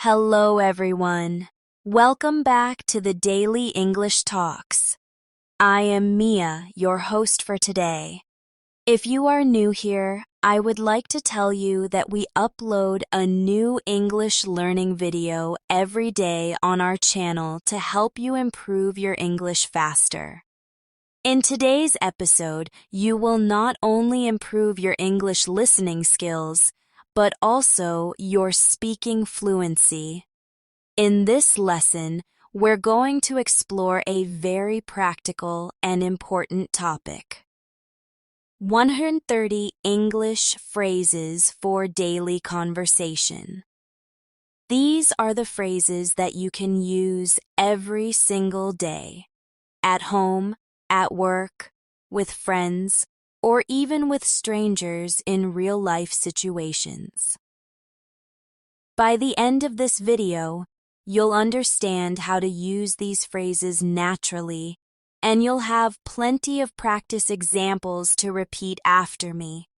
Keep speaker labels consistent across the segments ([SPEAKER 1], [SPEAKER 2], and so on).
[SPEAKER 1] Hello, everyone. Welcome back to the Daily English Talks. I am Mia, your host for today. If you are new here, I would like to tell you that we upload a new English learning video every day on our channel to help you improve your English faster. In today's episode, you will not only improve your English listening skills, but also your speaking fluency. In this lesson, we're going to explore a very practical and important topic. 130 English phrases for daily conversation. These are the phrases that you can use every single day, at home, at work, with friends, or even with strangers in real-life situations. By the end of this video, you'll understand how to use these phrases naturally, and you'll have plenty of practice examples to repeat after me.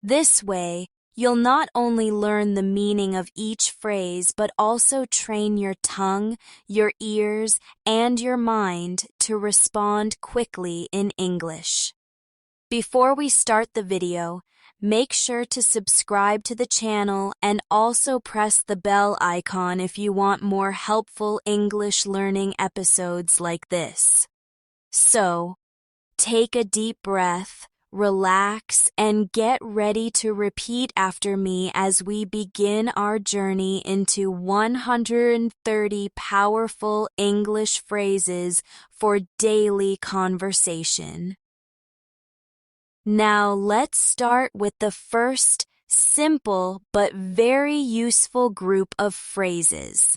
[SPEAKER 1] This way, you'll not only learn the meaning of each phrase, but also train your tongue, your ears, and your mind to respond quickly in English. Before we start the video, make sure to subscribe to the channel and also press the bell icon if you want more helpful English learning episodes like this. So, take a deep breath, relax, and get ready to repeat after me as we begin our journey into 130 powerful English phrases for daily conversation. Now let's start with the first simple but very useful group of phrases.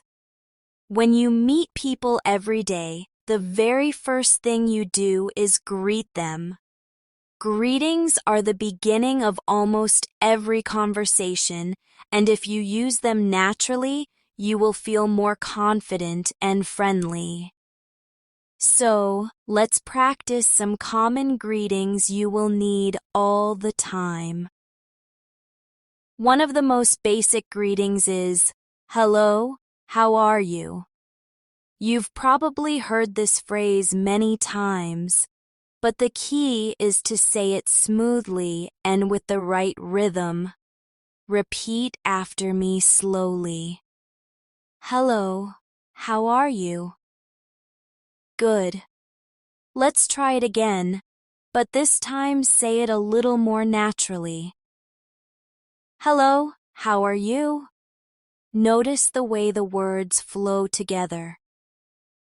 [SPEAKER 1] When you meet people every day, the very first thing you do is greet them. Greetings are the beginning of almost every conversation, and if you use them naturally, you will feel more confident and friendly. So, let's practice some common greetings you will need all the time. One of the most basic greetings is, "Hello, how are you?" You've probably heard this phrase many times, but the key is to say it smoothly and with the right rhythm. Repeat after me slowly. Hello, how are you? Good. Let's try it again, but this time say it a little more naturally. Hello, how are you? Notice the way the words flow together.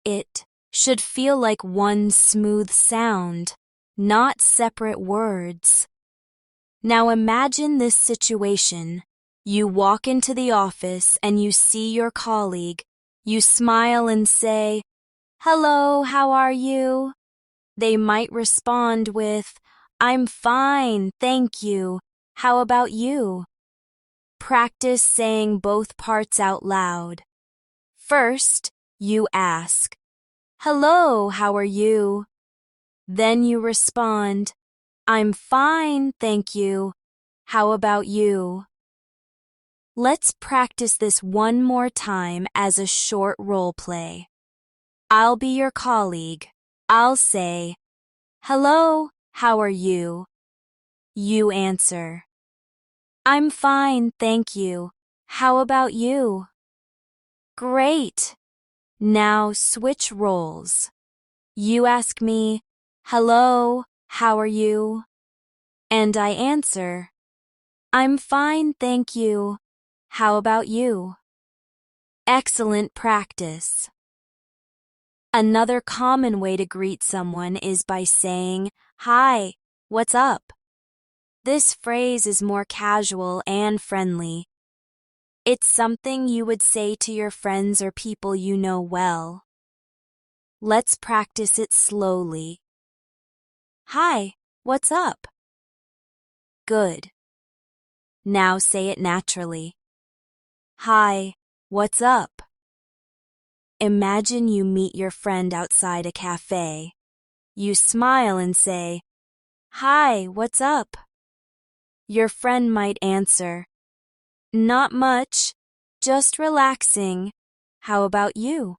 [SPEAKER 1] It should feel like one smooth sound, not separate words. Now imagine this situation. You walk into the office and you see your colleague. You smile and say, "Hello, how are you?" They might respond with, "I'm fine, thank you. How about you?" Practice saying both parts out loud. First, you ask, "Hello, how are you?" Then you respond, "I'm fine, thank you. How about you?" Let's practice this one more time as a short role play. I'll be your colleague. I'll say, "Hello, how are you?" You answer, "I'm fine, thank you. How about you?" Great! Now switch roles. You ask me, "Hello, how are you?" And I answer, "I'm fine, thank you. How about you?" Excellent practice. Another common way to greet someone is by saying, "Hi, what's up?" This phrase is more casual and friendly. It's something you would say to your friends or people you know well. Let's practice it slowly. Hi, what's up? Good. Now say it naturally. Hi, what's up? Imagine you meet your friend outside a cafe. You smile and say, "Hi, what's up?" Your friend might answer, "Not much. just relaxing. How about you?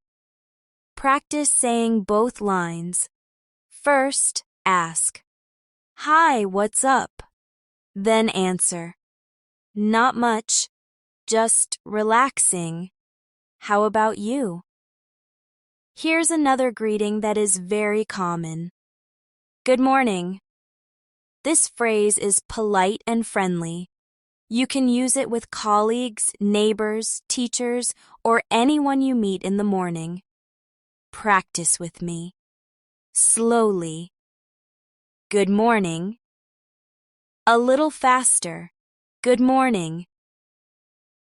[SPEAKER 1] Practice saying both lines. First, ask, "Hi, what's up?" Then answer, "Not much, just relaxing. How about you?" Here's another greeting that is very common. Good morning. This phrase is polite and friendly. You can use it with colleagues, neighbors, teachers, or anyone you meet in the morning. Practice with me. Slowly. Good morning. A little faster. Good morning.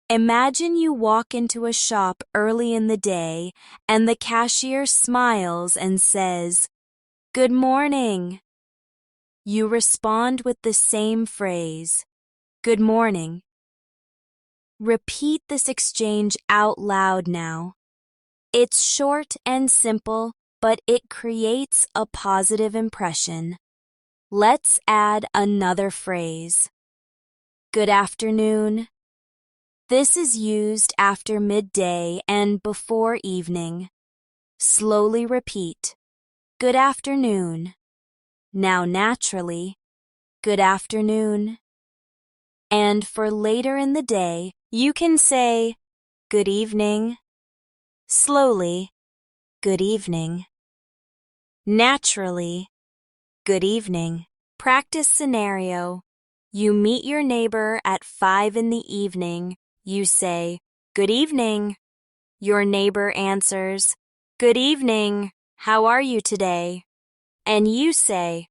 [SPEAKER 1] Imagine you walk into a shop early in the day and the cashier smiles and says, "Good morning." You respond with the same phrase, "Good morning." Repeat this exchange out loud now. It's short and simple, but it creates a positive impression. Let's add another phrase. Good afternoon. This is used after midday and before evening. Slowly repeat, "Good afternoon." Now naturally, "Good afternoon." And for later in the day, you can say, "Good evening." Slowly, "Good evening." Naturally, "Good evening." Practice scenario. You meet your neighbor at 5 in the evening. You say, "Good evening." Your neighbor answers, "Good evening. How are you today?" And you say,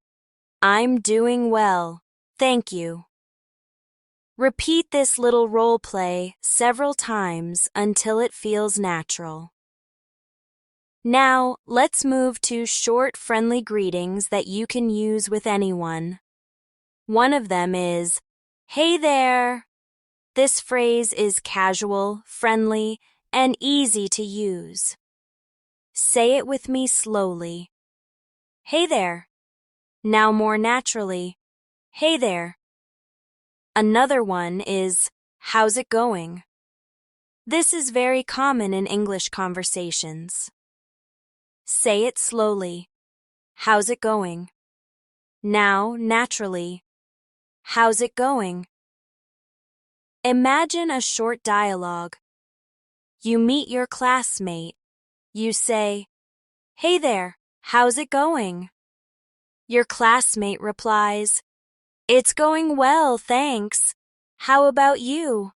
[SPEAKER 1] "I'm doing well. Thank you." Repeat this little role play several times until it feels natural. Now, let's move to short, friendly greetings that you can use with anyone. One of them is, "Hey there." This phrase is casual, friendly, and easy to use. Say it with me slowly. Hey there. Now more naturally. Hey there. Another one is, "How's it going?" This is very common in English conversations. Say it slowly. How's it going? Now naturally. How's it going? Imagine a short dialogue. You meet your classmate. You say, "Hey there, how's it going?" Your classmate replies, "It's going well, thanks. How about you?"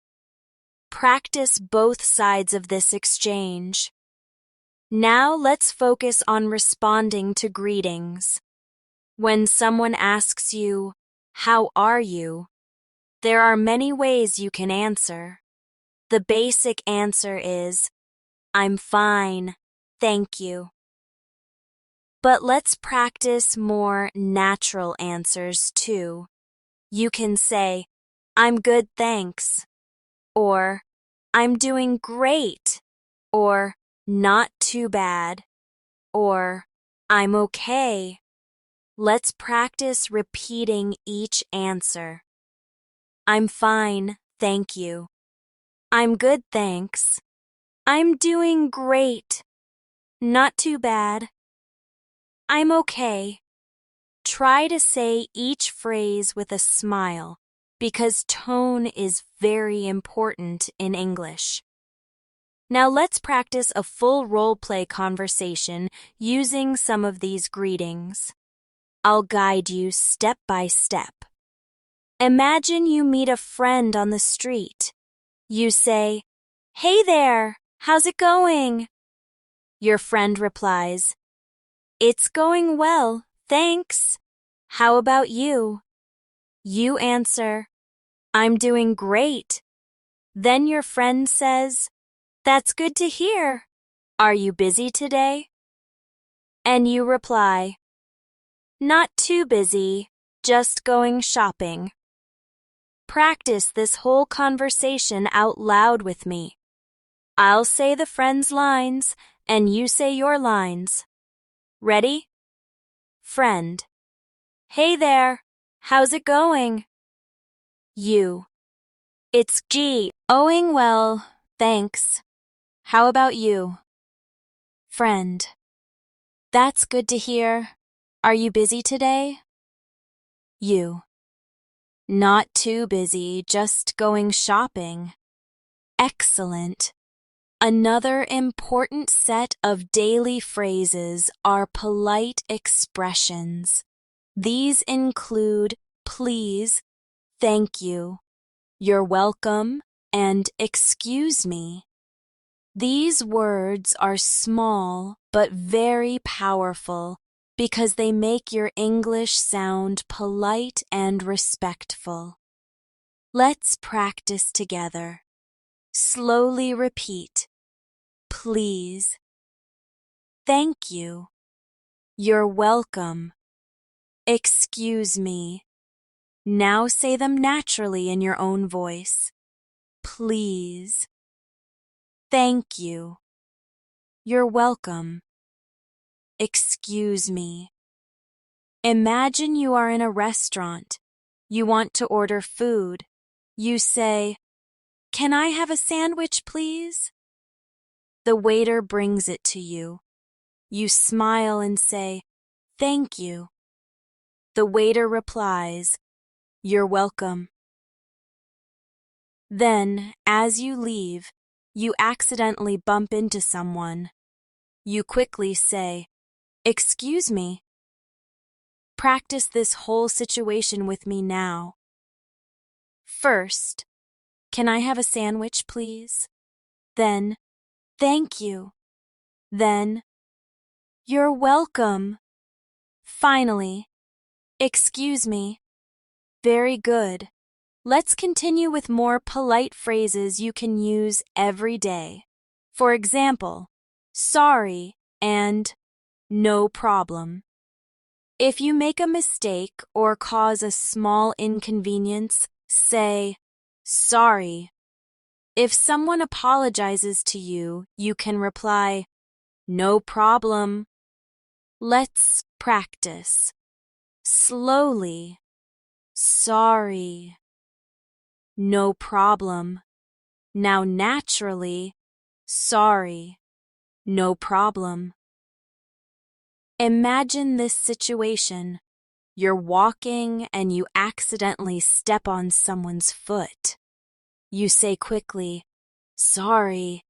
[SPEAKER 1] Practice both sides of this exchange. Now let's focus on responding to greetings. When someone asks you, "How are you?" there are many ways you can answer. The basic answer is, "I'm fine, thank you." But let's practice more natural answers too. You can say, "I'm good, thanks," or "I'm doing great," or "Not too bad," or "I'm okay." Let's practice repeating each answer. I'm fine, thank you. I'm good, thanks. I'm doing great. Not too bad. I'm okay. Try to say each phrase with a smile because tone is very important in English. Now let's practice a full role-play conversation using some of these greetings. I'll guide you step by step. Imagine you meet a friend on the street. You say, "Hey there, how's it going?" Your friend replies, "It's going well, thanks. How about you?" You answer, "I'm doing great." Then your friend says, "That's good to hear. Are you busy today?" And you reply, "Not too busy, just going shopping." Practice this whole conversation out loud with me. I'll say the friend's lines, and you say your lines. Ready? Friend. Hey there, how's it going? You. It's going well, thanks. How about you? Friend. That's good to hear. Are you busy today? You. Not too busy, just going shopping. Excellent. Another important set of daily phrases are polite expressions. These include please, thank you, you're welcome, and excuse me. These words are small but very powerful because they make your English sound polite and respectful. Let's practice together. Slowly repeat. Please. Thank you. You're welcome. Excuse me. Now say them naturally in your own voice. Please. Thank you. You're welcome. Excuse me. Imagine you are in a restaurant. You want to order food. You say, "Can I have a sandwich, please?" The waiter brings it to you. You smile and say, "Thank you." The waiter replies, "You're welcome." Then, as you leave, you accidentally bump into someone. You quickly say, "Excuse me." Practice this whole situation with me now. First, "Can I have a sandwich, please?" Then, "Thank you." Then, "You're welcome." Finally, "Excuse me." Very good. Let's continue with more polite phrases you can use every day. For example, sorry and no problem. If you make a mistake or cause a small inconvenience, say, sorry. If someone apologizes to you, you can reply, no problem. Let's practice. Slowly. Sorry. No problem. Now naturally. Sorry. No problem. Imagine this situation. You're walking and you accidentally step on someone's foot. You say quickly, sorry.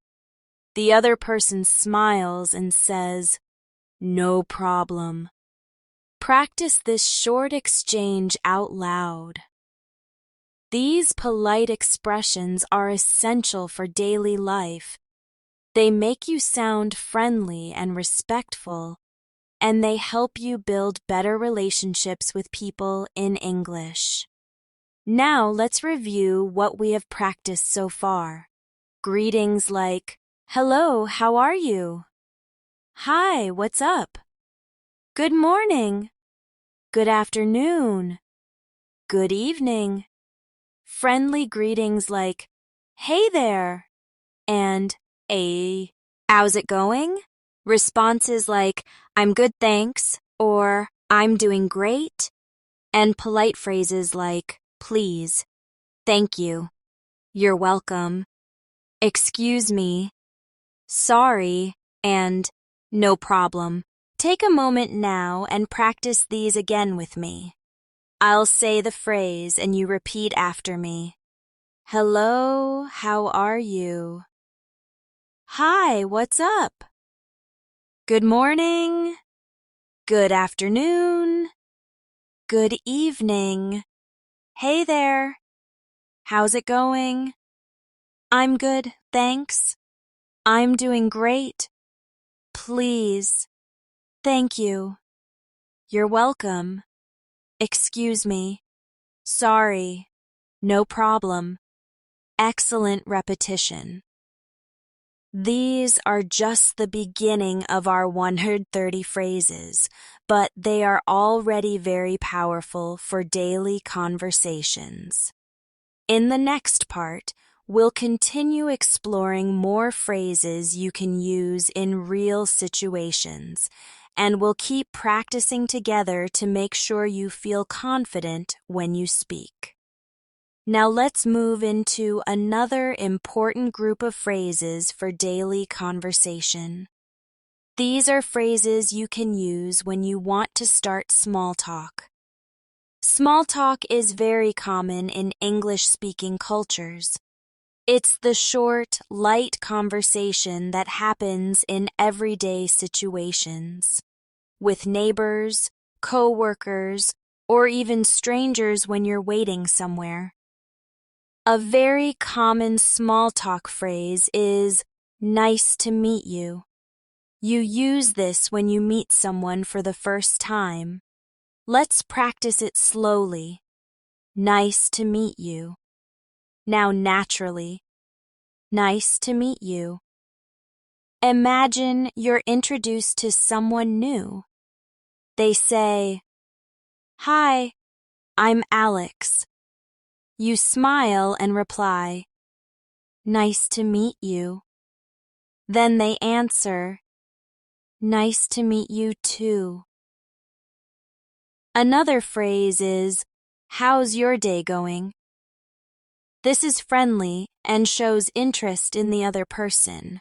[SPEAKER 1] The other person smiles and says, no problem. Practice this short exchange out loud. These polite expressions are essential for daily life. They make you sound friendly and respectful, and they help you build better relationships with people in English. Now let's review what we have practiced so far. Greetings like, hello, how are you? Hi, what's up? Good morning. Good afternoon. Good evening. Friendly greetings like, hey there, and how's it going? Responses like, I'm good, thanks, or I'm doing great, and polite phrases like, please, thank you, you're welcome, excuse me, sorry, and no problem. Take a moment now and practice these again with me. I'll say the phrase and you repeat after me. Hello, how are you? Hi, what's up? Good morning. Good afternoon. Good evening. Hey there. How's it going? I'm good, thanks. I'm doing great. Please. Thank you. You're welcome. Excuse me. Sorry. No problem. Excellent repetition. These are just the beginning of our 130 phrases, but they are already very powerful for daily conversations. In the next part, we'll continue exploring more phrases you can use in real situations, and we'll keep practicing together to make sure you feel confident when you speak. Now let's move into another important group of phrases for daily conversation. These are phrases you can use when you want to start small talk. Small talk is very common in English-speaking cultures. It's the short, light conversation that happens in everyday situations, with neighbors, co-workers, or even strangers when you're waiting somewhere. A very common small talk phrase is, "Nice to meet you." You use this when you meet someone for the first time. Let's practice it slowly. Nice to meet you. Now naturally. Nice to meet you. Imagine you're introduced to someone new. They say, "Hi, I'm Alex." You smile and reply, "Nice to meet you." Then they answer, "Nice to meet you too." Another phrase is, "How's your day going?" This is friendly and shows interest in the other person.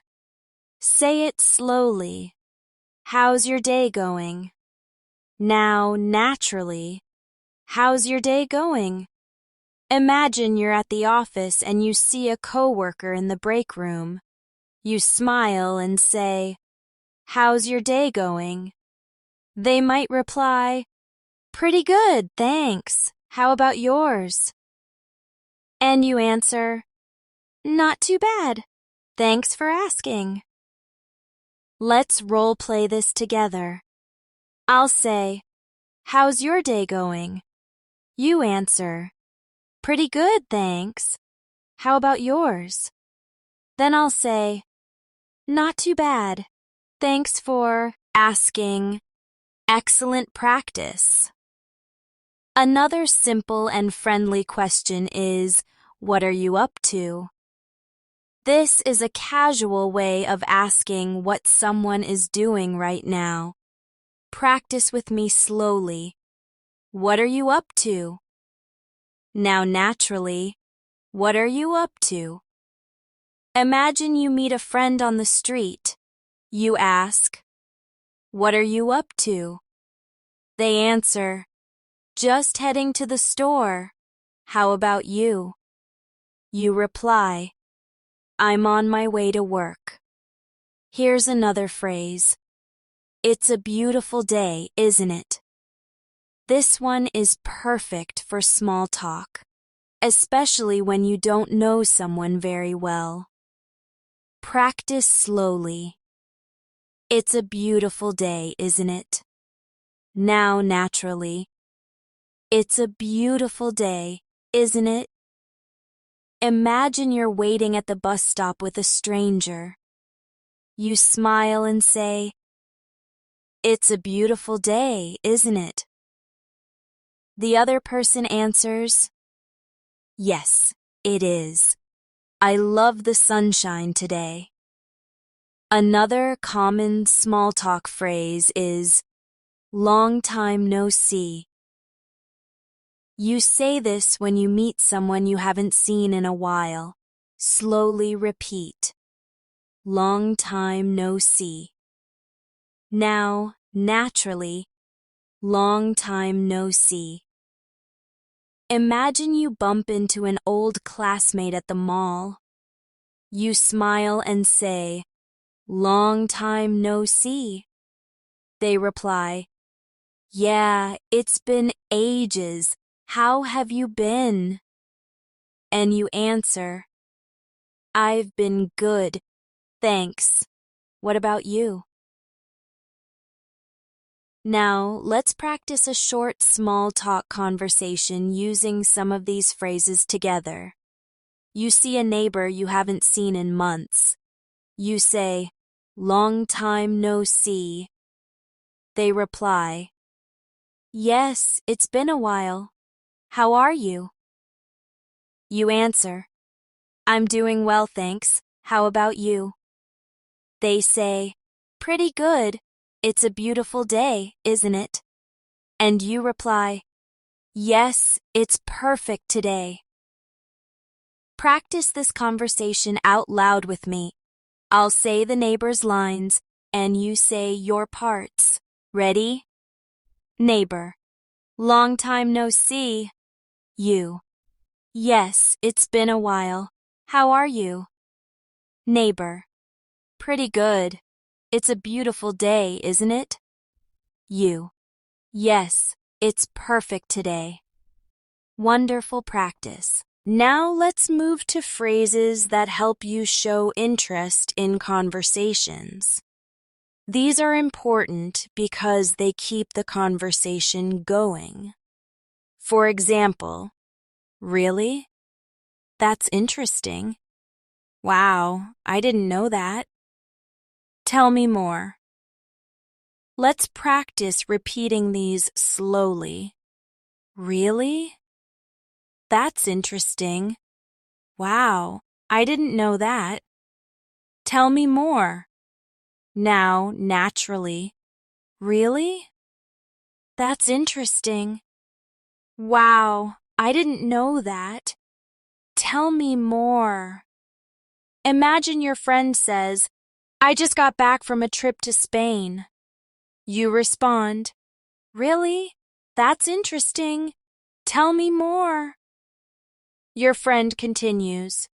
[SPEAKER 1] Say it slowly. How's your day going? Now, naturally, how's your day going? Imagine you're at the office and you see a coworker in the break room. You smile and say, "How's your day going?" They might reply, "Pretty good, thanks. How about yours?" And you answer, "Not too bad. Thanks for asking." Let's role play this together. I'll say, "How's your day going?" You answer, "Pretty good, thanks. How about yours?" Then I'll say, "Not too bad. Thanks for asking." Excellent practice. Another simple and friendly question is, "What are you up to?" This is a casual way of asking what someone is doing right now. Practice with me slowly. What are you up to? Now naturally, what are you up to? Imagine you meet a friend on the street. You ask, "What are you up to?" They answer, "Just heading to the store. How about you?" You reply, "I'm on my way to work." Here's another phrase. It's a beautiful day, isn't it? This one is perfect for small talk, especially when you don't know someone very well. Practice slowly. It's a beautiful day, isn't it? Now naturally. It's a beautiful day, isn't it? Imagine you're waiting at the bus stop with a stranger. You smile and say, "It's a beautiful day, isn't it?" The other person answers, "Yes, it is. I love the sunshine today." Another common small talk phrase is, "Long time no see." You say this when you meet someone you haven't seen in a while. Slowly repeat, "Long time no see." Now, naturally, long time no see. Imagine you bump into an old classmate at the mall. You smile and say, "Long time no see." They reply, "Yeah, it's been ages. How have you been?" And you answer, "I've been good, thanks. What about you?" Now, let's practice a short small talk conversation using some of these phrases together. You see a neighbor you haven't seen in months. You say, "Long time no see." They reply, "Yes, it's been a while. How are you?" You answer, "I'm doing well, thanks. How about you?" They say, "Pretty good. It's a beautiful day, isn't it?" And you reply, "Yes, it's perfect today." Practice this conversation out loud with me. I'll say the neighbor's lines, and you say your parts. Ready? Neighbor. Long time no see. You. Yes, it's been a while. How are you? Neighbor. Pretty good. It's a beautiful day, isn't it? You. Yes, it's perfect today. Wonderful practice. Now let's move to phrases that help you show interest in conversations. These are important because they keep the conversation going. For example, really? That's interesting. Wow, I didn't know that. Tell me more. Let's practice repeating these slowly. Really? That's interesting. Wow, I didn't know that. Tell me more. Now, naturally. Really? That's interesting. Wow, I didn't know that. Tell me more. Imagine your friend says, I just got back from a trip to Spain. You respond, Really? That's interesting. Tell me more. Your friend continues,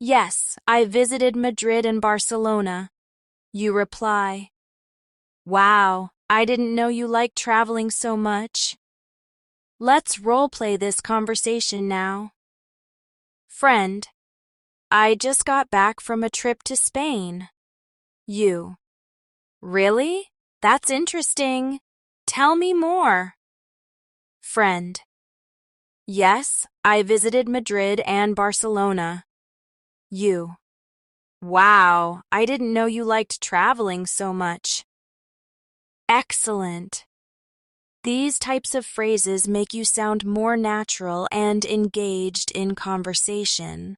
[SPEAKER 1] Yes, I visited Madrid and Barcelona. You reply, Wow, I didn't know you liked traveling so much. Let's role-play this conversation now. Friend, I just got back from a trip to Spain. You, Really? That's interesting. Tell me more. Friend, Yes, I visited Madrid and Barcelona. You, Wow, I didn't know you liked traveling so much. Excellent. These types of phrases make you sound more natural and engaged in conversation.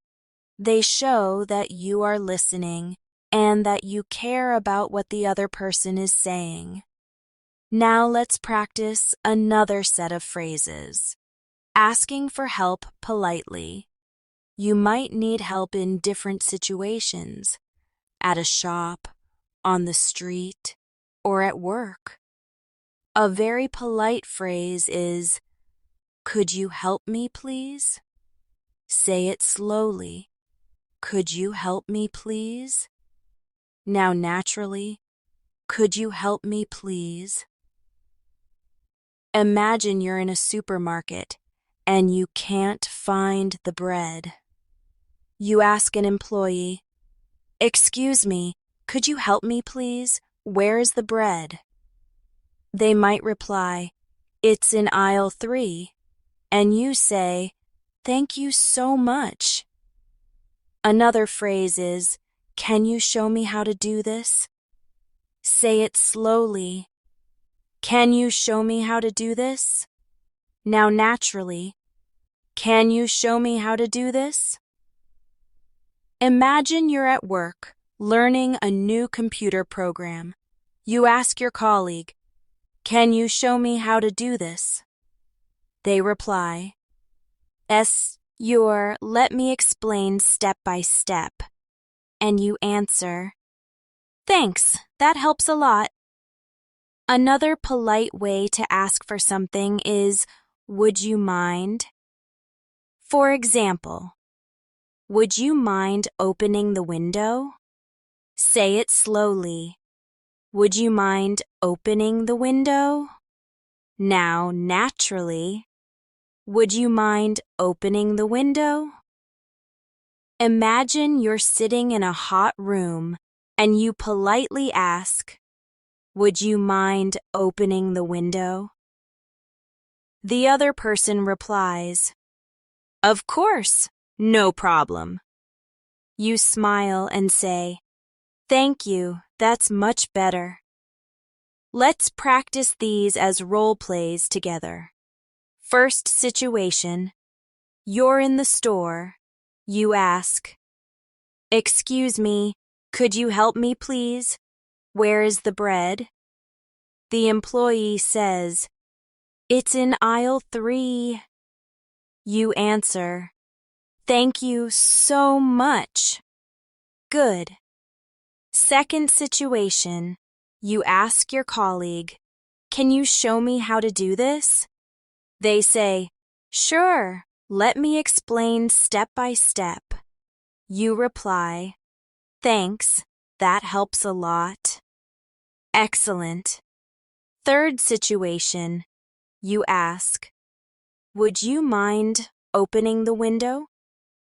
[SPEAKER 1] They show that you are listening and that you care about what the other person is saying. Now let's practice another set of phrases. Asking for help politely. You might need help in different situations, at a shop, on the street, or at work. A very polite phrase is, Could you help me, please? Say it slowly. Could you help me, please? Now naturally, could you help me, please? Imagine you're in a supermarket and you can't find the bread. You ask an employee, Excuse me, could you help me, please? Where's the bread? They might reply, It's in aisle 3, and you say, Thank you so much. Another phrase is, Can you show me how to do this? Say it slowly. Can you show me how to do this? Now naturally, can you show me how to do this? Imagine you're at work, learning a new computer program. You ask your colleague, Can you show me how to do this? They reply, Let me explain step by step. And you answer, Thanks, that helps a lot. Another polite way to ask for something is, Would you mind? For example, Would you mind opening the window? Say it slowly. Would you mind opening the window? Now, naturally, would you mind opening the window? Imagine you're sitting in a hot room and you politely ask, Would you mind opening the window? The other person replies, Of course, no problem. You smile and say, Thank you, that's much better. Let's practice these as role plays together. First situation, you're in the store. You ask, Excuse me, could you help me please? Where is the bread? The employee says, It's in aisle 3. You answer, Thank you so much. Good. Second situation. You ask your colleague, "Can you show me how to do this?" They say, "Sure, let me explain step by step." You reply, "Thanks, that helps a lot." Excellent. Third situation. You ask, "Would you mind opening the window?"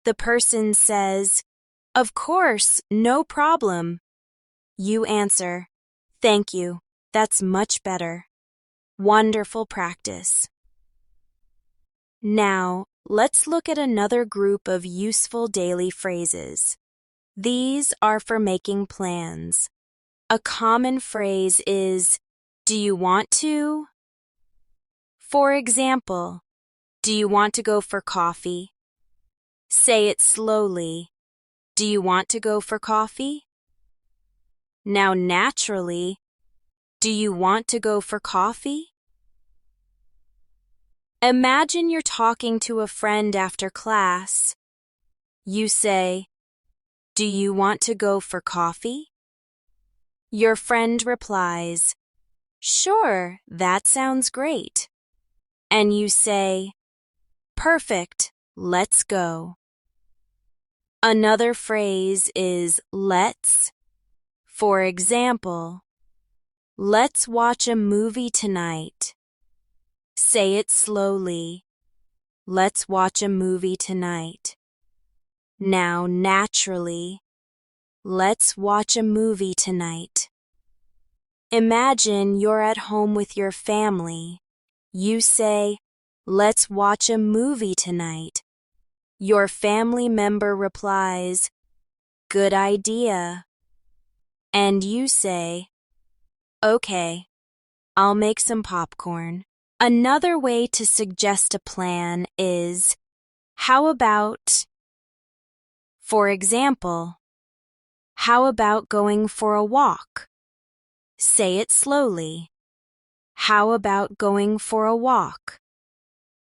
[SPEAKER 1] The person says, "Of course, no problem." You answer, "Thank you, that's much better." Wonderful practice. Now, let's look at another group of useful daily phrases. These are for making plans. A common phrase is, "Do you want to?" For example, "Do you want to go for coffee?" Say it slowly. "Do you want to go for coffee?" Now naturally, "Do you want to go for coffee?" Imagine you're talking to a friend after class. You say, "Do you want to go for coffee?" Your friend replies, "Sure, that sounds great." And you say, "Perfect, let's go." Another phrase is let's. For example, "Let's watch a movie tonight." Say it slowly. "Let's watch a movie tonight." Now naturally, "Let's watch a movie tonight." Imagine you're at home with your family. You say, "Let's watch a movie tonight." Your family member replies, "Good idea." And you say, "Okay, I'll make some popcorn." Another way to suggest a plan is, "How about?" For example, "How about going for a walk?" Say it slowly. "How about going for a walk?"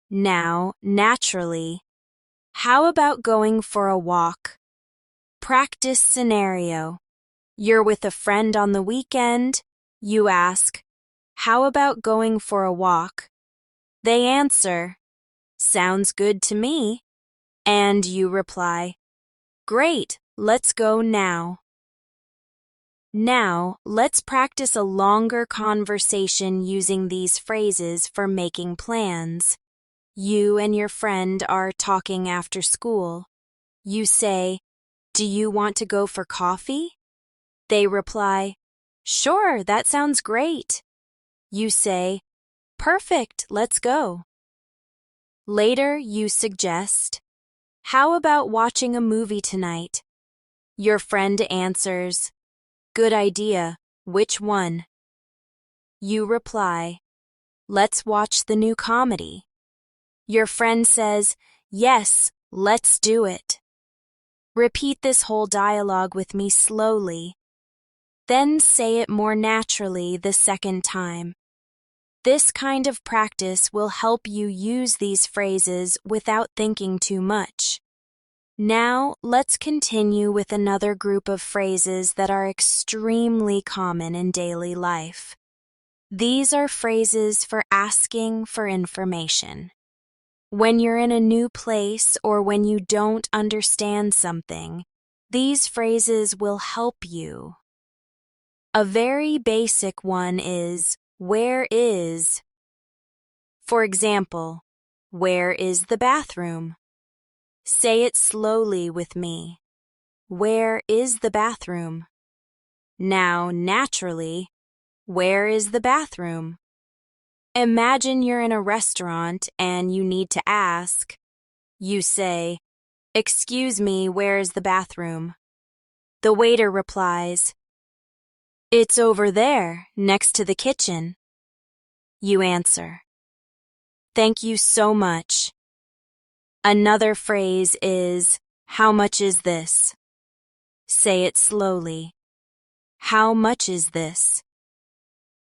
[SPEAKER 1] Now, naturally, "How about going for a walk?" Practice scenario. You're with a friend on the weekend. You ask, "How about going for a walk?" They answer, "Sounds good to me." And you reply, "Great, let's go now." Now, let's practice a longer conversation using these phrases for making plans. You and your friend are talking after school. You say, "Do you want to go for coffee?" They reply, "Sure, that sounds great." You say, "Perfect, let's go." Later, you suggest, "How about watching a movie tonight?" Your friend answers, "Good idea. Which one?" You reply, "Let's watch the new comedy." Your friend says, "Yes, let's do it." Repeat this whole dialogue with me slowly. Then say it more naturally the second time. This kind of practice will help you use these phrases without thinking too much. Now, let's continue with another group of phrases that are extremely common in daily life. These are phrases for asking for information. When you're in a new place or when you don't understand something, these phrases will help you. A very basic one is, "Where is?" For example, "Where is the bathroom?" Say it slowly with me. "Where is the bathroom?" Now, naturally, where is the bathroom? Imagine you're in a restaurant and you need to ask. You say, "Excuse me, where is the bathroom?" The waiter replies, "It's over there, next to the kitchen." You answer, "Thank you so much." Another phrase is, "How much is this?" Say it slowly. "How much is this?"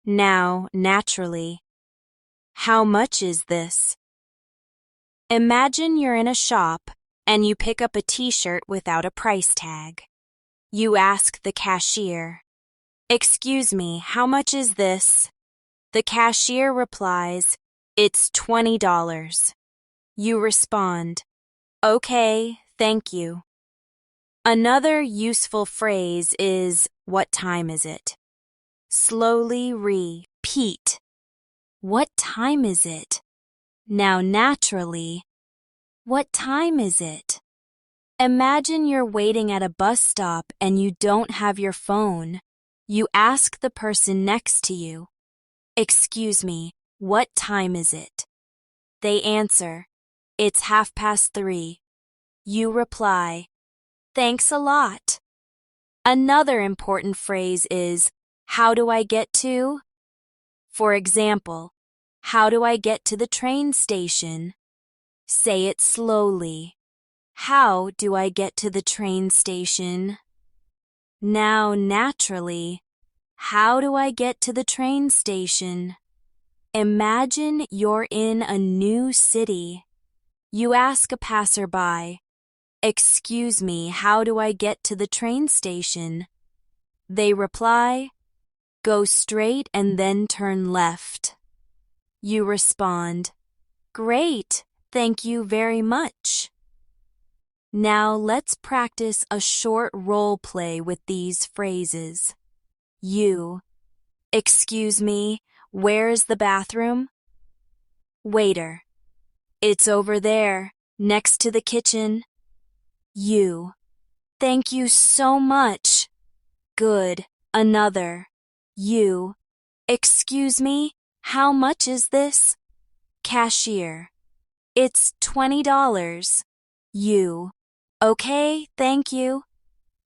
[SPEAKER 1] Now, naturally, "How much is this?" Imagine you're in a shop and you pick up a t-shirt without a price tag. You ask the cashier, "Excuse me, how much is this?" The cashier replies, "It's $20. You respond, "Okay, thank you." Another useful phrase is, "What time is it?" Slowly repeat, "What time is it?" Now naturally, "What time is it?" Imagine you're waiting at a bus stop and you don't have your phone. You ask the person next to you, "Excuse me, what time is it?" They answer, "It's 3:30. You reply, "Thanks a lot." Another important phrase is, "How do I get to?" For example, "How do I get to the train station?" Say it slowly. "How do I get to the train station?" Now naturally, "How do I get to the train station?" Imagine you're in a new city. You ask a passerby, "Excuse me, how do I get to the train station?" They reply, "Go straight and then turn left." You respond, "Great, thank you very much." Now let's practice a short role play with these phrases. You, "Excuse me, where's the bathroom?" Waiter, "It's over there, next to the kitchen." You, "Thank you so much." Good. Another. You, "Excuse me, how much is this?" Cashier, "It's $20. You, "Okay, thank you."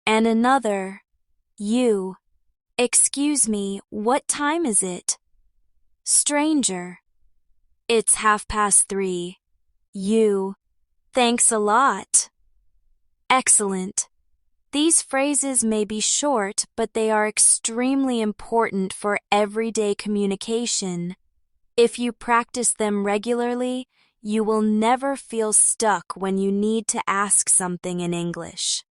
[SPEAKER 1] And another. You, "Excuse me, what time is it?" Stranger, "It's 3:30. You, "Thanks a lot." Excellent. These phrases may be short, but they are extremely important for everyday communication. If you practice them regularly, you will never feel stuck when you need to ask something in English.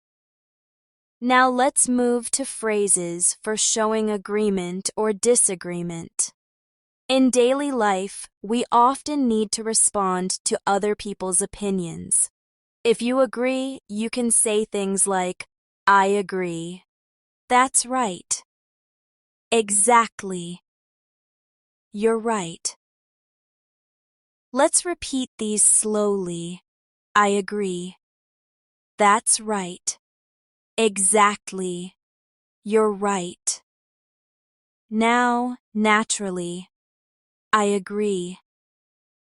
[SPEAKER 1] Now let's move to phrases for showing agreement or disagreement. In daily life, we often need to respond to other people's opinions. If you agree, you can say things like, "I agree." "That's right." "Exactly." "You're right." Let's repeat these slowly. I agree. That's right. Exactly. You're right. Now, naturally. I agree.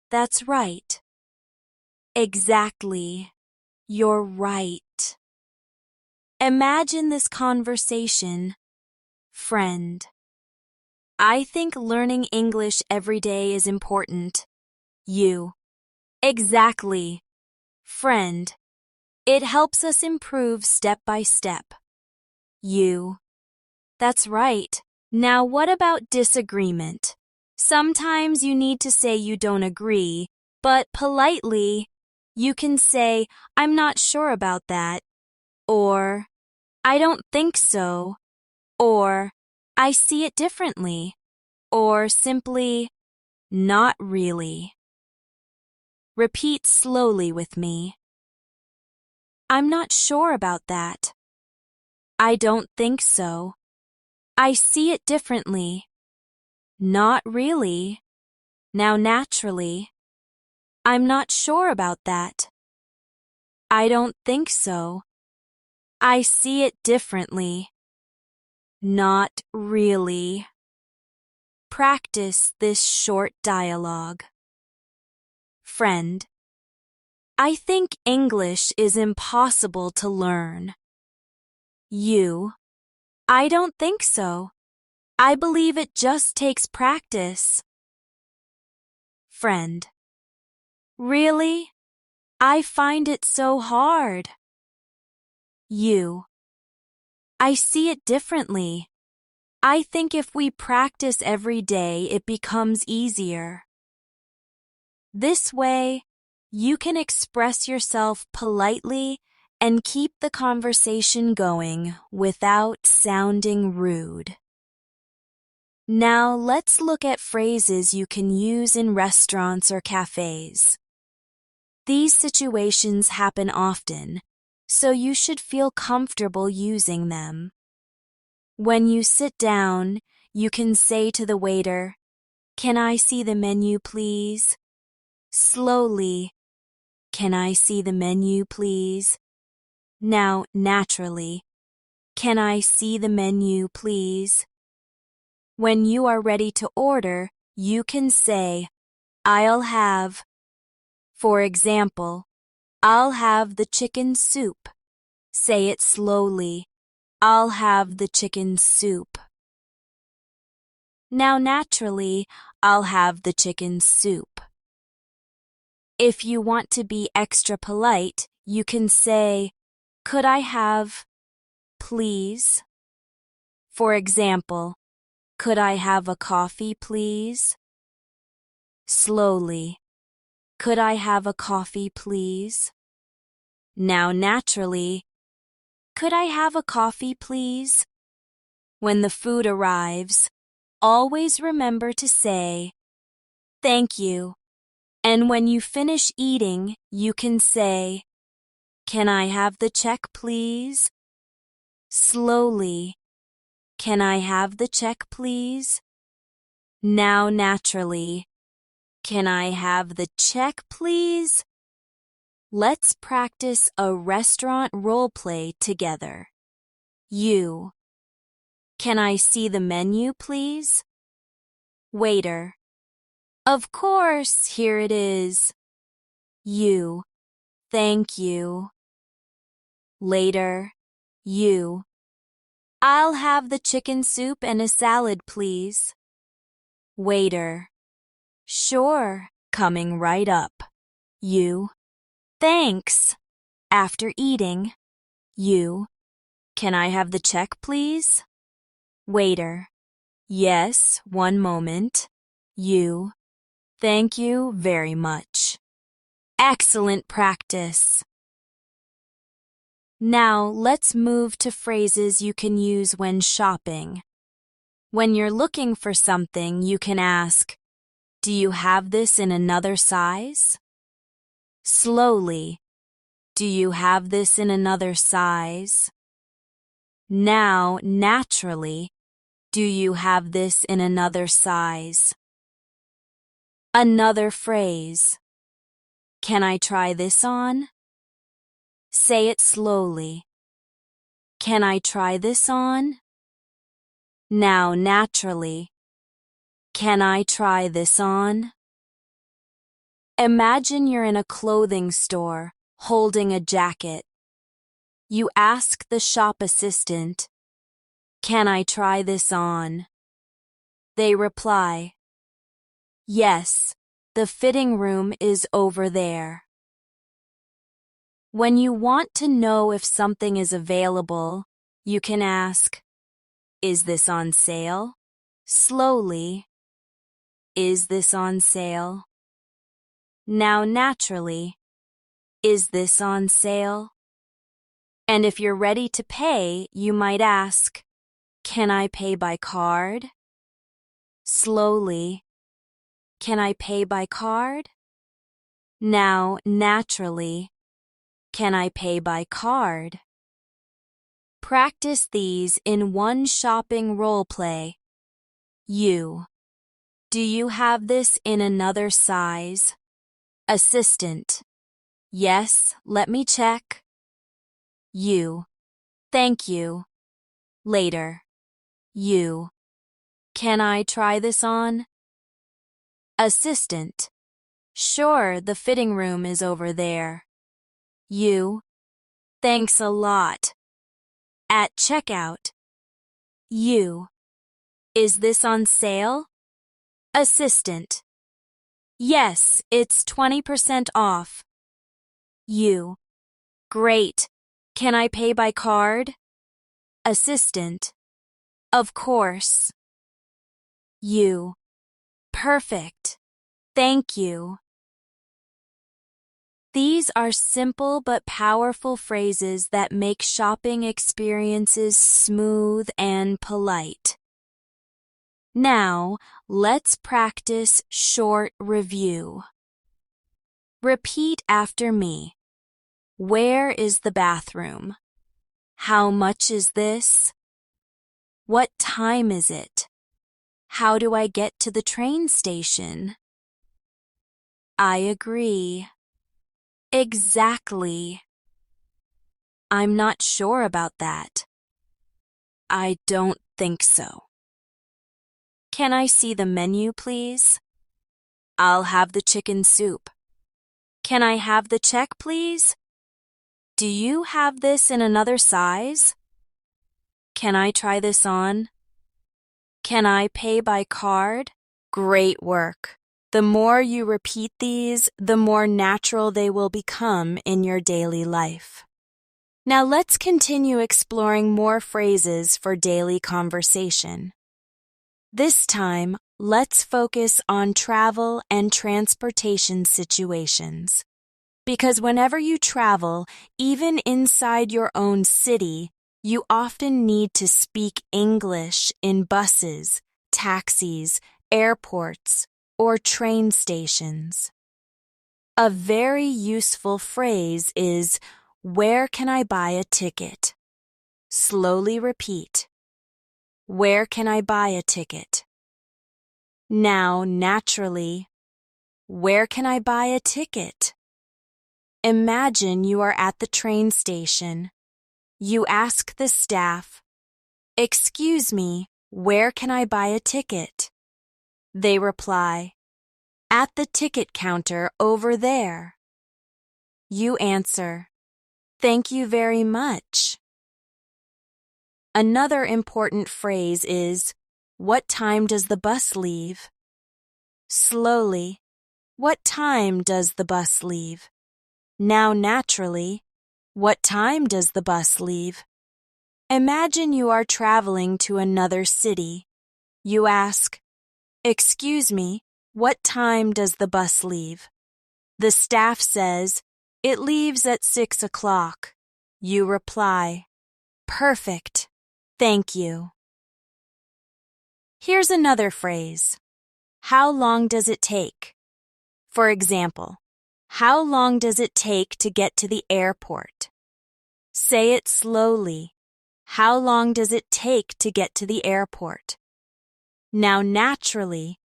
[SPEAKER 1] That's right. Exactly. You're right. Imagine this conversation. Friend. I think learning English every day is important. You. Exactly. Friend. It helps us improve step by step. You. That's right. Now what about disagreement? Sometimes you need to say you don't agree, but politely, you can say, "I'm not sure about that," or "I don't think so," or "I see it differently," or simply, "Not really." Repeat slowly with me. I'm not sure about that. I don't think so. I see it differently. Not really. Now naturally. I'm not sure about that. I don't think so. I see it differently. Not really. Practice this short dialogue. Friend. I think English is impossible to learn. You. I don't think so. I believe it just takes practice. Friend. Really? I find it so hard. You. I see it differently. I think if we practice every day, it becomes easier. This way, you can express yourself politely and keep the conversation going without sounding rude. Now let's look at phrases you can use in restaurants or cafes. These situations happen often, so you should feel comfortable using them. When you sit down, you can say to the waiter, "Can I see the menu, please?" Slowly, "Can I see the menu, please?" Now, naturally, "Can I see the menu, please?" When you are ready to order, you can say, "I'll have," for example, "I'll have the chicken soup." Say it slowly, "I'll have the chicken soup." Now naturally, "I'll have the chicken soup." If you want to be extra polite, you can say, "Could I have, please?" For example, "Could I have a coffee, please?" Slowly, "Could I have a coffee, please?" Now naturally, "Could I have a coffee, please?" When the food arrives, always remember to say, "Thank you." And when you finish eating, you can say, "Can I have the check, please?" Slowly, "Can I have the check, please?" Now naturally, "Can I have the check, please?" Let's practice a restaurant role play together. You. "Can I see the menu, please?" Waiter. "Of course, here it is." You. "Thank you." Later. You. "I'll have the chicken soup and a salad, please." Waiter. "Sure, coming right up." You. "Thanks." After eating. You. "Can I have the check, please?" Waiter. "Yes, one moment." You. "Thank you very much." Excellent practice. Now let's move to phrases you can use when shopping. When you're looking for something, you can ask, "Do you have this in another size?" Slowly, "Do you have this in another size?" Now, naturally, "Do you have this in another size?" Another phrase. "Can I try this on?" Say it slowly. "Can I try this on?" Now naturally, "Can I try this on?" Imagine you're in a clothing store holding a jacket. You ask the shop assistant, "Can I try this on?" They reply, "Yes, the fitting room is over there." When you want to know if something is available, you can ask, "Is this on sale?" Slowly, "Is this on sale?" Now naturally, "Is this on sale?" And if you're ready to pay, you might ask, "Can I pay by card?" Slowly, "Can I pay by card?" Now naturally, "Can I pay by card?" Practice these in one shopping role play. You. "Do you have this in another size?" Assistant. "Yes, let me check." You. "Thank you." Later. You. "Can I try this on?" Assistant. "Sure, the fitting room is over there." You. "Thanks a lot." At checkout. You. "Is this on sale?" Assistant. "Yes, it's 20% off." You. "Great. Can I pay by card?" Assistant. "Of course." You. "Perfect. Thank you." These are simple but powerful phrases that make shopping experiences smooth and polite. Now, let's practice short review. Repeat after me. Where is the bathroom? How much is this? What time is it? How do I get to the train station? I agree. Exactly. I'm not sure about that. I don't think so. Can I see the menu, please? I'll have the chicken soup. Can I have the check, please? Do you have this in another size? Can I try this on? Can I pay by card? Great work. The more you repeat these, the more natural they will become in your daily life. Now let's continue exploring more phrases for daily conversation. This time, let's focus on travel and transportation situations. Because whenever you travel, even inside your own city, you often need to speak English in buses, taxis, airports, or train stations. A very useful phrase is, "Where can I buy a ticket?" Slowly repeat. Where can I buy a ticket? Now, naturally, where can I buy a ticket? Imagine you are at the train station. You ask the staff, "Excuse me, where can I buy a ticket?" They reply, "At the ticket counter over there." You answer, "Thank you very much." Another important phrase is, "What time does the bus leave?" Slowly, what time does the bus leave? Now naturally, what time does the bus leave? Imagine you are traveling to another city. You ask, "Excuse me, what time does the bus leave?" The staff says, "It leaves at 6 o'clock. You reply, "Perfect. Thank you." Here's another phrase. How long does it take? For example, how long does it take to get to the airport? Say it slowly. How long does it take to get to the airport? Now naturally,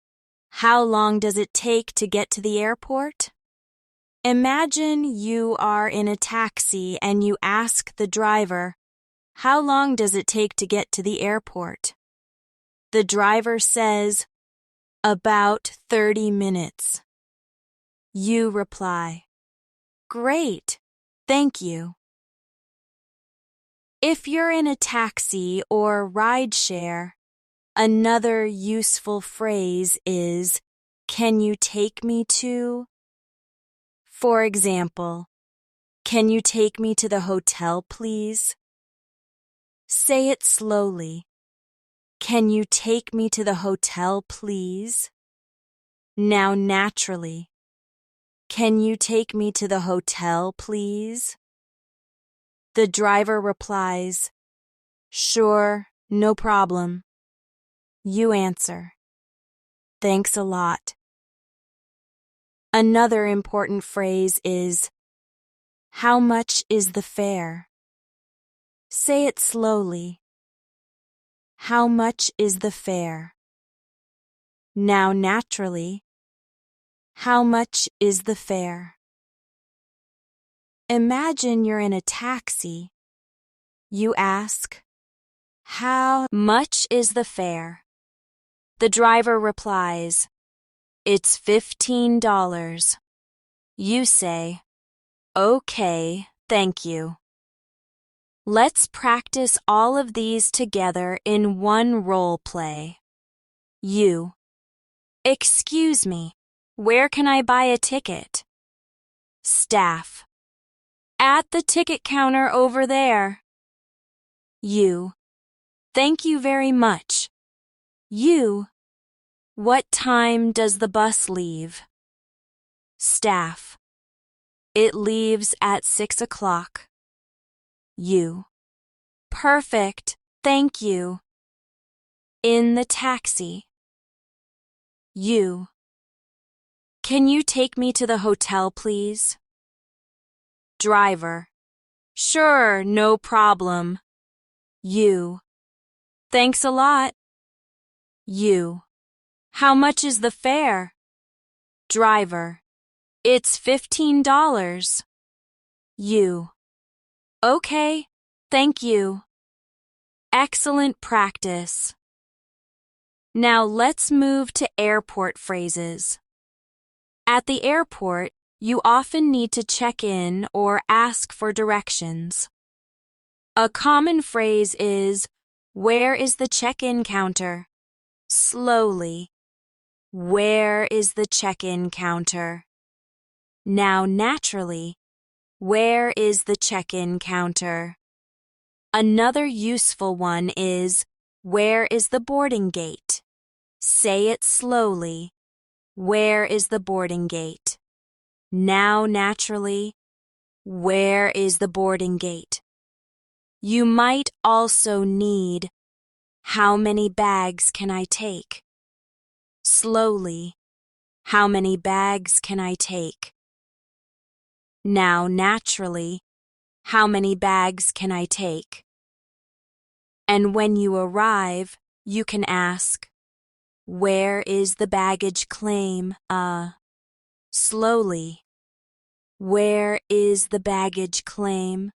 [SPEAKER 1] how long does it take to get to the airport? Imagine you are in a taxi and you ask the driver, "How long does it take to get to the airport?" The driver says, "About 30 minutes. You reply, "Great, thank you." If you're in a taxi or rideshare, another useful phrase is, "Can you take me to?" For example, "Can you take me to the hotel, please?" Say it slowly. "Can you take me to the hotel, please?" Now naturally, "Can you take me to the hotel, please?" The driver replies, "Sure, no problem." You answer, "Thanks a lot." Another important phrase is, "How much is the fare?" Say it slowly. How much is the fare? Now naturally, how much is the fare? Imagine you're in a taxi. You ask, "How much is the fare?" The driver replies, "It's $15. You say, "Okay, thank you." Let's practice all of these together in one role play. You. Excuse me, where can I buy a ticket? Staff. At the ticket counter over there. You. Thank you very much. You. What time does the bus leave? Staff. It leaves at 6 o'clock. You. Perfect, thank you. In the taxi. You. Can you take me to the hotel, please? Driver. Sure, no problem. You. Thanks a lot. You. How much is the fare? Driver. It's $15. You. Okay, thank you. Excellent practice. Now let's move to airport phrases. At the airport, you often need to check in or ask for directions. A common phrase is, "Where is the check-in counter?" Slowly. Where is the check-in counter? Now naturally, where is the check-in counter? Another useful one is, where is the boarding gate? Say it slowly. Where is the boarding gate? Now naturally, where is the boarding gate? You might also need, how many bags can I take? Slowly, how many bags can I take? Now naturally, how many bags can I take? And when you arrive, you can ask, where is the baggage claim? Slowly. Where is the baggage claim?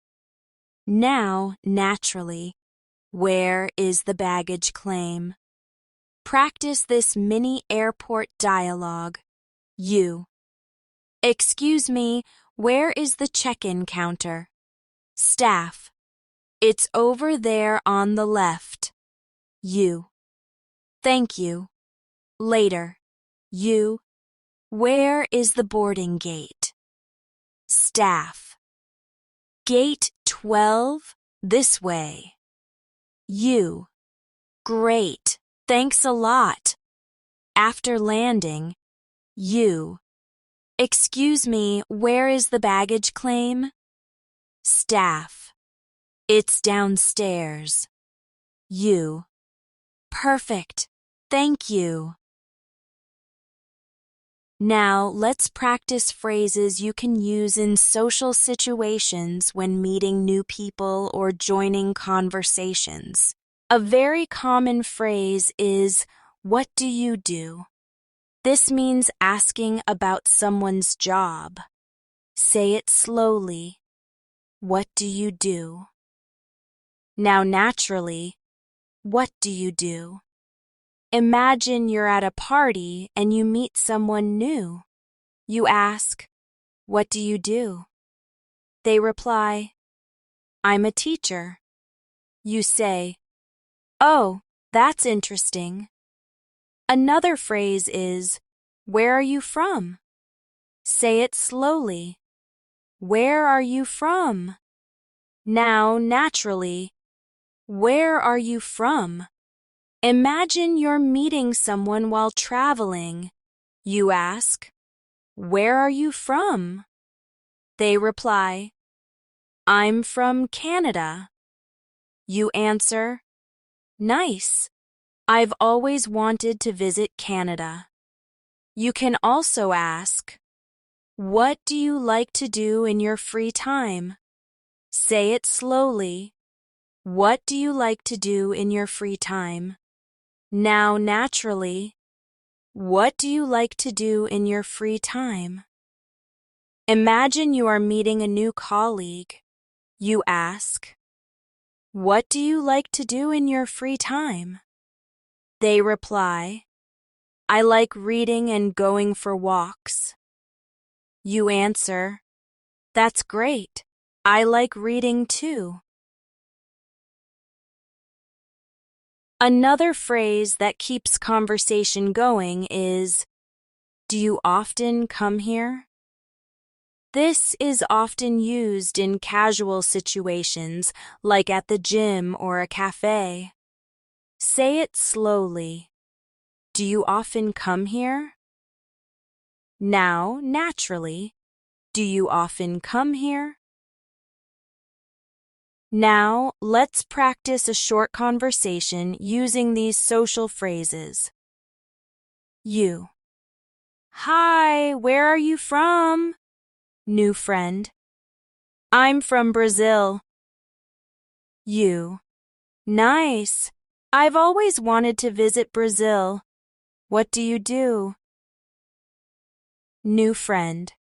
[SPEAKER 1] Now, naturally, where is the baggage claim? Practice this mini airport dialogue. You. Excuse me, where is the check-in counter? Staff. It's over there on the left. You. Thank you. Later. You. Where is the boarding gate? Staff. Gate 12, this way. You. Great, thanks a lot. After landing, you. Excuse me, where is the baggage claim? Staff. It's downstairs. You. Perfect, thank you. Now let's practice phrases you can use in social situations when meeting new people or joining conversations. A very common phrase is, what do you do? This means asking about someone's job. Say it slowly. What do you do? Now naturally, what do you do? Imagine you're at a party and you meet someone new. You ask, what do you do? They reply, I'm a teacher. You say, oh, that's interesting. Another phrase is, where are you from? Say it slowly. Where are you from? Now, naturally, where are you from? Imagine you're meeting someone while traveling. You ask, where are you from? They reply, I'm from Canada. You answer, nice. I've always wanted to visit Canada. You can also ask, what do you like to do in your free time? Say it slowly. What do you like to do in your free time? Now, naturally, what do you like to do in your free time? Imagine you are meeting a new colleague. You ask, what do you like to do in your free time? They reply, I like reading and going for walks. You answer, that's great. I like reading too. Another phrase that keeps conversation going is, do you often come here? This is often used in casual situations like at the gym or a cafe. Say it slowly. Do you often come here? Now, naturally, Do you often come here? Now, let's practice a short conversation using these social phrases. You. Hi, where are you from? New friend. I'm from Brazil. You. Nice. I've always wanted to visit Brazil. What do you do? New friend.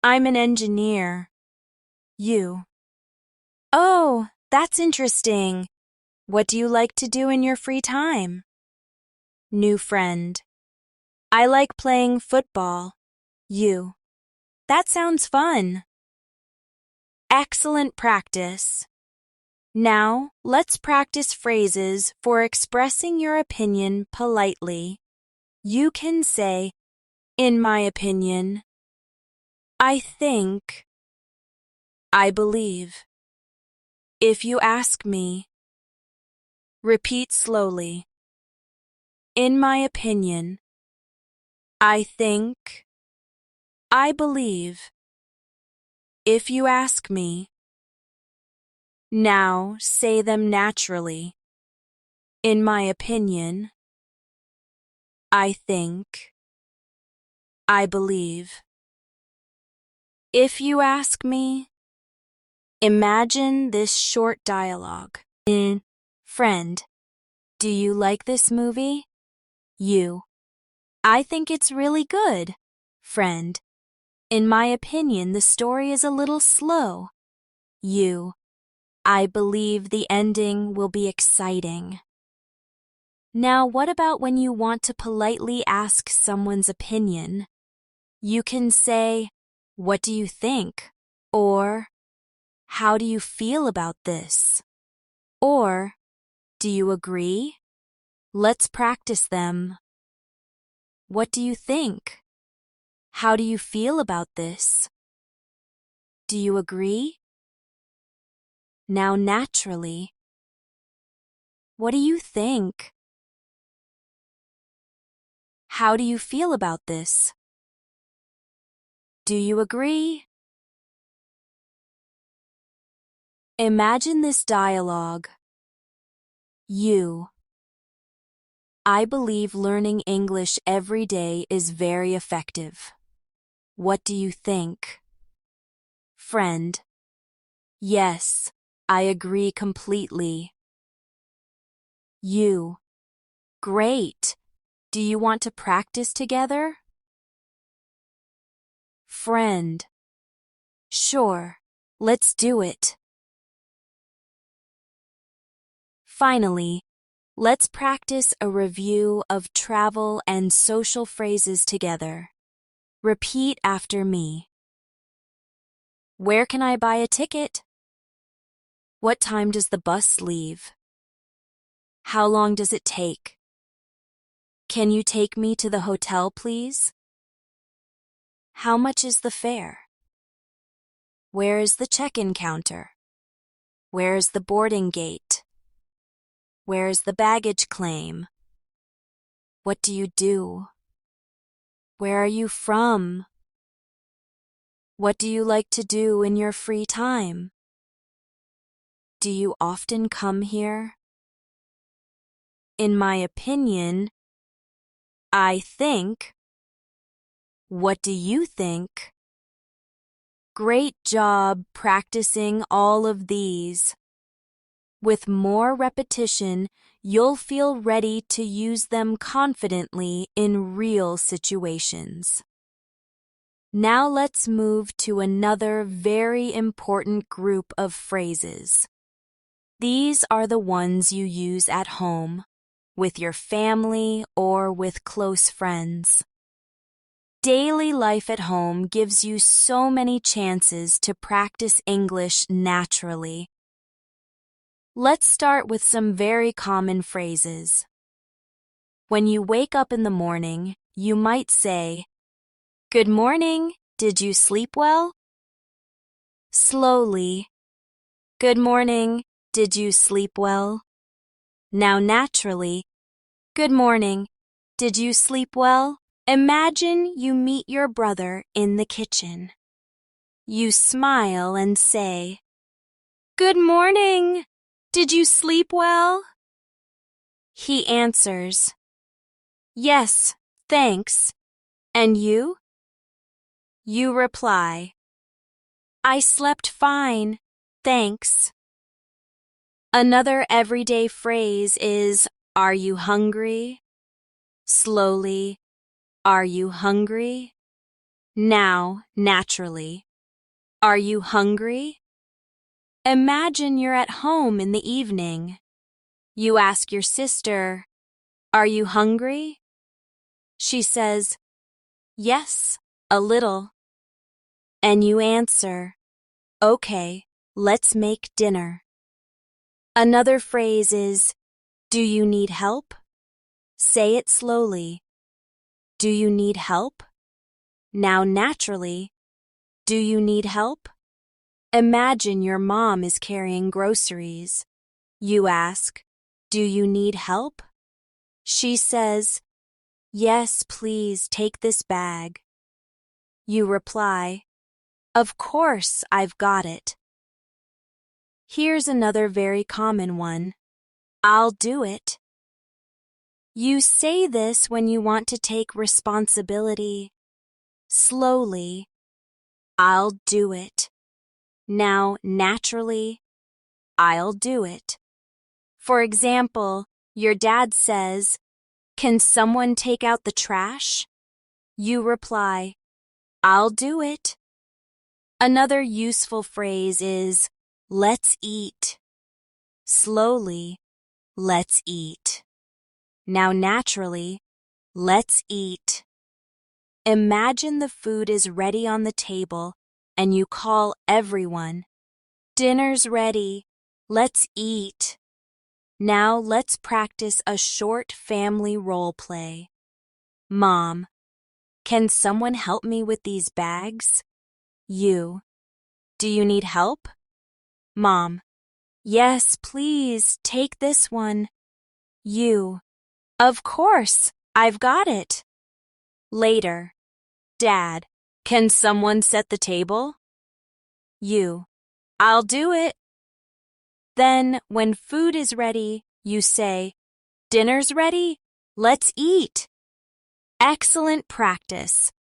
[SPEAKER 1] I'm an engineer. You. Oh, that's interesting. What do you like to do in your free time? New friend. I like playing football. You. That sounds fun. Excellent practice. Now, let's practice phrases for expressing your opinion politely. You can say, in my opinion, I think, I believe. If you ask me, repeat slowly. In my opinion, I think, I believe. If you ask me, now say them naturally. In my opinion, I think, I believe. If you ask me, imagine this short dialogue. Friend, do you like this movie? You. I think it's really good. Friend, in my opinion, the story is a little slow. You. I believe the ending will be exciting. Now, what about when you want to politely ask someone's opinion? You can say, what do you think? Or, how do you feel about this? Or, do you agree? Let's practice them. What do you think? How do you feel about this? Do you agree? Now naturally, what do you think? How do you feel about this? Do you agree? Imagine this dialogue. You. I believe learning English every day is very effective. What do you think? Friend. Yes, I agree completely. You. Great. Do you want to practice together? Friend. Sure, let's do it. Finally, let's practice a review of travel and social phrases together. Repeat after me. Where can I buy a ticket? What time does the bus leave? How long does it take? Can you take me to the hotel, please? How much is the fare? Where is the check-in counter? Where is the boarding gate? Where is the baggage claim? What do you do? Where are you from? What do you like to do in your free time? Do you often come here? In my opinion, I think. What do you think? Great job practicing all of these. With more repetition, you'll feel ready to use them confidently in real situations. Now let's move to another very important group of phrases. These are the ones you use at home, with your family, or with close friends. Daily life at home gives you so many chances to practice English naturally. Let's start with some very common phrases. When you wake up in the morning, you might say, "Good morning, did you sleep well?" Slowly, "Good morning, did you sleep well?" Now naturally, "Good morning, did you sleep well?" Imagine you meet your brother in the kitchen. You smile and say, "Good morning. Did you sleep well?" He answers, "Yes, thanks. And you?" You reply, "I slept fine, thanks." Another everyday phrase is, "Are you hungry?" Slowly, "Are you hungry?" Now, naturally, "Are you hungry?" Imagine you're at home in the evening. You ask your sister, "Are you hungry?" She says, "Yes, a little." And you answer, "Okay, let's make dinner." Another phrase is, "Do you need help?" Say it slowly. "Do you need help?" Now naturally, "Do you need help?" Imagine your mom is carrying groceries. You ask, "Do you need help?" She says, "Yes, please take this bag." You reply, "Of course, I've got it." Here's another very common one. "I'll do it." You say this when you want to take responsibility. Slowly, "I'll do it." Now, naturally, "I'll do it." For example, your dad says, "Can someone take out the trash?" You reply, "I'll do it." Another useful phrase is, "Let's eat." Slowly, "Let's eat." Now naturally, "Let's eat." Imagine the food is ready on the table and you call everyone, "Dinner's ready. Let's eat." Now let's practice a short family role play. Mom, "Can someone help me with these bags?" You, "Do you need help?" Mom, "Yes, please, take this one." You, "Of course, I've got it." Later, Dad, "Can someone set the table?" You, "I'll do it." Then, when food is ready, you say, "Dinner's ready. Let's eat." Excellent practice.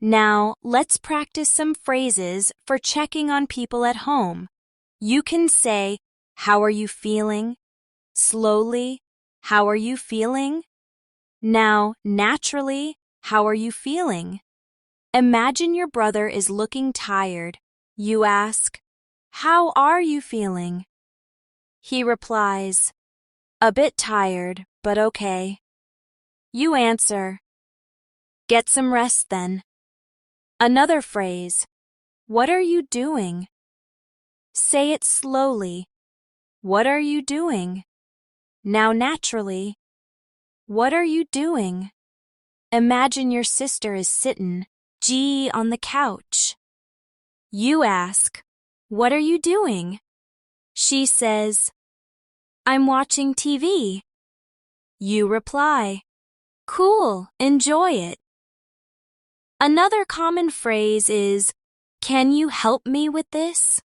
[SPEAKER 1] Now, let's practice some phrases for checking on people at home. You can say, "How are you feeling?" Slowly, "How are you feeling?" Now, naturally, "How are you feeling?" Imagine your brother is looking tired. You ask, "How are you feeling?" He replies, "A bit tired, but okay." You answer, "Get some rest then." Another phrase, "What are you doing?" Say it slowly. "What are you doing?" Now naturally, "What are you doing?" Imagine your sister is sittin', gee, on the couch. You ask, "What are you doing?" She says, "I'm watching TV." You reply, "Cool, enjoy it." Another common phrase is, "Can you help me with this?"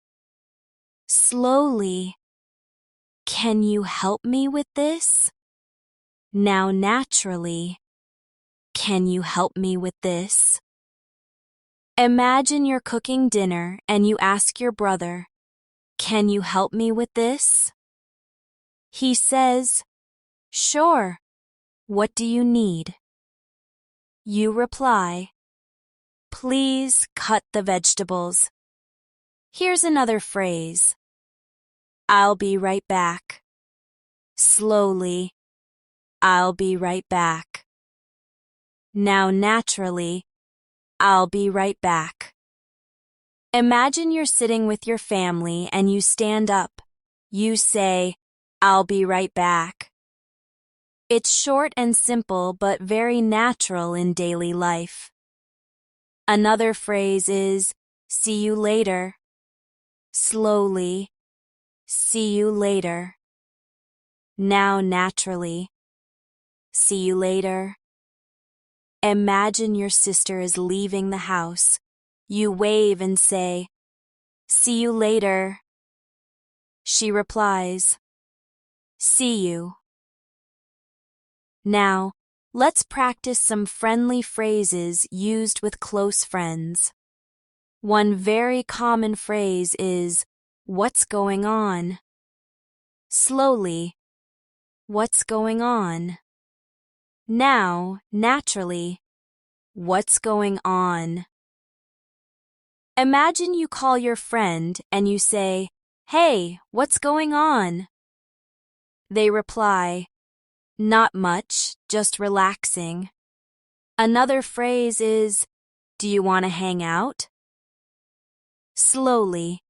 [SPEAKER 1] Slowly, "Can you help me with this?" Now naturally, "Can you help me with this?" Imagine you're cooking dinner and you ask your brother, "Can you help me with this?" He says, "Sure. What do you need?" You reply, "Please cut the vegetables." Here's another phrase, "I'll be right back." Slowly, "I'll be right back." Now naturally, "I'll be right back." Imagine you're sitting with your family and you stand up. You say, "I'll be right back." It's short and simple but very natural in daily life. Another phrase is, "See you later." Slowly, "See you later." Now naturally, "See you later." Imagine your sister is leaving the house. You wave and say, "See you later." She replies, "See you." Now, let's practice some friendly phrases used with close friends. One very common phrase is, "What's going on?" Slowly, "What's going on?" Now, naturally, "What's going on?" Imagine you call your friend and you say, "Hey, what's going on?" They reply, "Not much, just relaxing." Another phrase is, "Do you want to hang out?" Slowly,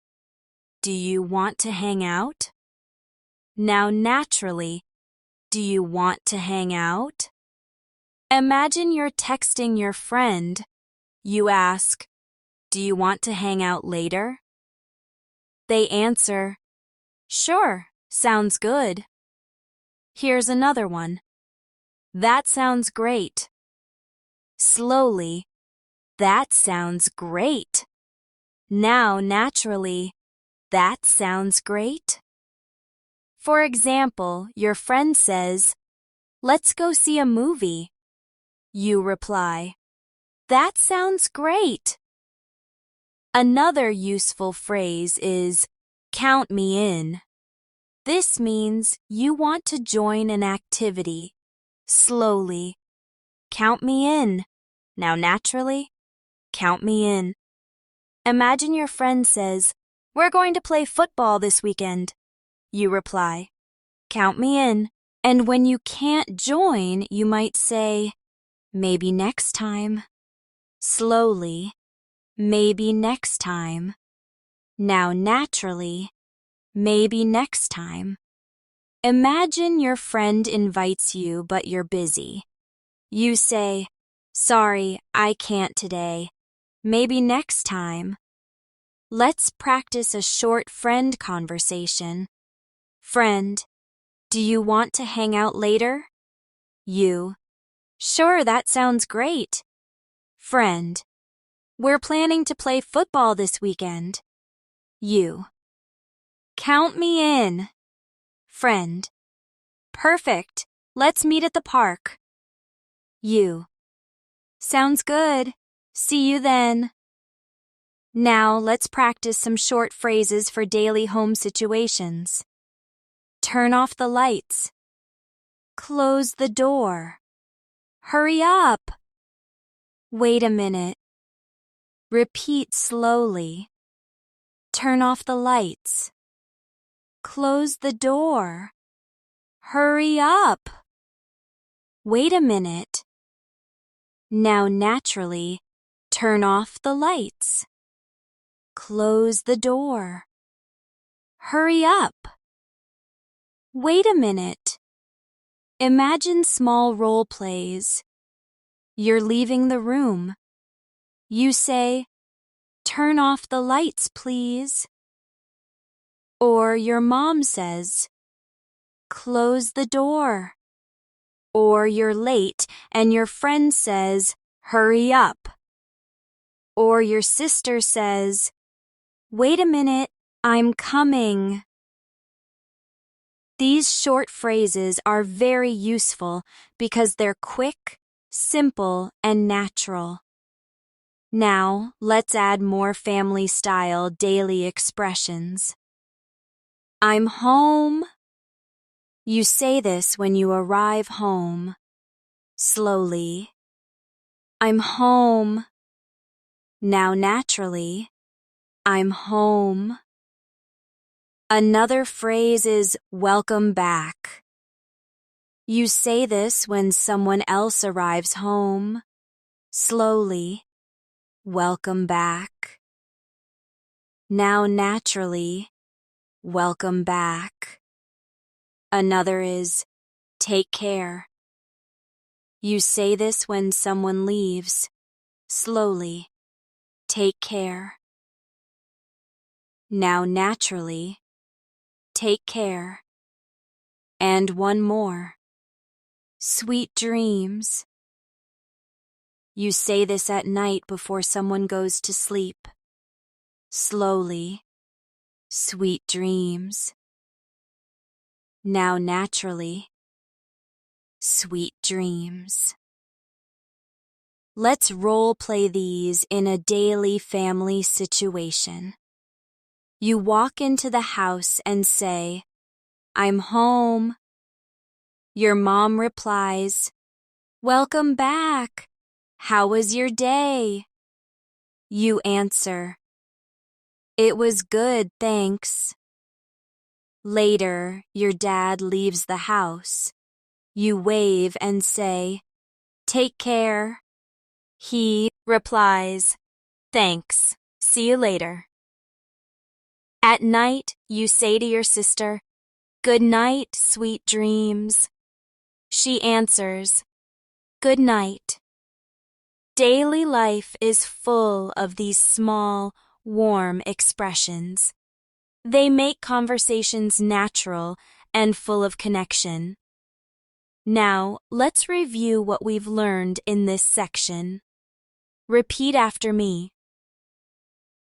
[SPEAKER 1] "Do you want to hang out?" Now naturally, "Do you want to hang out?" Imagine you're texting your friend. You ask, "Do you want to hang out later?" They answer, "Sure, sounds good." Here's another one. "That sounds great." Slowly, "That sounds great." Now naturally, "That sounds great." For example, your friend says, "Let's go see a movie." You reply, "That sounds great." Another useful phrase is, "Count me in." This means you want to join an activity. Slowly, "Count me in." Now naturally, "Count me in." Imagine your friend says, "We're going to play football this weekend." You reply, "Count me in." And when you can't join, you might say, "Maybe next time." Slowly, "Maybe next time." Now naturally, "Maybe next time." Imagine your friend invites you but you're busy. You say, "Sorry, I can't today. Maybe next time." Let's practice a short friend conversation. Friend, "Do you want to hang out later?" You, "Sure, that sounds great." Friend, "We're planning to play football this weekend." You, "Count me in." Friend, "Perfect. Let's meet at the park." You, "Sounds good. See you then." Now let's practice some short phrases for daily home situations. Turn off the lights. Close the door. Hurry up. Wait a minute. Repeat slowly. Turn off the lights. Close the door. Hurry up. Wait a minute. Now naturally, turn off the lights. Close the door. Hurry up. Wait a minute. Imagine small role plays. You're leaving the room. You say, "Turn off the lights, please." Or your mom says, "Close the door." Or you're late and your friend says, "Hurry up." Or your sister says, "Wait a minute, I'm coming." These short phrases are very useful because they're quick, simple, and natural. Now, let's add more family-style daily expressions. I'm home. You say this when you arrive home. Slowly. I'm home. Now naturally, I'm home. Another phrase is welcome back. You say this when someone else arrives home. Slowly, welcome back. Now naturally, welcome back. Another is take care. You say this when someone leaves. Slowly, take care. Now naturally, take care. And one more. Sweet dreams. You say this at night before someone goes to sleep. Slowly, sweet dreams. Now naturally, sweet dreams. Let's role play these in a daily family situation. You walk into the house and say, "I'm home." Your mom replies, "Welcome back. How was your day?" You answer, "It was good, thanks." Later, your dad leaves the house. You wave and say, "Take care." He replies, "Thanks. See you later." At night, you say to your sister, "Good night, sweet dreams." She answers, "Good night." Daily life is full of these small, warm expressions. They make conversations natural and full of connection. Now, let's review what we've learned in this section. Repeat after me.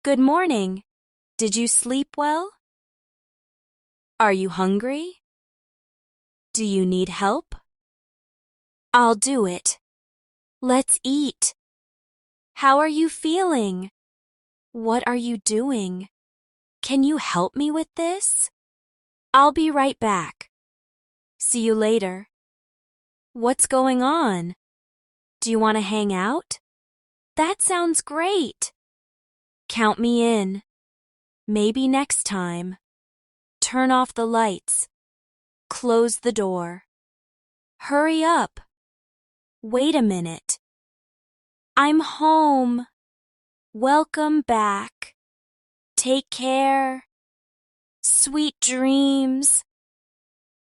[SPEAKER 1] Good morning. Did you sleep well? Are you hungry? Do you need help? I'll do it. Let's eat. How are you feeling? What are you doing? Can you help me with this? I'll be right back. See you later. What's going on? Do you want to hang out? That sounds great. Count me in. Maybe next time. Turn off the lights. Close the door. Hurry up. Wait a minute. I'm home. Welcome back. Take care. Sweet dreams.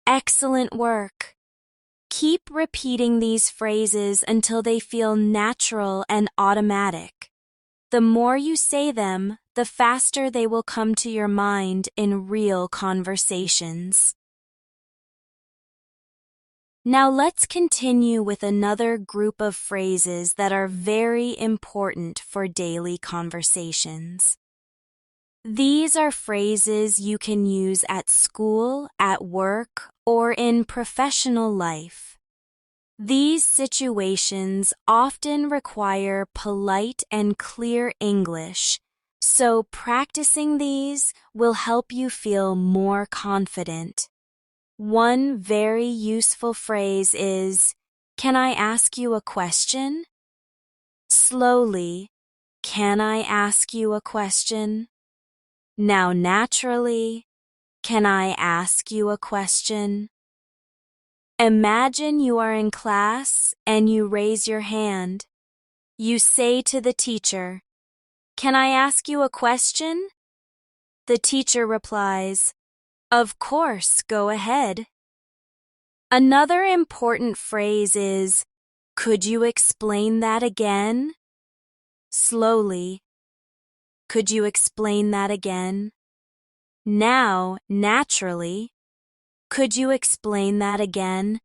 [SPEAKER 1] Excellent work. Keep repeating these phrases until they feel natural and automatic. The more you say them, the faster they will come to your mind in real conversations. Now let's continue with another group of phrases that are very important for daily conversations. These are phrases you can use at school, at work, or in professional life. These situations often require polite and clear English, so practicing these will help you feel more confident. One very useful phrase is, "Can I ask you a question?" Slowly, "Can I ask you a question?" Now naturally, "Can I ask you a question?" Imagine you are in class and you raise your hand. You say to the teacher, "Can I ask you a question?" The teacher replies, "Of course, go ahead." Another important phrase is, "Could you explain that again?" Slowly, "Could you explain that again?" Now, naturally, "Could you explain that again?"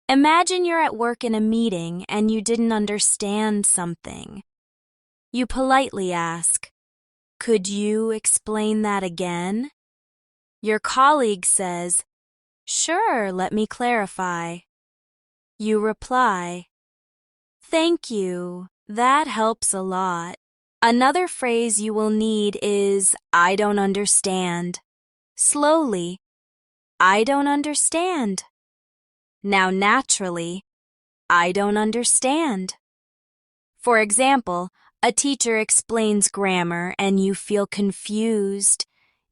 [SPEAKER 1] Imagine you're at work in a meeting and you didn't understand something. You politely ask, "Could you explain that again?" Your colleague says, "Sure, let me clarify." You reply, "Thank you, that helps a lot." Another phrase you will need is, "I don't understand." Slowly, "I don't understand." Now naturally, "I don't understand." For example, a teacher explains grammar and you feel confused.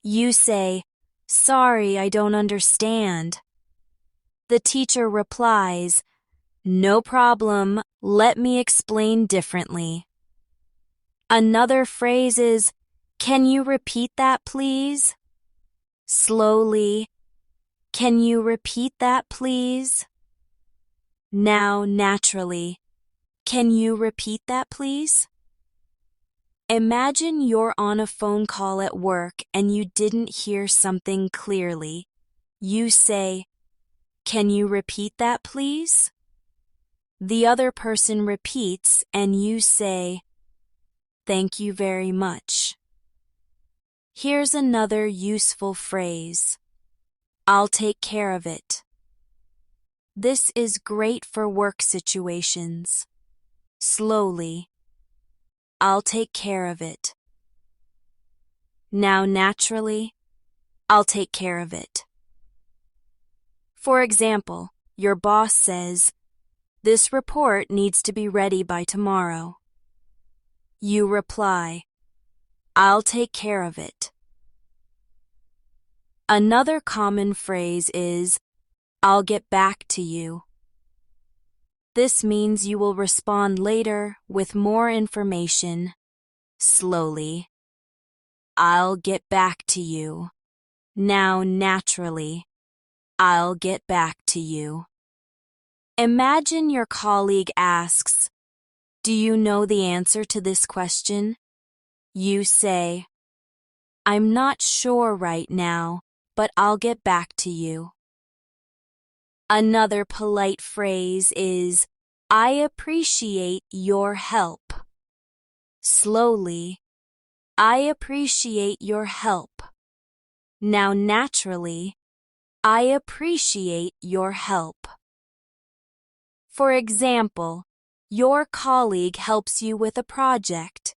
[SPEAKER 1] You say, "Sorry, I don't understand." The teacher replies, "No problem, let me explain differently." Another phrase is, "Can you repeat that, please?" Slowly, "Can you repeat that, please?" Now, naturally, "Can you repeat that, please?" Imagine you're on a phone call at work and you didn't hear something clearly. You say, "Can you repeat that, please?" The other person repeats and you say, "Thank you very much." Here's another useful phrase. "I'll take care of it." This is great for work situations. Slowly. "I'll take care of it." Now naturally, "I'll take care of it." For example, your boss says, "This report needs to be ready by tomorrow." You reply, "I'll take care of it." Another common phrase is, "I'll get back to you." This means you will respond later with more information, slowly. "I'll get back to you." Now naturally, "I'll get back to you." Imagine your colleague asks, "Do you know the answer to this question?" You say, "I'm not sure right now, but I'll get back to you." Another polite phrase is, "I appreciate your help." Slowly, "I appreciate your help." Now naturally, "I appreciate your help." For example, your colleague helps you with a project.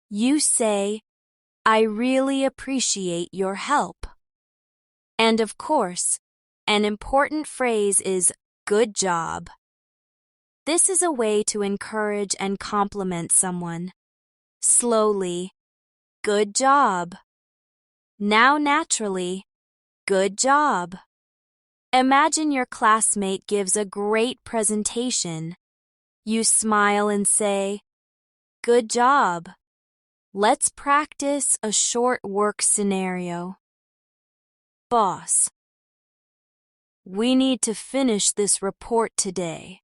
[SPEAKER 1] You say, "I really appreciate your help." And of course, an important phrase is "good job." This is a way to encourage and compliment someone. Slowly, "Good job." Now naturally, "Good job." Imagine your classmate gives a great presentation. You smile and say, "Good job. Let's practice a short work scenario." Boss: "We need to finish this report today."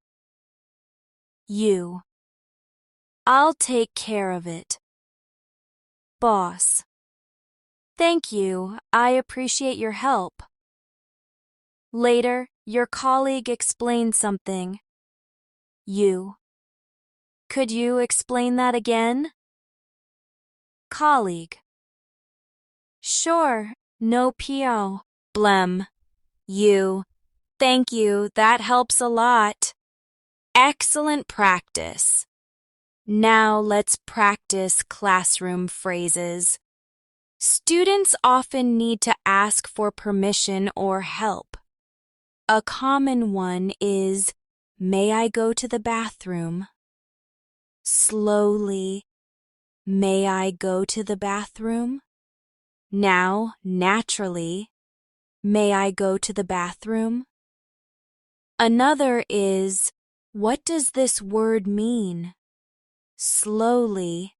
[SPEAKER 1] You: "I'll take care of it." Boss: "Thank you. I appreciate your help." Later, your colleague explains something. You: "Could you explain that again?" Colleague: "Sure, no problem." You: "Thank you, that helps a lot." Excellent practice. Now let's practice classroom phrases. Students often need to ask for permission or help. A common one is, "May I go to the bathroom?" Slowly, "May I go to the bathroom?" Now, naturally, "May I go to the bathroom?" Another is, "What does this word mean?" Slowly,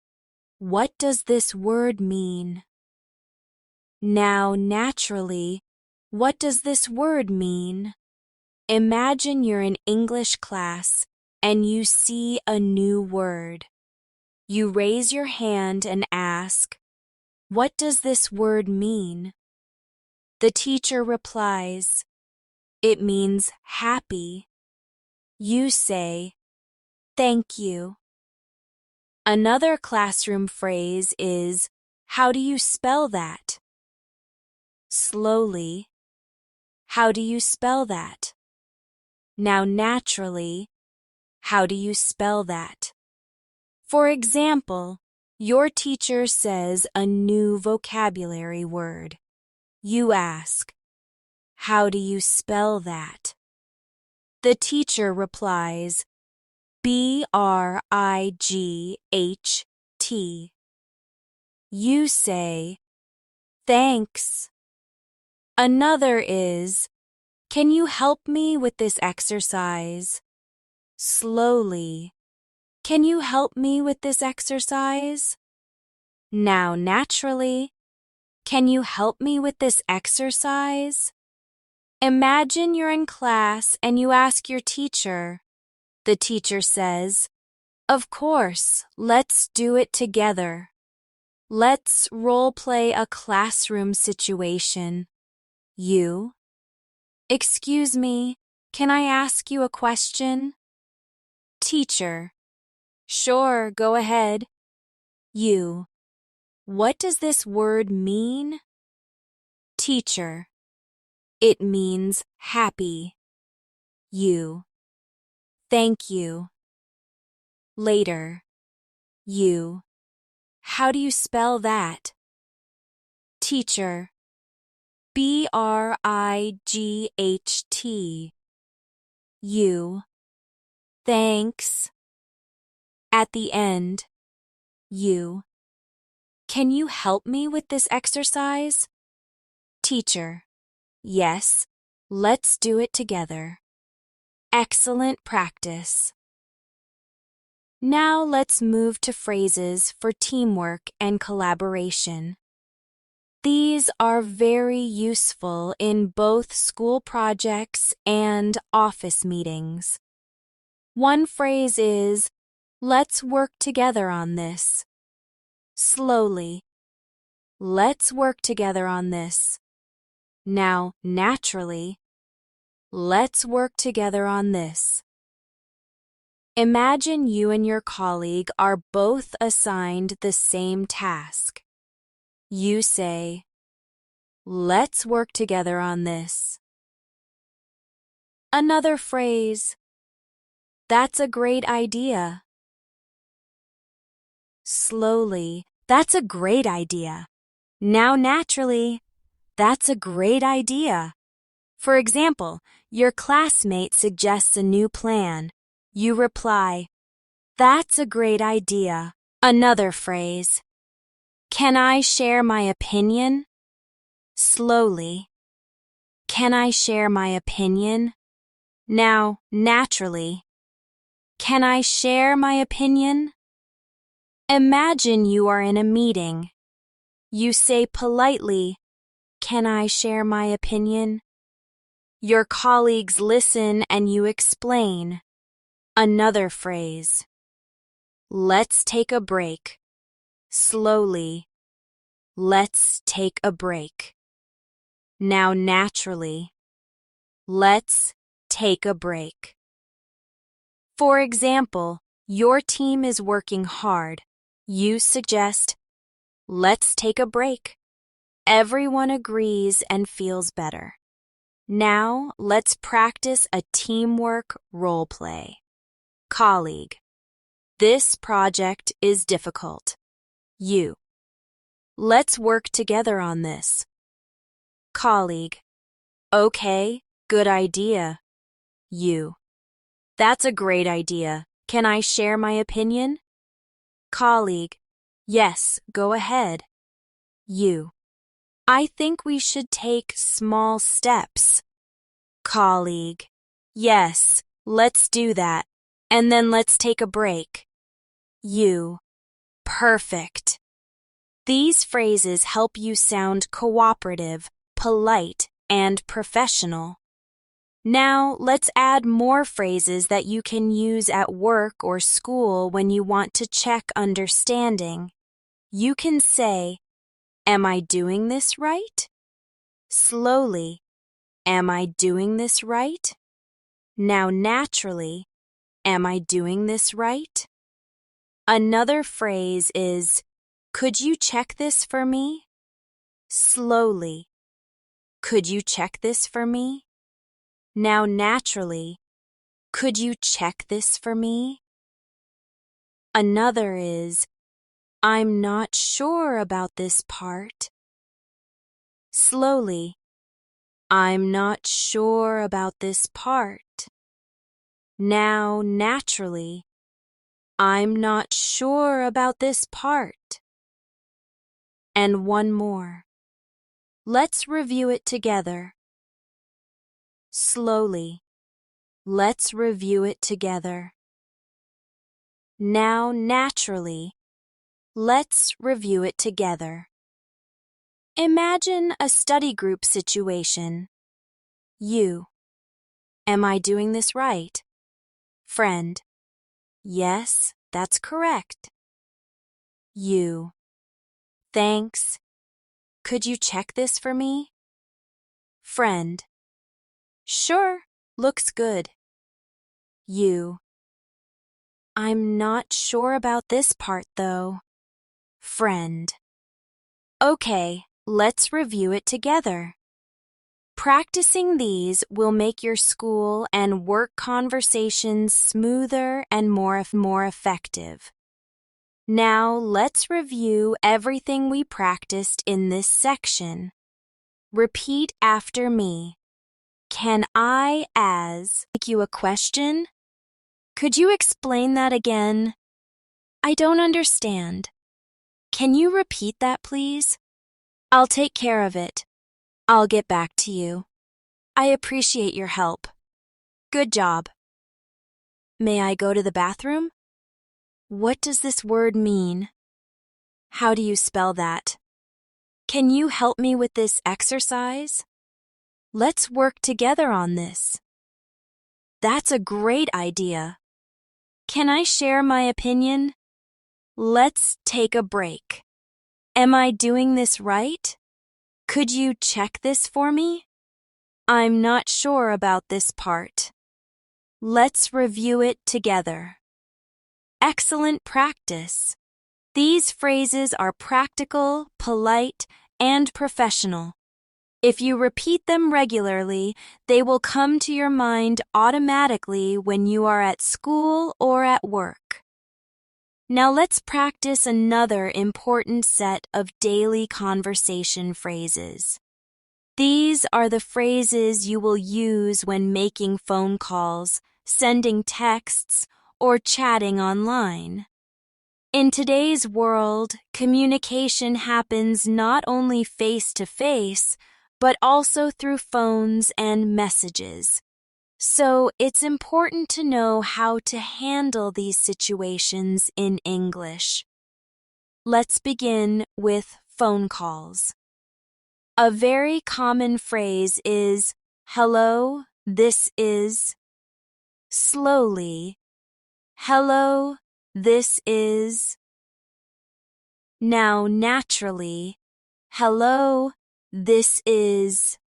[SPEAKER 1] "What does this word mean?" Now, naturally, "What does this word mean?" Imagine you're in English class and you see a new word. You raise your hand and ask, "What does this word mean?" The teacher replies, "It means happy." You say, "Thank you." Another classroom phrase is, "How do you spell that?" Slowly, "How do you spell that?" Now naturally, "How do you spell that?" For example, your teacher says a new vocabulary word. You ask, "How do you spell that?" The teacher replies, "Bright." You say, "Thanks." Another is, "Can you help me with this exercise?" Slowly, "Can you help me with this exercise?" Now naturally, "Can you help me with this exercise?" Imagine you're in class and you ask your teacher. The teacher says, "Of course, let's do it together." Let's role play a classroom situation. You: "Excuse me, can I ask you a question?" Teacher. Sure, go ahead. You. What does this word mean? Teacher. It means happy. You. Thank you. Later. You. How do you spell that? Teacher. B-R-I-G-H-T. You. Thanks. At the end. You. Can you help me with this exercise? Teacher. Yes. Let's do it together. Excellent practice. Now let's move to phrases for teamwork and collaboration. These are very useful in both school projects and office meetings. One phrase is, let's work together on this. Slowly. Let's work together on this. Now, naturally. Let's work together on this. Imagine you and your colleague are both assigned the same task. You say, let's work together on this. Another phrase, that's a great idea. Slowly, that's a great idea. Now naturally, that's a great idea. For example, your classmate suggests a new plan. You reply, that's a great idea. Another phrase, can I share my opinion? Slowly. Can I share my opinion? Now, naturally. Can I share my opinion? Imagine you are in a meeting. You say politely, can I share my opinion? Your colleagues listen and you explain. Another phrase. Let's take a break. Slowly. Let's take a break. Now naturally. Let's take a break. For example, your team is working hard. You suggest, let's take a break. Everyone agrees and feels better. Now let's practice a teamwork role play. Colleague. This project is difficult. You. Let's work together on this. Colleague. Okay, good idea. You. That's a great idea. Can I share my opinion? Colleague. Yes, go ahead. You. I think we should take small steps. Colleague. Yes, let's do that. And then let's take a break. You. Perfect. These phrases help you sound cooperative, polite, and professional. Now, let's add more phrases that you can use at work or school when you want to check understanding. You can say, am I doing this right? Slowly, am I doing this right? Now naturally, am I doing this right? Another phrase is, could you check this for me? Slowly, could you check this for me? Now naturally, could you check this for me? Another is, I'm not sure about this part. Slowly, I'm not sure about this part. Now naturally, I'm not sure about this part. And one more. Let's review it together. Slowly, let's review it together. Now naturally, let's review it together. Imagine a study group situation. You. Am I doing this right? Friend. Yes, that's correct. You. Thanks. Could you check this for me? Friend. Sure, looks good. You. I'm not sure about this part, though. Friend. Okay, let's review it together. Practicing these will make your school and work conversations smoother and more effective. Now let's review everything we practiced in this section. Repeat after me. Can I ask you a question? Could you explain that again? I don't understand. Can you repeat that, please? I'll take care of it. I'll get back to you. I appreciate your help. Good job. May I go to the bathroom? What does this word mean? How do you spell that? Can you help me with this exercise? Let's work together on this. That's a great idea. Can I share my opinion? Let's take a break. Am I doing this right? Could you check this for me? I'm not sure about this part. Let's review it together. Excellent practice. These phrases are practical, polite, and professional. If you repeat them regularly, they will come to your mind automatically when you are at school or at work. Now let's practice another important set of daily conversation phrases. These are the phrases you will use when making phone calls, sending texts, or chatting online. In today's world, communication happens not only face-to-face, but also through phones and messages. So it's important to know how to handle these situations in English. Let's begin with phone calls. A very common phrase is, "Hello, this is." Slowly, "Hello, this is." Now naturally, "Hello, this is."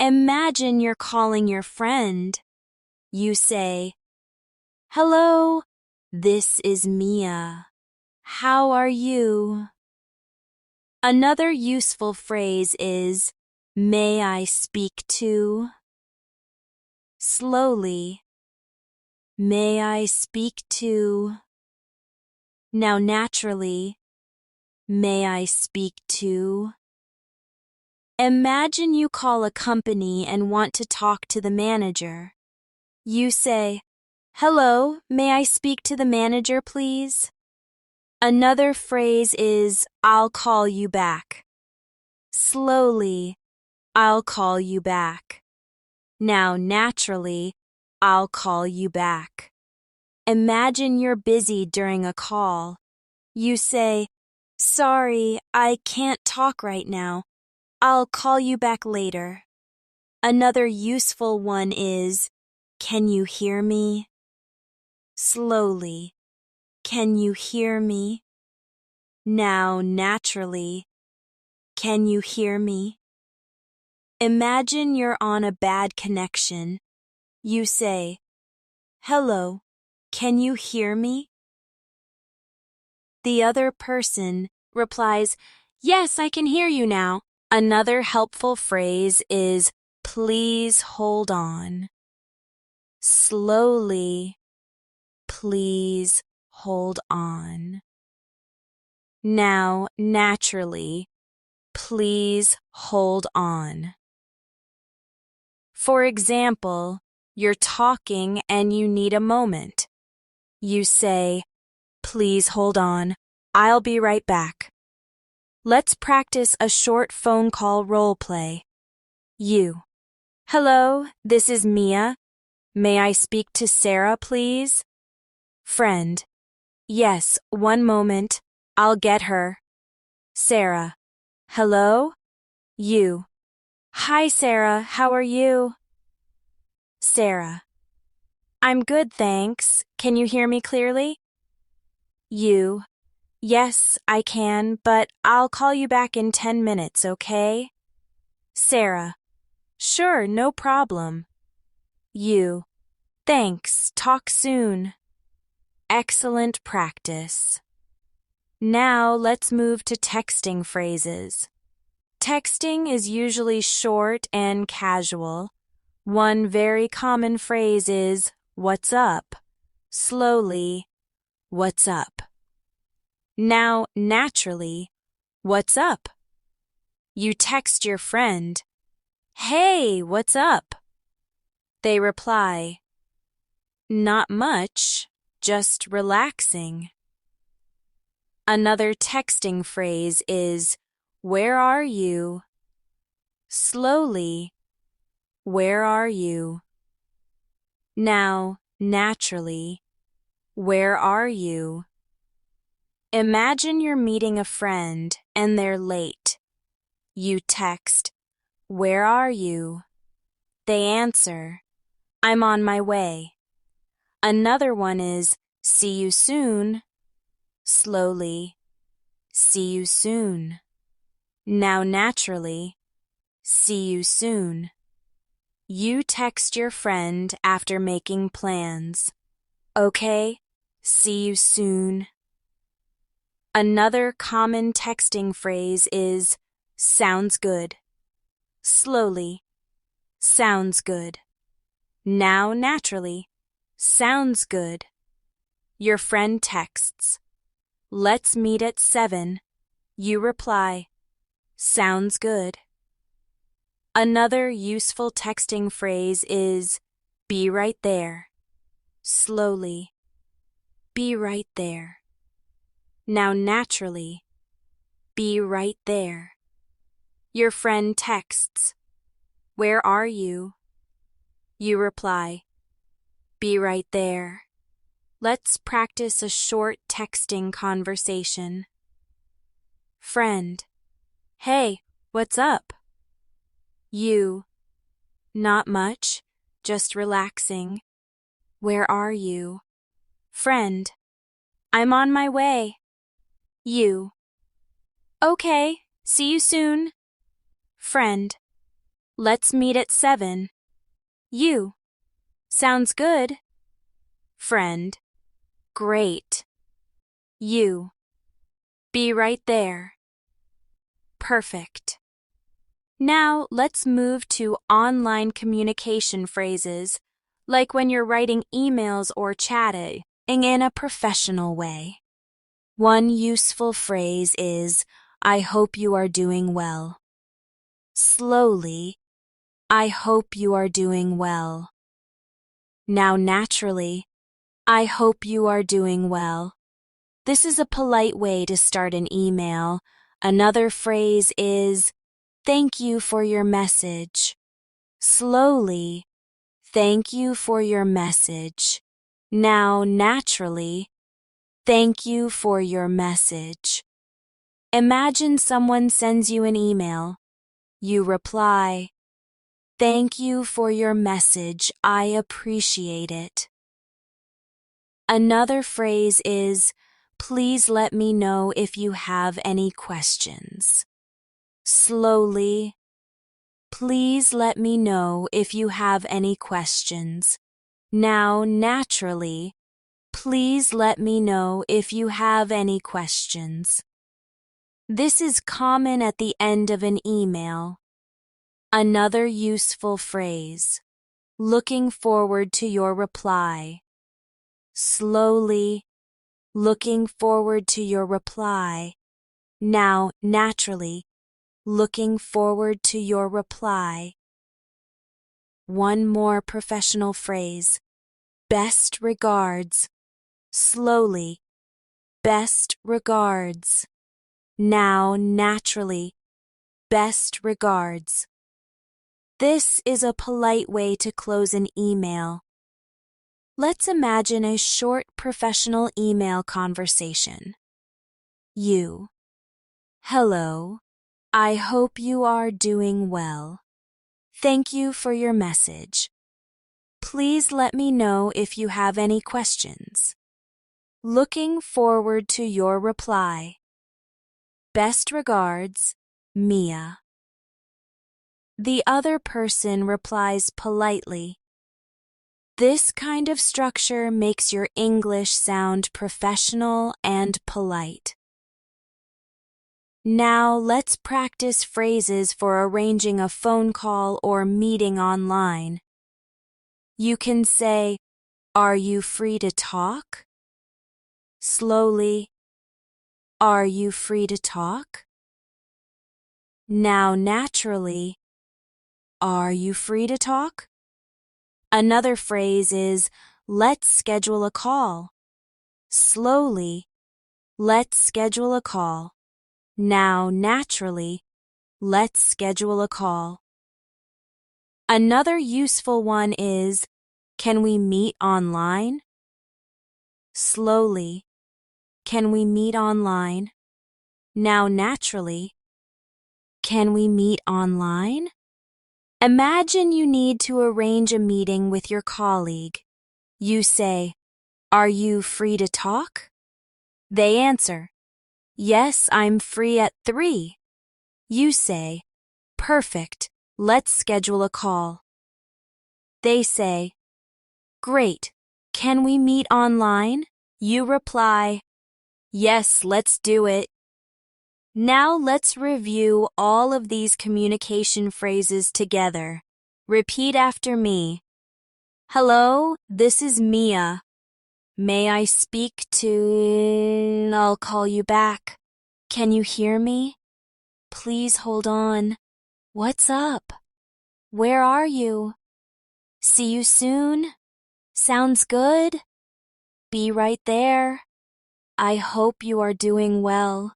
[SPEAKER 1] Imagine you're calling your friend. You say, "Hello, this is Mia. How are you?" Another useful phrase is, "May I speak to?" Slowly, "May I speak to?" Now naturally, "May I speak to?" Imagine you call a company and want to talk to the manager. You say, "Hello, may I speak to the manager, please?" Another phrase is, "I'll call you back." Slowly, "I'll call you back." Now naturally, "I'll call you back." Imagine you're busy during a call. You say, "Sorry, I can't talk right now. I'll call you back later." Another useful one is, "Can you hear me?" Slowly, "Can you hear me?" Now naturally, "Can you hear me?" Imagine you're on a bad connection. You say, "Hello, can you hear me?" The other person replies, "Yes, I can hear you now." Another helpful phrase is, "Please hold on." Slowly, "Please hold on." Now, naturally, "Please hold on." For example, you're talking and you need a moment. You say, "Please hold on. I'll be right back." Let's practice a short phone call role play. You. "Hello, this is Mia. May I speak to Sarah, please?" Friend. "Yes, one moment. I'll get her." Sarah. "Hello?" You. "Hi, Sarah. How are you?" Sarah. "I'm good, thanks. Can you hear me clearly?" You. "Yes, I can, but I'll call you back in 10 minutes, okay?" Sarah. "Sure, no problem." You. "Thanks. Talk soon." excellent practice. Now let's move to texting phrases. Texting is usually short and casual. One very common phrase is, "What's up?" Slowly, "What's up?" Now, naturally, "What's up?" You text your friend, "Hey, what's up?" They reply, "Not much, just relaxing." Another texting phrase is, "Where are you?" Slowly, "Where are you?" Now, naturally, "Where are you?" Imagine you're meeting a friend and they're late. You text, "Where are you?" They answer, "I'm on my way." Another one is, "See you soon." Slowly, "See you soon." Now naturally, "See you soon." You text your friend after making plans. "Okay, see you soon." Another common texting phrase is, "Sounds good." Slowly, "Sounds good." Now naturally, "Sounds good." Your friend texts, "Let's meet at 7. You reply, "Sounds good." Another useful texting phrase is, "Be right there." Slowly, "Be right there." Now naturally, "Be right there." Your friend texts, "Where are you?" You reply, "Be right there." Let's practice a short texting conversation. Friend, "Hey, what's up?" You, "Not much, just relaxing." Where are you? Friend, "I'm on my way." You, "Okay, see you soon." Friend, "Let's meet at 7. You, "Sounds good." Friend, "Great." You, "Be right there." Perfect. Now let's move to online communication phrases, like when you're writing emails or chatting in a professional way. One useful phrase is, "I hope you are doing well." Slowly, "I hope you are doing well." Now naturally, "I hope you are doing well." This is a polite way to start an email. Another phrase is, "Thank you for your message." Slowly, "Thank you for your message." Now naturally, "Thank you for your message." Imagine someone sends you an email. You reply, "Thank you for your message. I appreciate it." Another phrase is, "Please let me know if you have any questions." Slowly, "Please let me know if you have any questions." Now naturally, "Please let me know if you have any questions." This is common at the end of an email. Another useful phrase, "Looking forward to your reply." Slowly, "Looking forward to your reply." Now naturally, "Looking forward to your reply." One more professional phrase, "Best regards." Slowly, "Best regards." Now naturally, "Best regards." This is a polite way to close an email. Let's imagine a short professional email conversation. You, "Hello, I hope you are doing well. Thank you for your message. Please let me know if you have any questions. Looking forward to your reply. Best regards, Mia." The other person replies politely, This kind of structure makes your English sound professional and polite. Now let's practice phrases for arranging a phone call or meeting online. You can say, "Are you free to talk?" Slowly, "Are you free to talk?" Now naturally, "Are you free to talk?" Another phrase is, "Let's schedule a call." Slowly, "Let's schedule a call." Now naturally, "Let's schedule a call." Another useful one is, "Can we meet online?" Slowly, "Can we meet online?" Now naturally, "Can we meet online?" Imagine you need to arrange a meeting with your colleague. You say, "Are you free to talk?" They answer, "Yes, I'm free at 3. You say, "Perfect, let's schedule a call." They say, "Great, can we meet online?" You reply, "Yes, let's do it." Now let's review all of these communication phrases together. Repeat after me. Hello, this is Mia. May I speak to... I'll call you back. Can you hear me? Please hold on. What's up? Where are you? See you soon? Sounds good? Be right there. I hope you are doing well.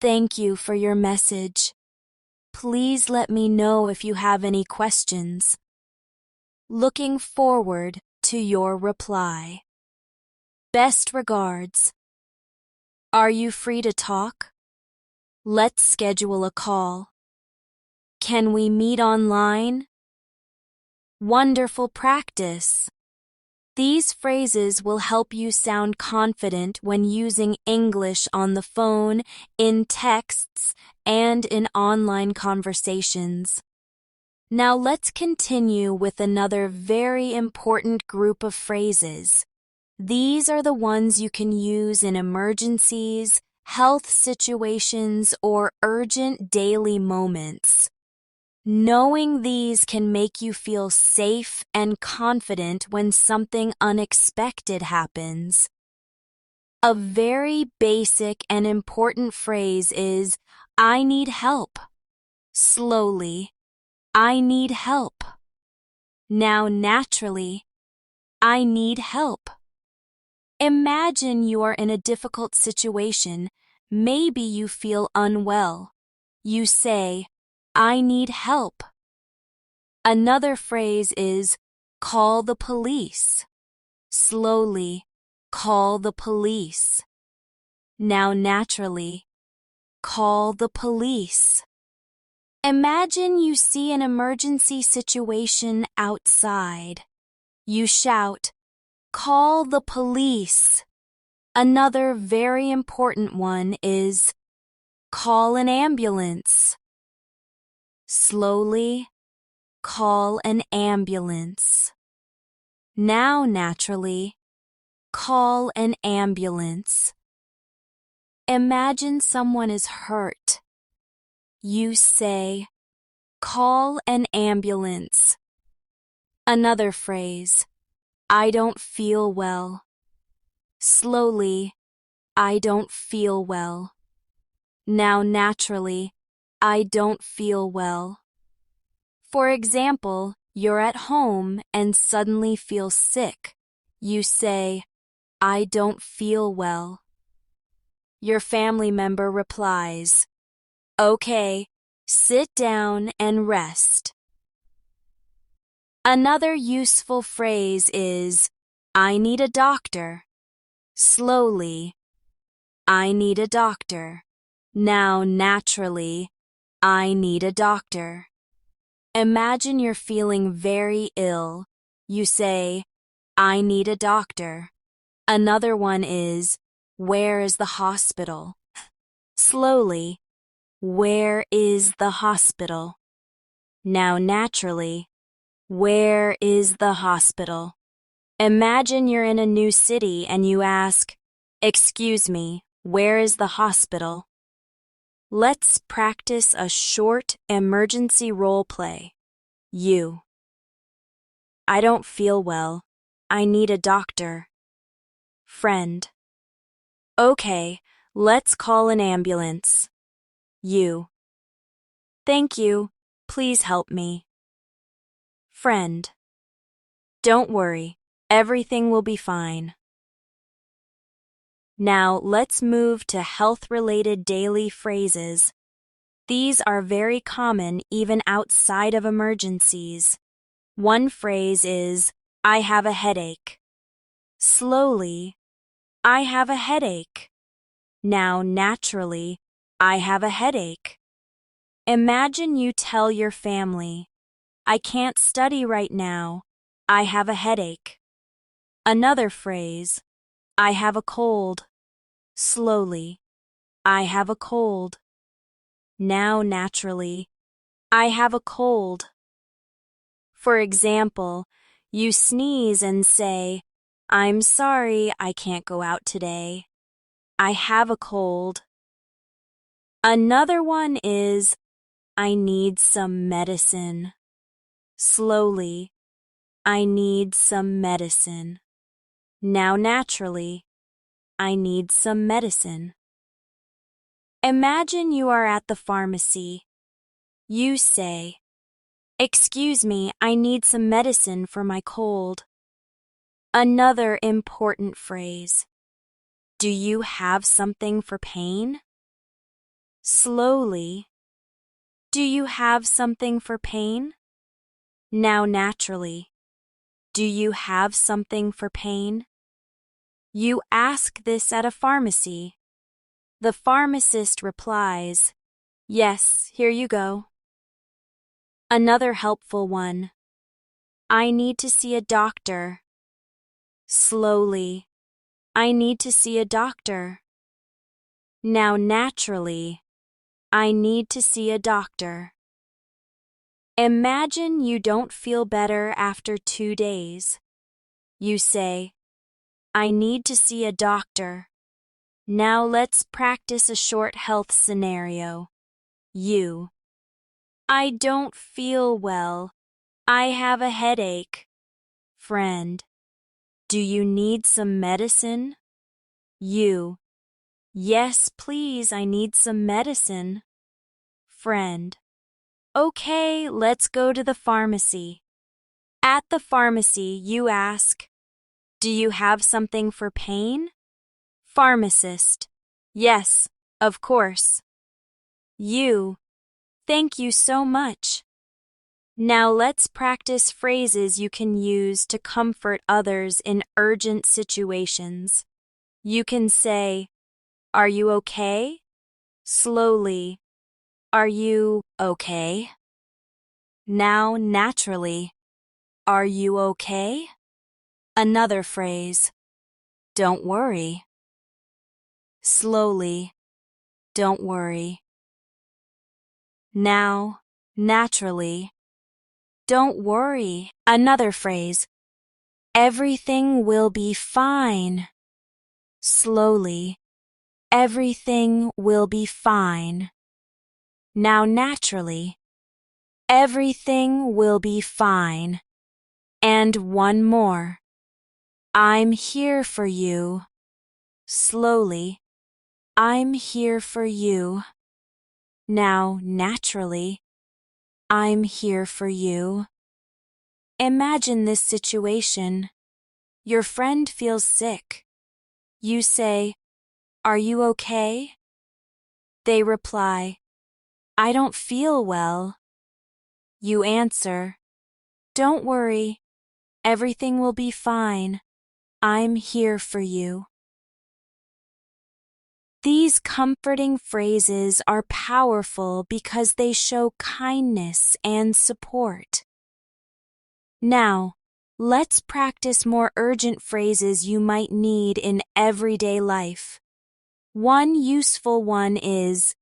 [SPEAKER 1] Thank you for your message. Please let me know if you have any questions. Looking forward to your reply. Best regards. Are you free to talk? Let's schedule a call. Can we meet online? Wonderful practice. These phrases will help you sound confident when using English on the phone, in texts, and in online conversations. Now let's continue with another very important group of phrases. These are the ones you can use in emergencies, health situations, or urgent daily moments. Knowing these can make you feel safe and confident when something unexpected happens. A very basic and important phrase is, "I need help." Slowly, "I need help." Now naturally, "I need help." Imagine you are in a difficult situation. Maybe you feel unwell. You say, "I need help." Another phrase is, "Call the police." Slowly, "Call the police." Now naturally, "Call the police." Imagine you see an emergency situation outside. You shout, "Call the police." Another very important one is, "Call an ambulance." Slowly, "Call an ambulance." Now naturally, "Call an ambulance." Imagine someone is hurt. You say, "Call an ambulance." Another phrase, "I don't feel well." Slowly, "I don't feel well." Now naturally, "I don't feel well." For example, you're at home and suddenly feel sick. You say, "I don't feel well." Your family member replies, "Okay, sit down and rest." Another useful phrase is, "I need a doctor." Slowly, "I need a doctor." Now naturally, "I need a doctor." Imagine you're feeling very ill. You say, "I need a doctor." Another one is, "Where is the hospital?" Slowly, "Where is the hospital?" Now naturally, "Where is the hospital?" Imagine you're in a new city and you ask, "Excuse me, where is the hospital?" Let's practice a short emergency role play. You. I don't feel well. I need a doctor. Friend. Okay, let's call an ambulance. You. Thank you. Please help me. Friend. Don't worry. Everything will be fine. Now let's move to health-related daily phrases. These are very common even outside of emergencies. One phrase is, I have a headache. Slowly, I have a headache. Now naturally, I have a headache. Imagine you tell your family, I can't study right now. I have a headache. Another phrase, I have a cold. Slowly, I have a cold. Now naturally, I have a cold. For example, you sneeze and say, I'm sorry, I can't go out today. I have a cold. Another one is, I need some medicine. Slowly, I need some medicine. Now naturally, I need some medicine. Imagine you are at the pharmacy. You say, Excuse me, I need some medicine for my cold. Another important phrase. Do you have something for pain? Slowly. Do you have something for pain? Now naturally. Do you have something for pain? You ask this at a pharmacy. The pharmacist replies, Yes, here you go. Another helpful one. I need to see a doctor. Slowly. I need to see a doctor. Now naturally. I need to see a doctor. Imagine you don't feel better after 2 days. You say, I need to see a doctor. Now let's practice a short health scenario. You. I don't feel well. I have a headache. Friend. Do you need some medicine? You. Yes, please, I need some medicine. Friend. Okay, let's go to the pharmacy. At the pharmacy, you ask, Do you have something for pain? Pharmacist. Yes, of course. You. Thank you so much. Now let's practice phrases you can use to comfort others in urgent situations. You can say, Are you okay? Slowly. Are you okay? Now naturally. Are you okay? Another phrase. Don't worry. Slowly. Don't worry. Now, naturally. Don't worry. Another phrase. Everything will be fine. Slowly. Everything will be fine. Now naturally. Everything will be fine. And one more. I'm here for you. Slowly. I'm here for you. Now naturally. I'm here for you. Imagine this situation. Your friend feels sick. You say, Are you okay? They reply, I don't feel well. You answer, Don't worry. Everything will be fine. I'm here for you. These comforting phrases are powerful because they show kindness and support. Now, let's practice more urgent phrases you might need in everyday life. One useful one is,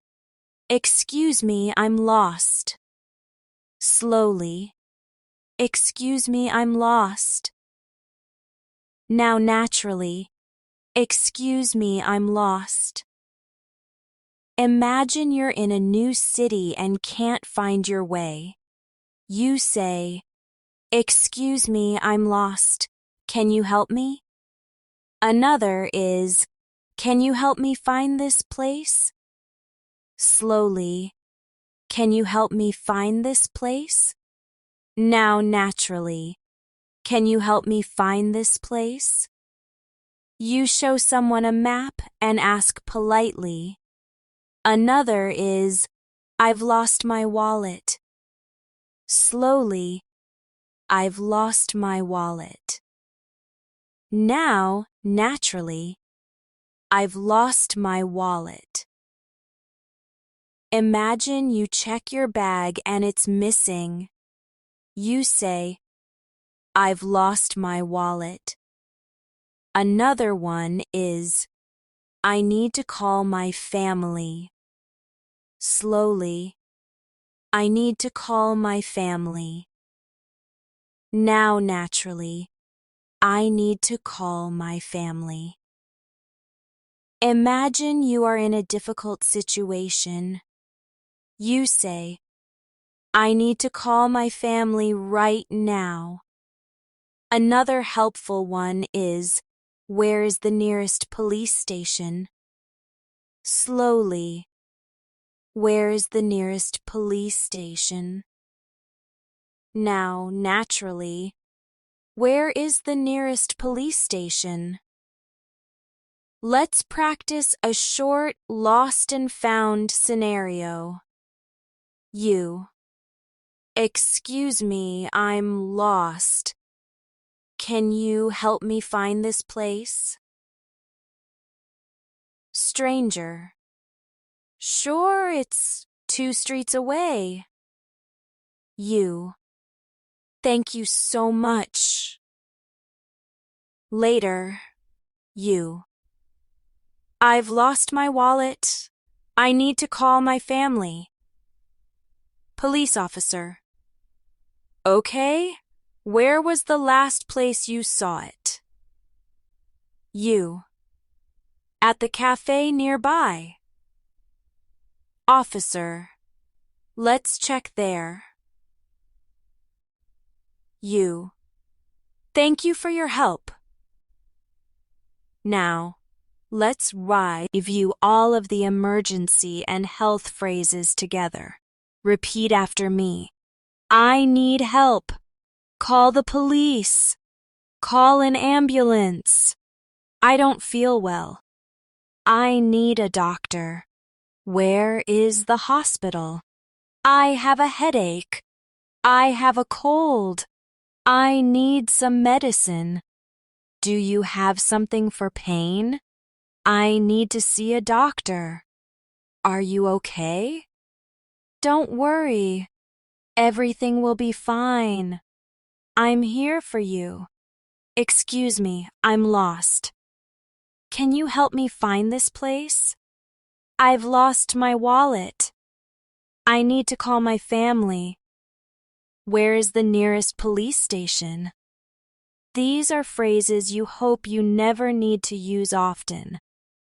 [SPEAKER 1] Excuse me, I'm lost. Slowly. Excuse me, I'm lost. Now naturally, excuse me, I'm lost. Imagine you're in a new city and can't find your way. You say, excuse me, I'm lost. Can you help me? Another is, can you help me find this place? Slowly, can you help me find this place? Now naturally, can you help me find this place? You show someone a map and ask politely. Another is, I've lost my wallet. Slowly, I've lost my wallet. Now, naturally, I've lost my wallet. Imagine you check your bag and it's missing. You say, I've lost my wallet. Another one is, I need to call my family. Slowly, I need to call my family. Now naturally, I need to call my family. Imagine you are in a difficult situation. You say, I need to call my family right now. Another helpful one is, where is the nearest police station? Slowly, where is the nearest police station? Now, naturally, where is the nearest police station? Let's practice a short lost and found scenario. You. Excuse me, I'm lost. Can you help me find this place? Stranger. Sure, it's 2 streets away. You. Thank you so much. Later. You. I've lost my wallet. I need to call my family. Police officer. Okay, where was the last place you saw it? You. At the cafe nearby. Officer. Let's check there. You. Thank you for your help. Now, let's review all of the emergency and health phrases together. Repeat after me. I need help. Call the police. Call an ambulance. I don't feel well. I need a doctor. Where is the hospital? I have a headache. I have a cold. I need some medicine. Do you have something for pain? I need to see a doctor. Are you okay? Don't worry. Everything will be fine. I'm here for you. Excuse me, I'm lost. Can you help me find this place? I've lost my wallet. I need to call my family. Where is the nearest police station? These are phrases you hope you never need to use often,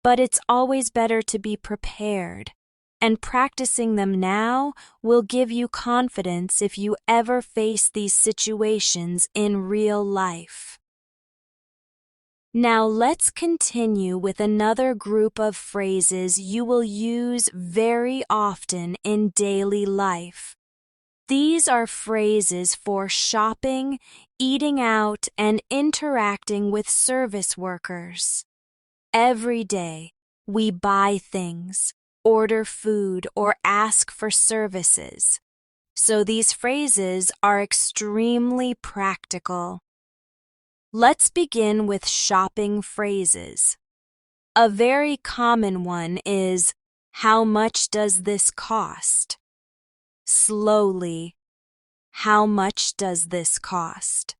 [SPEAKER 1] but it's always better to be prepared, and practicing them now will give you confidence if you ever face these situations in real life. Now let's continue with another group of phrases you will use very often in daily life. These are phrases for shopping, eating out, and interacting with service workers. Every day, we buy things, order food, or ask for services. So these phrases are extremely practical. Let's begin with shopping phrases. A very common one is, how much does this cost? Slowly, how much does this cost?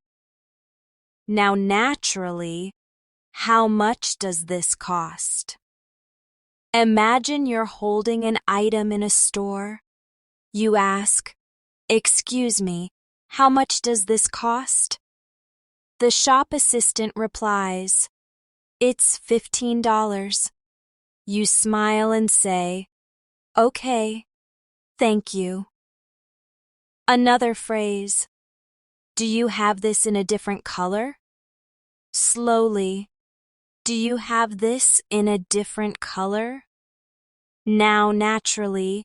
[SPEAKER 1] Now naturally, how much does this cost? Imagine you're holding an item in a store. You ask, excuse me, how much does this cost? The shop assistant replies, "It's $15. You smile and say, "Okay, thank you." Another phrase, "Do you have this in a different color?" Slowly, "Do you have this in a different color?" Now naturally,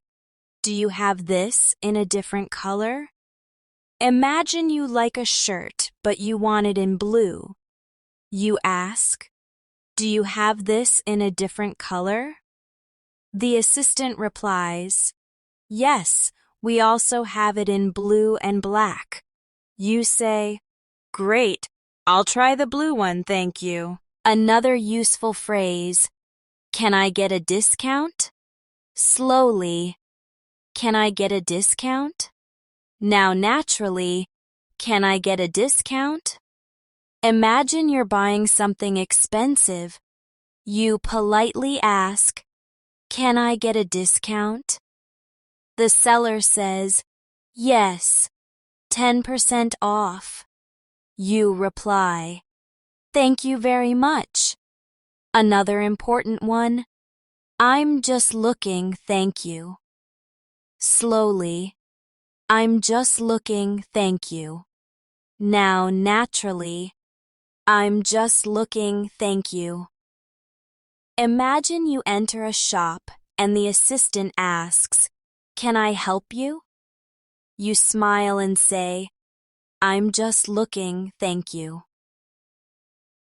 [SPEAKER 1] "Do you have this in a different color?" Imagine you like a shirt, but you want it in blue. You ask, "Do you have this in a different color?" The assistant replies, "Yes, we also have it in blue and black." You say, "Great, I'll try the blue one, thank you." Another useful phrase, "Can I get a discount?" Slowly, "Can I get a discount?" Now naturally, "Can I get a discount?" Imagine you're buying something expensive. You politely ask, "Can I get a discount?" The seller says, "Yes, 10% off." You reply, "Thank you very much." Another important one, "I'm just looking, thank you." Slowly, "I'm just looking, thank you." Now naturally, "I'm just looking, thank you." Imagine you enter a shop and the assistant asks, "Can I help you?" You smile and say, "I'm just looking, thank you."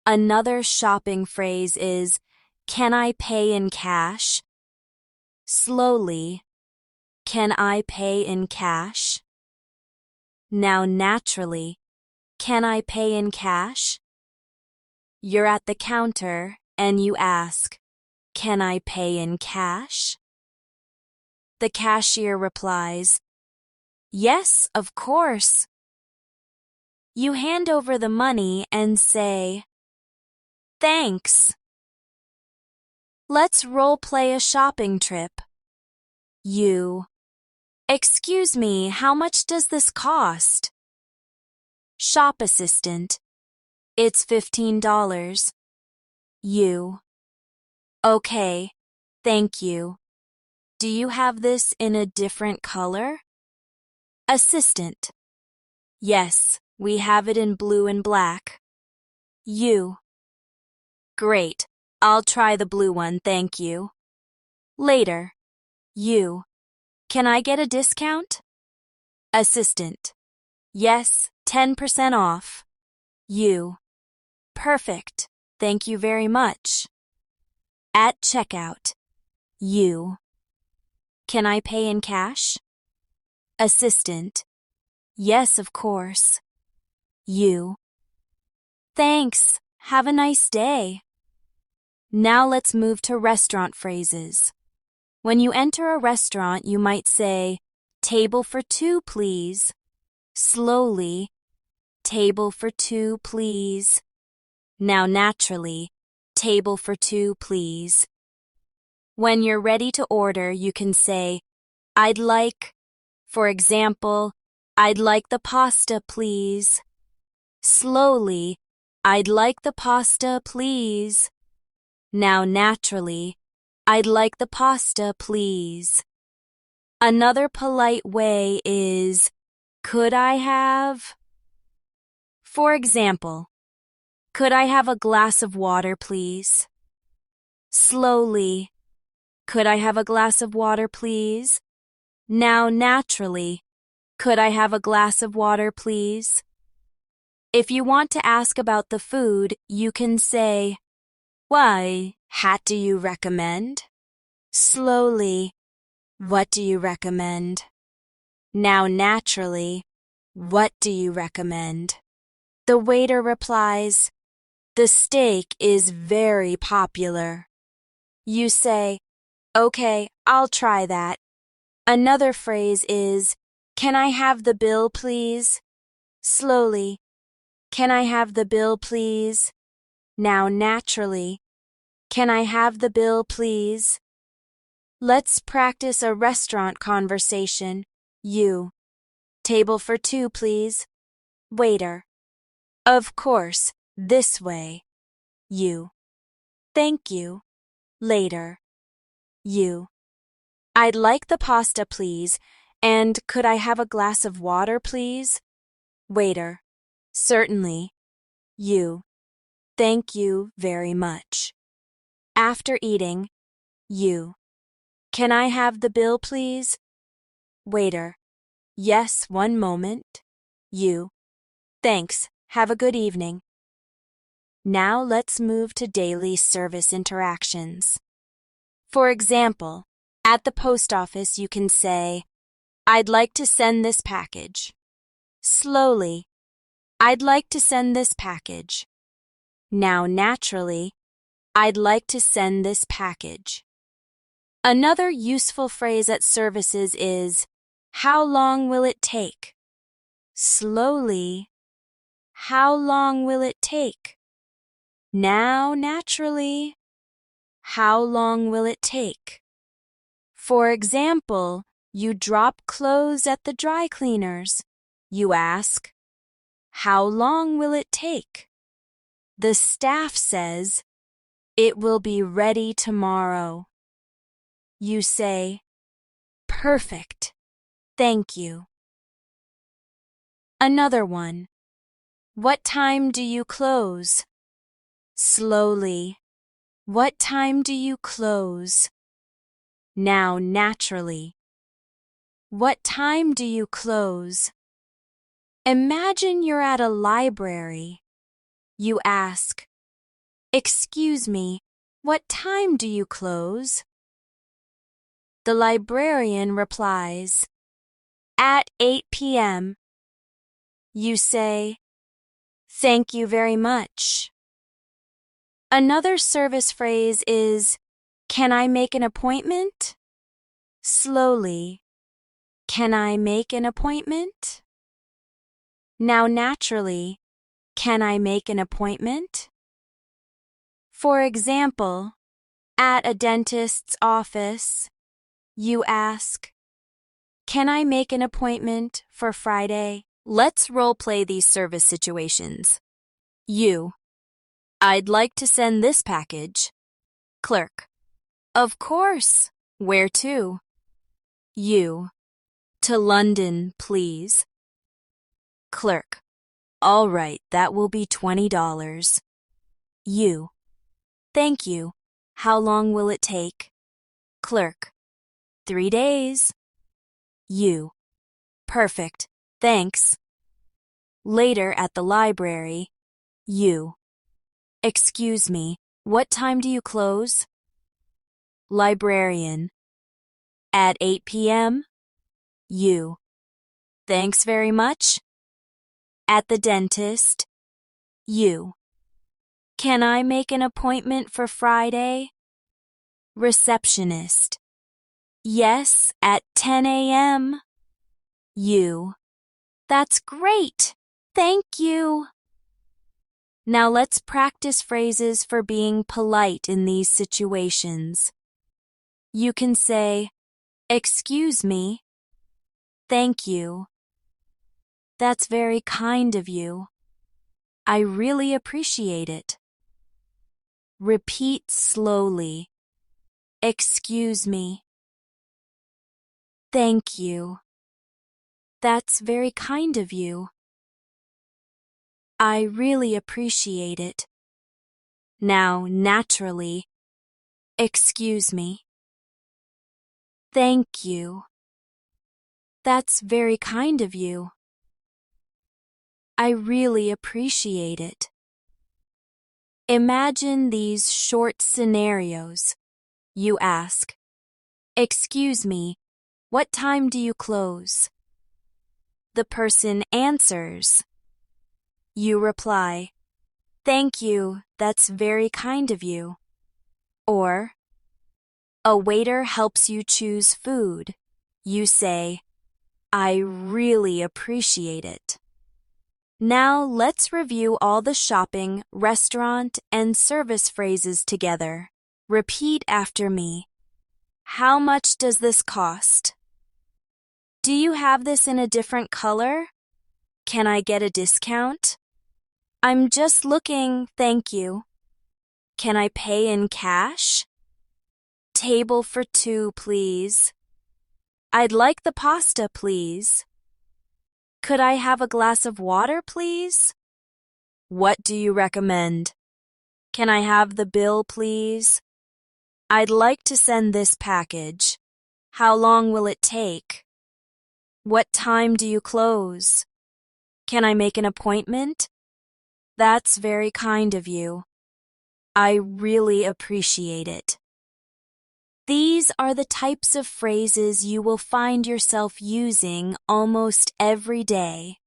[SPEAKER 1] Another shopping phrase is, "Can I pay in cash?" Slowly, "Can I pay in cash?" Now naturally, "Can I pay in cash?" You're at the counter and you ask, "Can I pay in cash?" The cashier replies, "Yes, of course." You hand over the money and say, "Thanks." Let's role play a shopping trip. You, "Excuse me, how much does this cost?" Shop assistant, "It's $15. You, "Okay, thank you. Do you have this in a different color?" Assistant, "Yes, we have it in blue and black." You, "Great, I'll try the blue one, thank you." Later, you, "Can I get a discount?" Assistant, "Yes, 10% off." You, "Perfect, thank you very much." At checkout, you, "Can I pay in cash?" Assistant, "Yes, of course." You, "Thanks, have a nice day." Now let's move to restaurant phrases. When you enter a restaurant, you might say, "Table for two, please." Slowly, "Table for two, please." Now naturally, "Table for two, please." When you're ready to order, you can say, "I'd like," for example, "I'd like the pasta, please." Slowly, "I'd like the pasta, please." Now naturally, "I'd like the pasta, please." Another polite way is, "Could I have?" For example, "Could I have a glass of water, please?" Slowly, "Could I have a glass of water, please?" Now naturally, "Could I have a glass of water, please?" If you want to ask about the food, you can say, "Why, hat do you recommend?" Slowly, "What do you recommend?" Now naturally, "What do you recommend?" The waiter replies, "The steak is very popular." You say, "Okay, I'll try that." Another phrase is, "Can I have the bill, please?" Slowly, "Can I have the bill, please?" Now naturally, "Can I have the bill, please?" Let's practice a restaurant conversation. You, "Table for two, please." Waiter, Of course, this way. You. Thank you. Later. You. I'd like the pasta, please, and could I have a glass of water, please? Waiter. Certainly. You. Thank you very much. After eating, you. Can I have the bill, please? Waiter. Yes, one moment. You. Thanks. Have a good evening. Now let's move to daily service interactions. For example, at the post office you can say, I'd like to send this package. Slowly. I'd like to send this package. Now naturally, I'd like to send this package. Another useful phrase at services is, how long will it take? Slowly. How long will it take? Now naturally. How long will it take? For example, you drop clothes at the dry cleaners. You ask, how long will it take? The staff says, it will be ready tomorrow. You say, perfect. Thank you. Another one. What time do you close? Slowly. What time do you close? Now naturally. What time do you close? Imagine you're at a library. You ask, excuse me, what time do you close? The librarian replies, at 8 p.m. You say, thank you very much. Another service phrase is, can I make an appointment? Slowly. Can I make an appointment? Now naturally, can I make an appointment? For example, at a dentist's office, you ask, can I make an appointment for Friday? Let's role-play these service situations. You. I'd like to send this package. Clerk. Of course. Where to? You. To London, please. Clerk. All right, that will be $20. You. Thank you. How long will it take? Clerk. 3 days. You. Perfect. Thanks. Later at the library. You. Excuse me, what time do you close? Librarian. At 8 p.m. You. Thanks very much. At the dentist. You. Can I make an appointment for Friday? Receptionist. Yes, at 10 a.m. You. That's great. Thank you. Now let's practice phrases for being polite in these situations. You can say, excuse me. Thank you. That's very kind of you. I really appreciate it. Repeat slowly. Excuse me. Thank you. That's very kind of you. I really appreciate it. Now, naturally, excuse me. Thank you. That's very kind of you. I really appreciate it. Imagine these short scenarios. You ask, excuse me, what time do you close? The person answers. You reply, thank you, that's very kind of you. Or, a waiter helps you choose food. You say, I really appreciate it. Now let's review all the shopping, restaurant, and service phrases together. Repeat after me. How much does this cost? Do you have this in a different color? Can I get a discount? I'm just looking, thank you. Can I pay in cash? Table for two, please. I'd like the pasta, please. Could I have a glass of water, please? What do you recommend? Can I have the bill, please? I'd like to send this package. How long will it take? What time do you close? Can I make an appointment? That's very kind of you. I really appreciate it. These are the types of phrases you will find yourself using almost every day.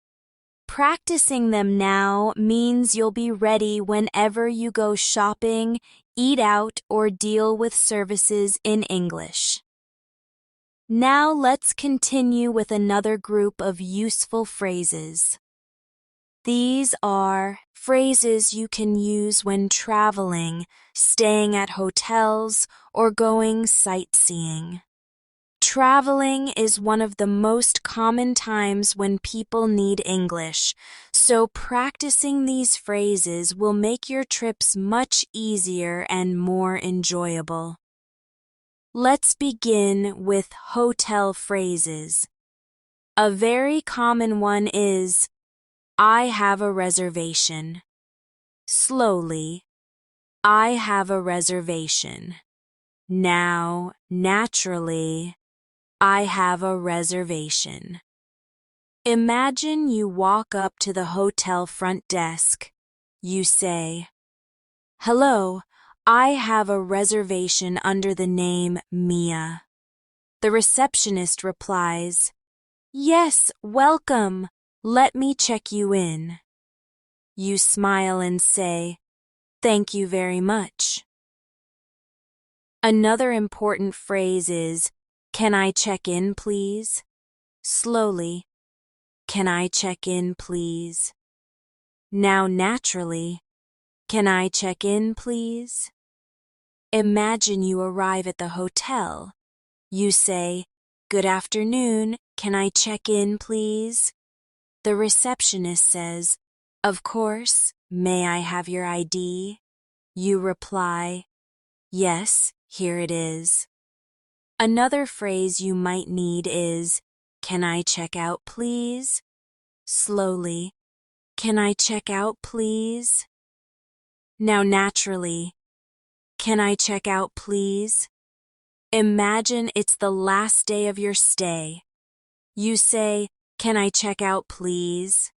[SPEAKER 1] Practicing them now means you'll be ready whenever you go shopping, eat out, or deal with services in English. Now let's continue with another group of useful phrases. These are phrases you can use when traveling, staying at hotels, or going sightseeing. Traveling is one of the most common times when people need English, so practicing these phrases will make your trips much easier and more enjoyable. Let's begin with hotel phrases. A very common one is, I have a reservation. Slowly, I have a reservation. Now, naturally, I have a reservation. Imagine you walk up to the hotel front desk. You say, Hello, I have a reservation under the name Mia. The receptionist replies, Yes, welcome. Let me check you in. You smile and say, Thank you very much. Another important phrase is, Can I check in, please? Slowly, Can I check in, please? Now, naturally, Can I check in, please? Imagine you arrive at the hotel. You say, Good afternoon, can I check in, please? The receptionist says, Of course, may I have your ID? You reply, Yes, here it is. Another phrase you might need is, Can I check out, please? Slowly, Can I check out, please? Now, naturally, Can I check out, please? Imagine it's the last day of your stay. You say, Can I check out, please?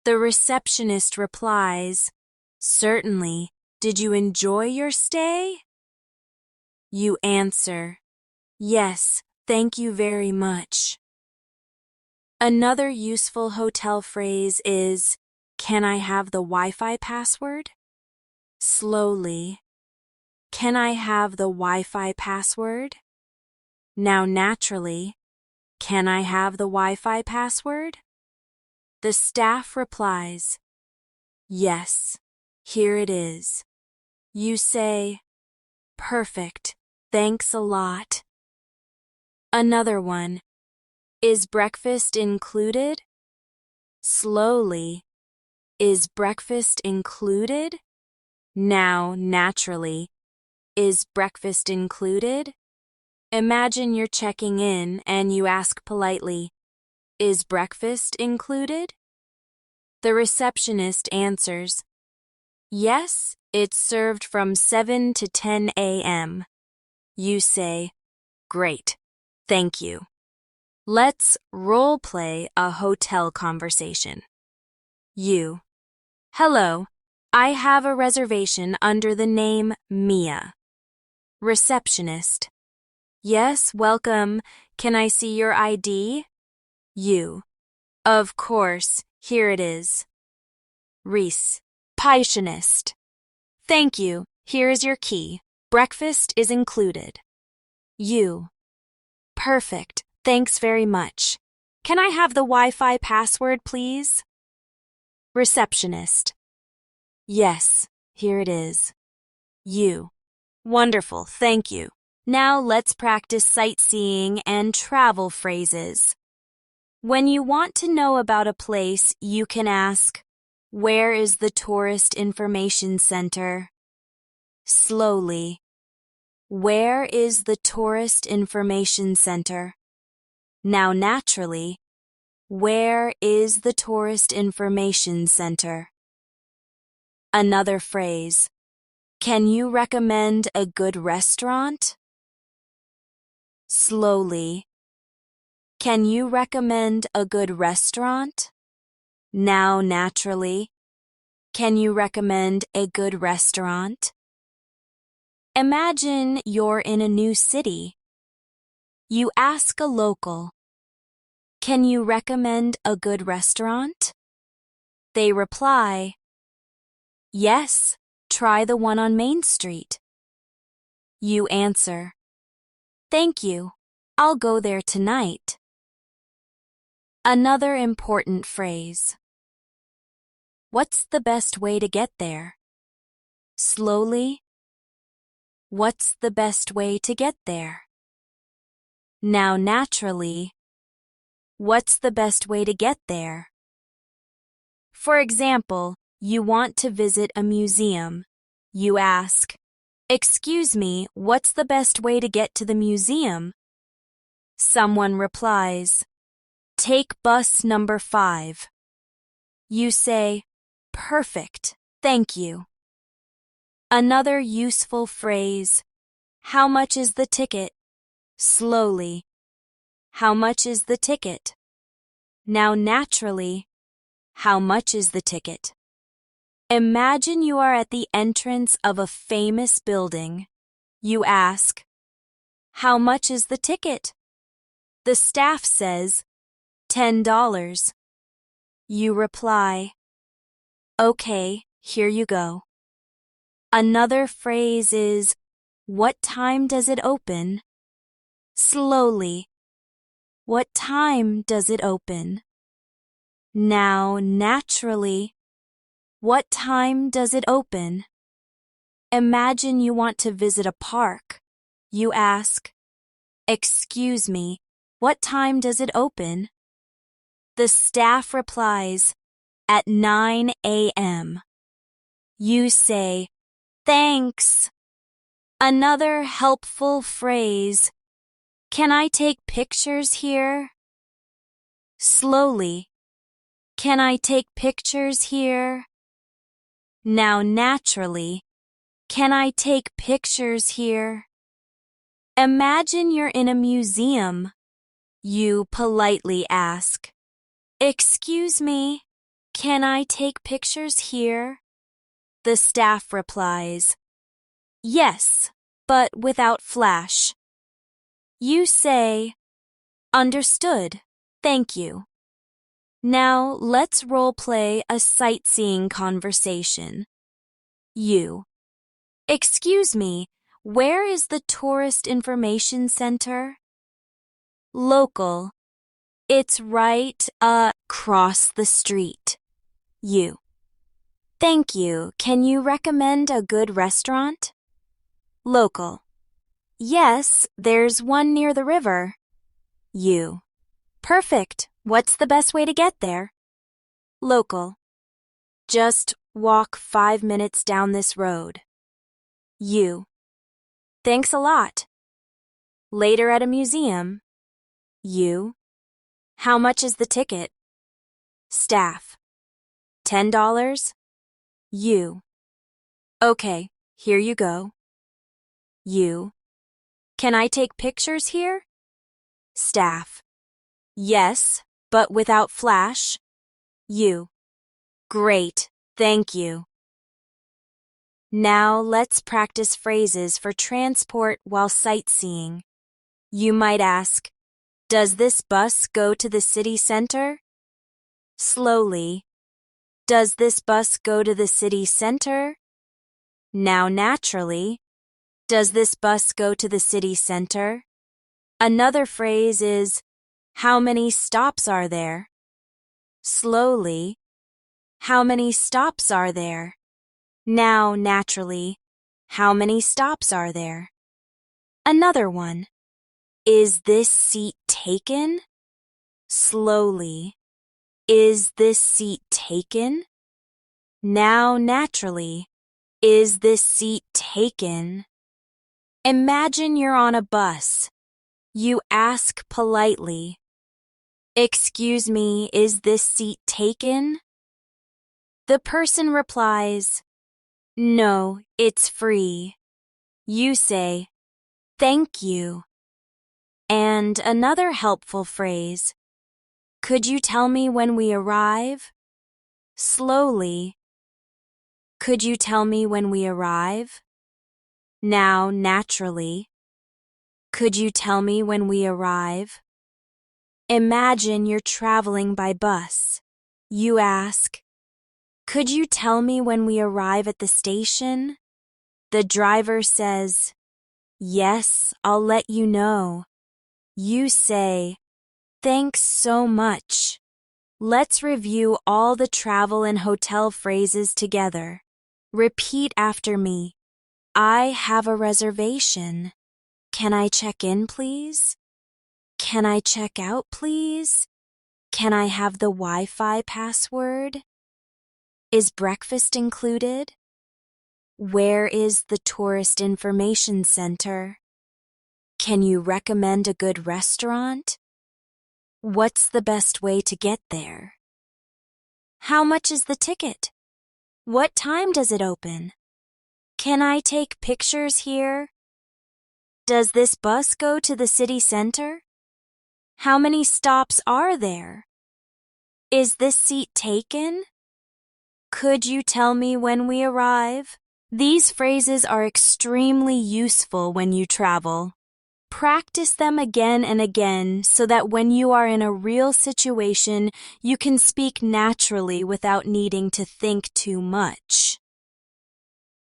[SPEAKER 1] The receptionist replies, Certainly. Did you enjoy your stay? You answer, Yes, thank you very much. Another useful hotel phrase is, Can I have the Wi-Fi password? Slowly, Can I have the Wi-Fi password? Now, naturally, Can I have the Wi-Fi password? The staff replies, Yes, here it is. You say, Perfect, thanks a lot. Another one, Is breakfast included? Slowly, Is breakfast included? Now, naturally, Is breakfast included? Imagine you're checking in and you ask politely, Is breakfast included? The receptionist answers, Yes, it's served from 7 to 10 a.m. You say, Great, thank you. Let's role play a hotel conversation. You, Hello, I have a reservation under the name Mia. Receptionist, Yes, welcome. Can I see your ID? You, Of course, here it is. Receptionist, Thank you, here is your key. Breakfast is included. You, Perfect, thanks very much. Can I have the Wi-Fi password, please? Receptionist, Yes, here it is. You, Wonderful, thank you. Now let's practice sightseeing and travel phrases. When you want to know about a place, you can ask, Where is the tourist information center? Slowly. Where is the tourist information center? Now naturally. Where is the tourist information center? Another phrase. Can you recommend a good restaurant? Slowly. Can you recommend a good restaurant? Now naturally. Can you recommend a good restaurant? Imagine you're in a new city. You ask a local, can you recommend a good restaurant? They reply, yes, try the one on Main Street. You answer, thank you, I'll go there tonight. Another important phrase. What's the best way to get there? Slowly. What's the best way to get there? Now naturally. What's the best way to get there? For example, you want to visit a museum. You ask, excuse me, what's the best way to get to the museum? Someone replies, take bus number 5. You say, perfect, thank you. Another useful phrase, how much is the ticket? Slowly. How much is the ticket? Now naturally, how much is the ticket? Imagine you are at the entrance of a famous building. You ask, how much is the ticket? The staff says, $10. You reply, okay, here you go. Another phrase is, what time does it open? Slowly. What time does it open? Now, naturally. What time does it open? Imagine you want to visit a park. You ask, excuse me, what time does it open? The staff replies, at 9 a.m. You say, thanks. Another helpful phrase, can I take pictures here? Slowly. Can I take pictures here? Now naturally. Can I take pictures here? Imagine you're in a museum. You politely ask, excuse me, can I take pictures here? The staff replies, yes, but without flash. You say, understood, thank you. Now let's role play a sightseeing conversation. You, excuse me, where is the tourist information center? Local, it's right across the street. You, thank you, can you recommend a good restaurant? Local, yes, there's one near the river. You, perfect, what's the best way to get there? Local, just walk 5 minutes down this road. You, thanks a lot. Later at a museum. You, how much is the ticket? Staff, $10. You, okay, here you go. You, can I take pictures here? Staff, yes, but without flash. You, great, thank you. Now let's practice phrases for transport while sightseeing. You might ask, does this bus go to the city center? Slowly. Does this bus go to the city center? Now naturally. Does this bus go to the city center? Another phrase is, how many stops are there? Slowly. How many stops are there? Now naturally. How many stops are there? Another one. Is this seat taken? Slowly. Is this seat taken? Now, naturally, is this seat taken? Imagine you're on a bus. You ask politely, "Excuse me, is this seat taken?" The person replies, "No, it's free." You say, "Thank you." And another helpful phrase, "Could you tell me when we arrive?" Slowly, "Could you tell me when we arrive?" Now, naturally, "Could you tell me when we arrive?" Imagine you're traveling by bus. You ask, "Could you tell me when we arrive at the station?" The driver says, "Yes, I'll let you know." You say, "Thanks so much." Let's review all the travel and hotel phrases together. Repeat after me. I have a reservation. Can I check in, please? Can I check out, please? Can I have the Wi-Fi password? Is breakfast included? Where is the tourist information center? Can you recommend a good restaurant? What's the best way to get there? How much is the ticket? What time does it open? Can I take pictures here? Does this bus go to the city center? How many stops are there? Is this seat taken? Could you tell me when we arrive? These phrases are extremely useful when you travel. Practice them again and again so that when you are in a real situation, you can speak naturally without needing to think too much.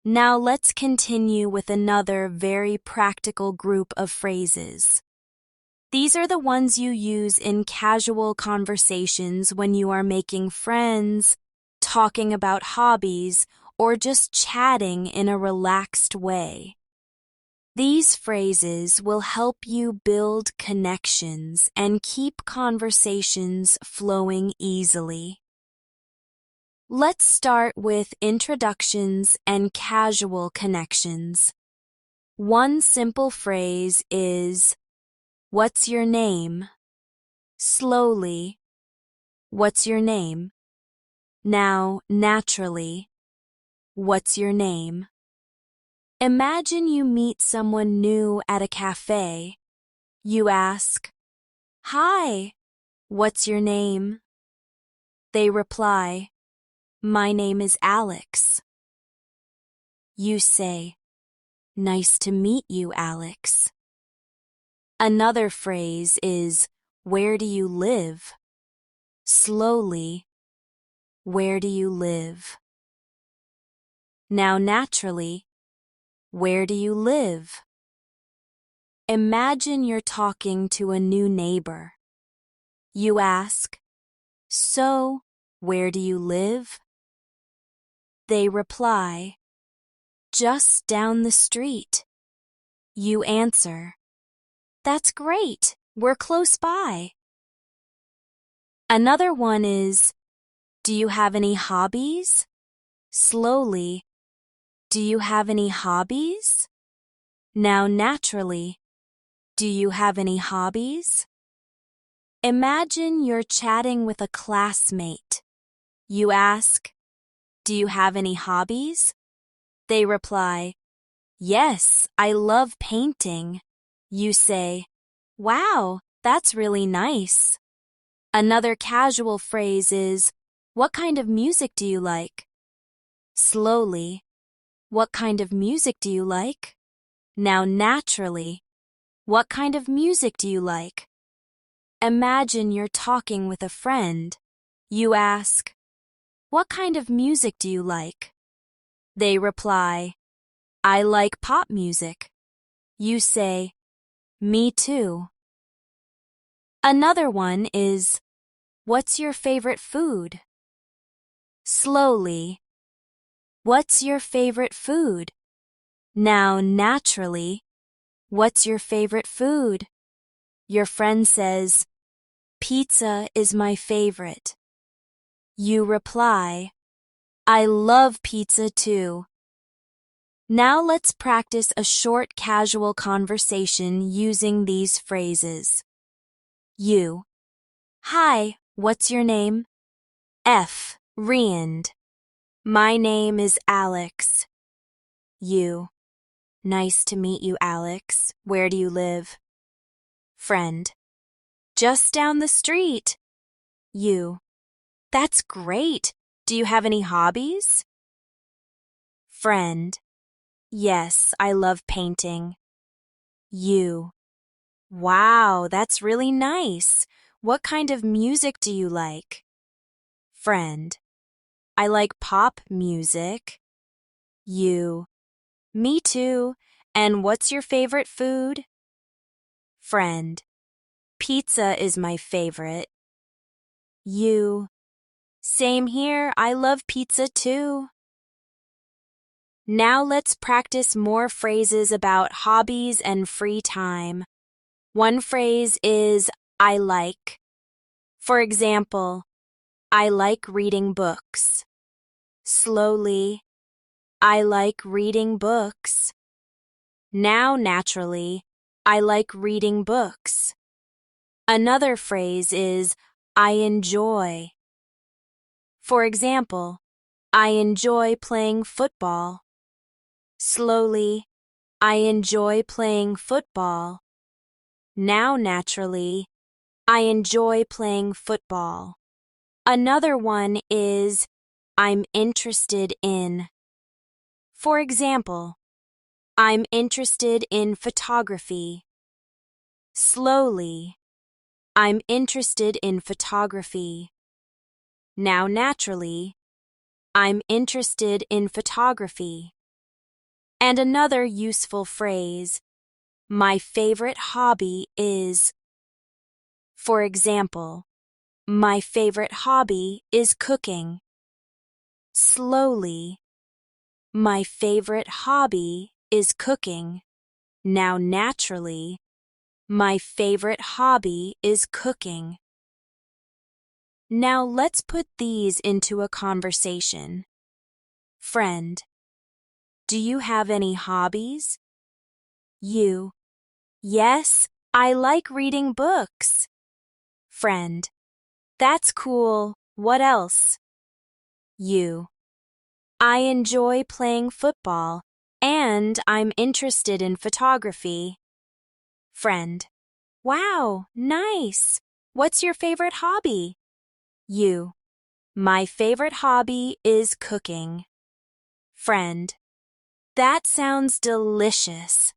[SPEAKER 1] Now let's continue with another very practical group of phrases. These are the ones you use in casual conversations when you are making friends, talking about hobbies, or just chatting in a relaxed way. These phrases will help you build connections and keep conversations flowing easily. Let's start with introductions and casual connections. One simple phrase is, "What's your name?" Slowly, "What's your name?" Now, naturally, "What's your name?" Imagine you meet someone new at a cafe. You ask, "Hi, what's your name?" They reply, "My name is Alex." You say, "Nice to meet you, Alex." Another phrase is, "Where do you live?" Slowly, "Where do you live?" Now, naturally, "Where do you live?" Imagine you're talking to a new neighbor. You ask, "So, where do you live?" They reply, "Just down the street." You answer, "That's great, we're close by." Another one is, "Do you have any hobbies?" Slowly, "Do you have any hobbies?" Now, naturally, "Do you have any hobbies?" Imagine you're chatting with a classmate. You ask, "Do you have any hobbies?" They reply, "Yes, I love painting." You say, "Wow, that's really nice." Another casual phrase is, "What kind of music do you like?" Slowly, "What kind of music do you like?" Now, naturally, "What kind of music do you like?" Imagine you're talking with a friend. You ask, "What kind of music do you like?" They reply, "I like pop music." You say, "Me too." Another one is, "What's your favorite food?" Slowly, "What's your favorite food?" Now, naturally, "What's your favorite food?" Your friend says, "Pizza is my favorite." You reply, I love pizza too. Now let's practice a short casual conversation using these phrases. You. Hi, what's your name? F. Riand. My name is Alex. You. Nice to meet you, Alex. Where do you live? Friend. Just down the street. You. That's great. Do you have any hobbies? Friend. Yes, I love painting. You. Wow, that's really nice. What kind of music do you like? Friend. I like pop music. You. Me too. And what's your favorite food? Friend. Pizza is my favorite. You. Same here. I love pizza too. Now let's practice more phrases about hobbies and free time. One phrase is I like. For example, I like reading books. Slowly, I like reading books. Now naturally, I like reading books. Another phrase is I enjoy. For example, I enjoy playing football. Slowly, I enjoy playing football. Now naturally, I enjoy playing football. Another one is I'm interested in. For example, I'm interested in photography. Slowly, I'm interested in photography. Now naturally, I'm interested in photography. And another useful phrase, my favorite hobby is. For example, my favorite hobby is cooking. Slowly, my favorite hobby is cooking. Now naturally, my favorite hobby is cooking. Now let's put these into a conversation. Friend. Do you have any hobbies? You. Yes, I like reading books. Friend. That's cool. What else? You. I enjoy playing football, and I'm interested in photography. Friend. Wow, nice. What's your favorite hobby? You. My favorite hobby is cooking. Friend. That sounds delicious.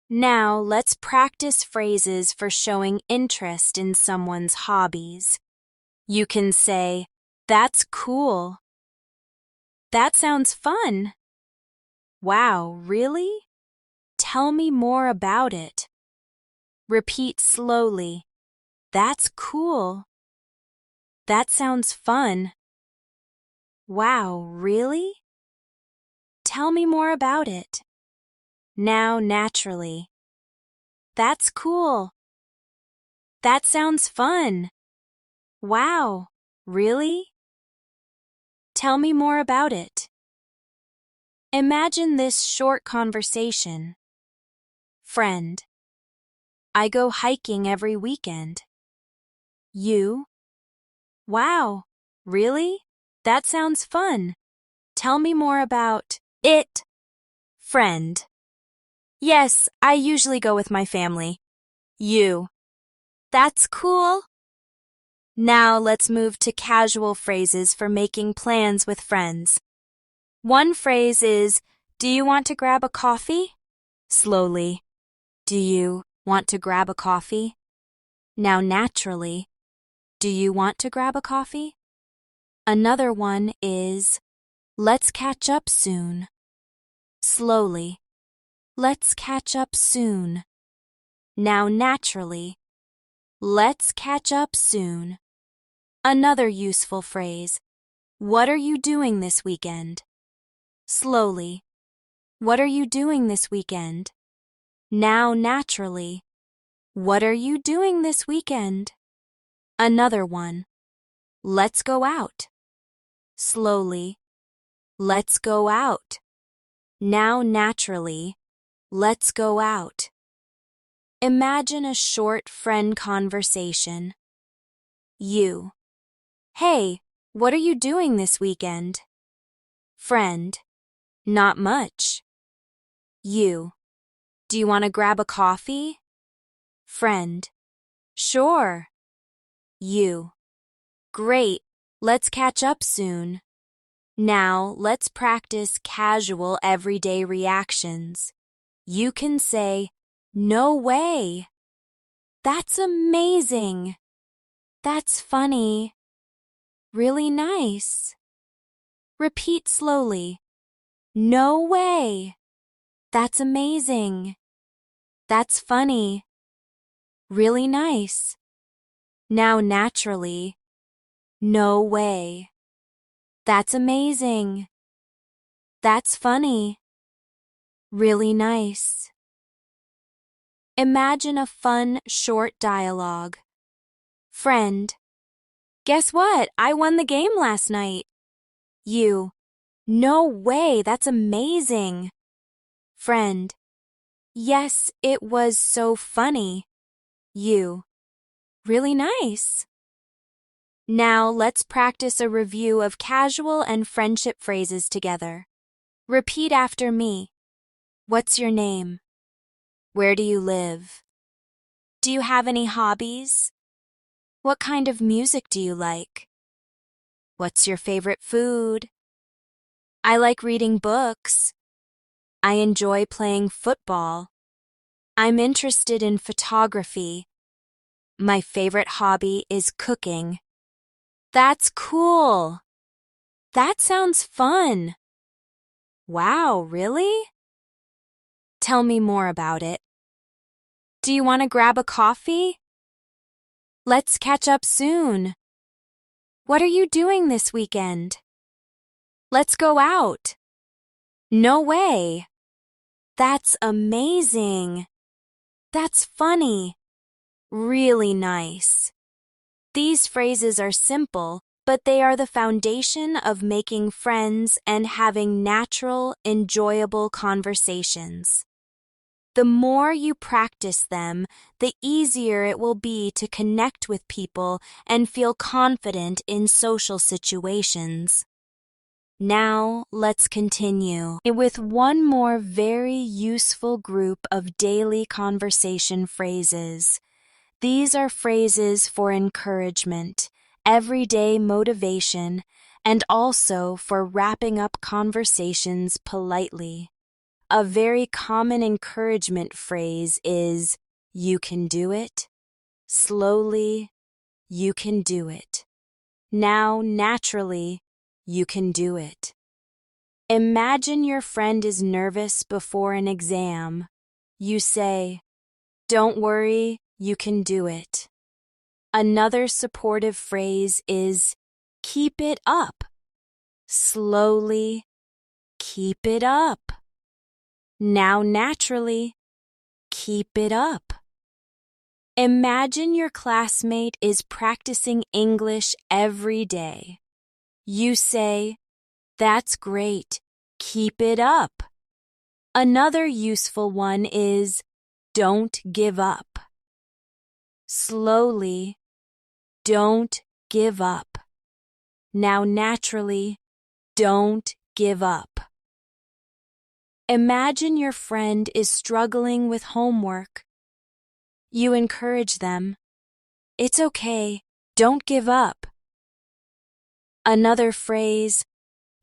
[SPEAKER 1] Now let's practice phrases for showing interest in someone's hobbies. You can say, that's cool. That sounds fun. Wow, really? Tell me more about it. Repeat slowly. That's cool. That sounds fun. Wow, really? Tell me more about it. Now naturally. That's cool. That sounds fun. Wow, really? Tell me more about it. Imagine this short conversation. Friend. I go hiking every weekend. You? Wow, really? That sounds fun. Tell me more about it. Friend. Yes, I usually go with my family. You. That's cool. Now let's move to casual phrases for making plans with friends. One phrase is, do you want to grab a coffee? Slowly. Do you want to grab a coffee? Now naturally. Do you want to grab a coffee? Another one is, let's catch up soon. Slowly. Let's catch up soon. Now naturally. Let's catch up soon. Another useful phrase. What are you doing this weekend? Slowly. What are you doing this weekend? Now naturally. What are you doing this weekend? Another one. Let's go out. Slowly. Let's go out. Now naturally. Let's go out. Imagine a short friend conversation. You. Hey, what are you doing this weekend? Friend. Not much. You. Do you want to grab a coffee? Friend. Sure. You. Great. Let's catch up soon. Now, let's practice casual everyday reactions. You can say, "No way." "That's amazing." "That's funny." "Really nice." Repeat slowly. "No way." "That's amazing." "That's funny." "Really nice." Now naturally. "No way." "That's amazing." "That's funny." "Really nice." Imagine a fun, short dialogue. Friend. Guess what? I won the game last night. You. No way, that's amazing. Friend. Yes, it was so funny. You. Really nice. Now let's practice a review of casual and friendship phrases together. Repeat after me. What's your name? Where do you live? Do you have any hobbies? What kind of music do you like? What's your favorite food? I like reading books. I enjoy playing football. I'm interested in photography. My favorite hobby is cooking. That's cool. That sounds fun. Wow, really? Tell me more about it. Do you want to grab a coffee? Let's catch up soon. What are you doing this weekend? Let's go out. No way. That's amazing. That's funny. Really nice. These phrases are simple, but they are the foundation of making friends and having natural, enjoyable conversations. The more you practice them, the easier it will be to connect with people and feel confident in social situations. Now, let's continue with one more very useful group of daily conversation phrases. These are phrases for encouragement, everyday motivation, and also for wrapping up conversations politely. A very common encouragement phrase is, "You can do it." Slowly, "You can do it." Now, naturally, "You can do it." Imagine your friend is nervous before an exam. You say, "Don't worry, you can do it." Another supportive phrase is, "Keep it up." Slowly, "Keep it up." Now naturally, "Keep it up." Imagine your classmate is practicing English every day. You say, "That's great. Keep it up." Another useful one is, "Don't give up." Slowly, "Don't give up." Now naturally, "Don't give up." Imagine your friend is struggling with homework. You encourage them. "It's okay. Don't give up." Another phrase,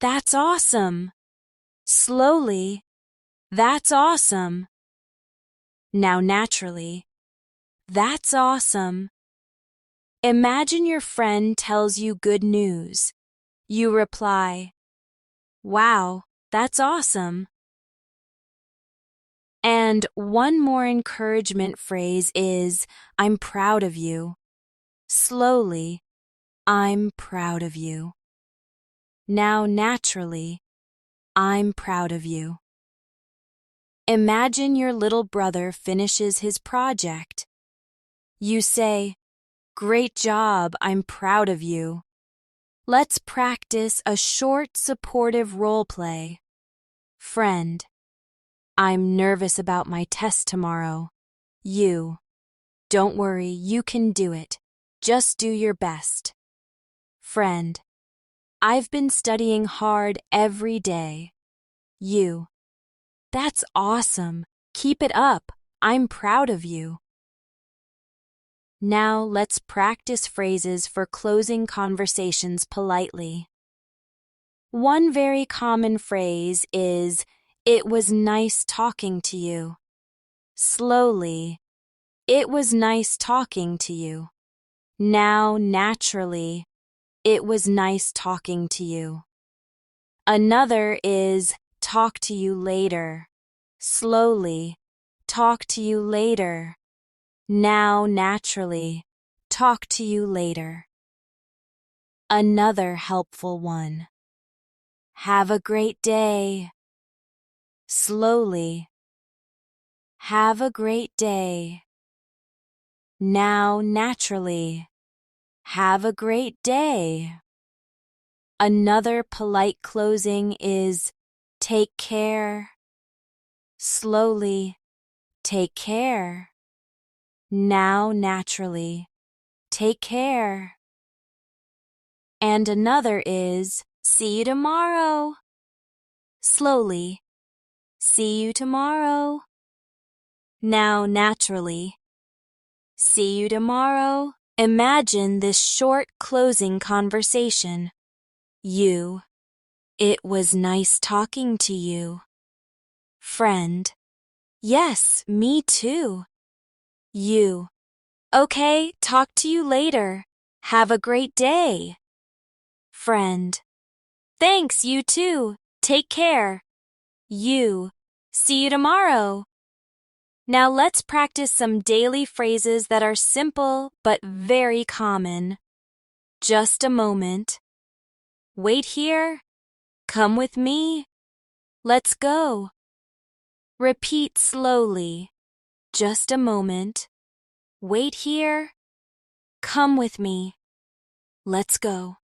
[SPEAKER 1] "That's awesome." Slowly, "That's awesome." Now naturally, "That's awesome." Imagine your friend tells you good news. You reply, "Wow, that's awesome." And one more encouragement phrase is, "I'm proud of you." Slowly, "I'm proud of you." Now naturally, "I'm proud of you." Imagine your little brother finishes his project. You say, "Great job, I'm proud of you." let's practice a short, supportive role play. Friend, I'm nervous about my test tomorrow. You, don't worry, you can do it. Just do your best. Friend, I've been studying hard every day. You, that's awesome. Keep it up. I'm proud of you. Now let's practice phrases for closing conversations politely. One very common phrase is, "It was nice talking to you." Slowly, "It was nice talking to you." Now, naturally, "It was nice talking to you." Another is, "Talk to you later." Slowly, "Talk to you later." Now, naturally, "Talk to you later." Another helpful one. Have a great day. Slowly, "Have a great day." Now, naturally, "Have a great day." Another polite closing is, "Take care." Slowly, "Take care." Now, naturally, "Take care." And another is, "See you tomorrow." Slowly, "See you tomorrow." Now, naturally, "See you tomorrow." Imagine this short closing conversation. You, "It was nice talking to you." Friend, "Yes, me too." You, "Okay, talk to you later. Have a great day." Friend, "Thanks, you too. Take care." You, "See you tomorrow." Now let's practice some daily phrases that are simple but very common. Just a moment. Wait here. Come with me. Let's go. Repeat slowly. Just a moment. Wait here. Come with me. Let's go.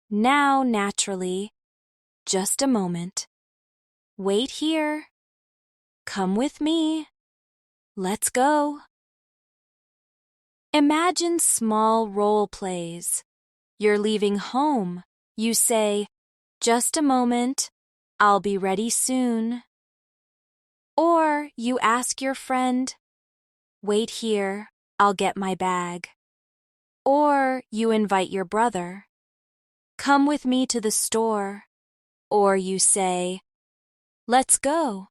[SPEAKER 1] Now, naturally, just a moment. Wait here. Come with me. Let's go. Imagine small role plays. You're leaving home. You say, "Just a moment. I'll be ready soon." Or you ask your friend, "Wait here. I'll get my bag." Or you invite your brother, "Come with me to the store." Or you say, "Let's go."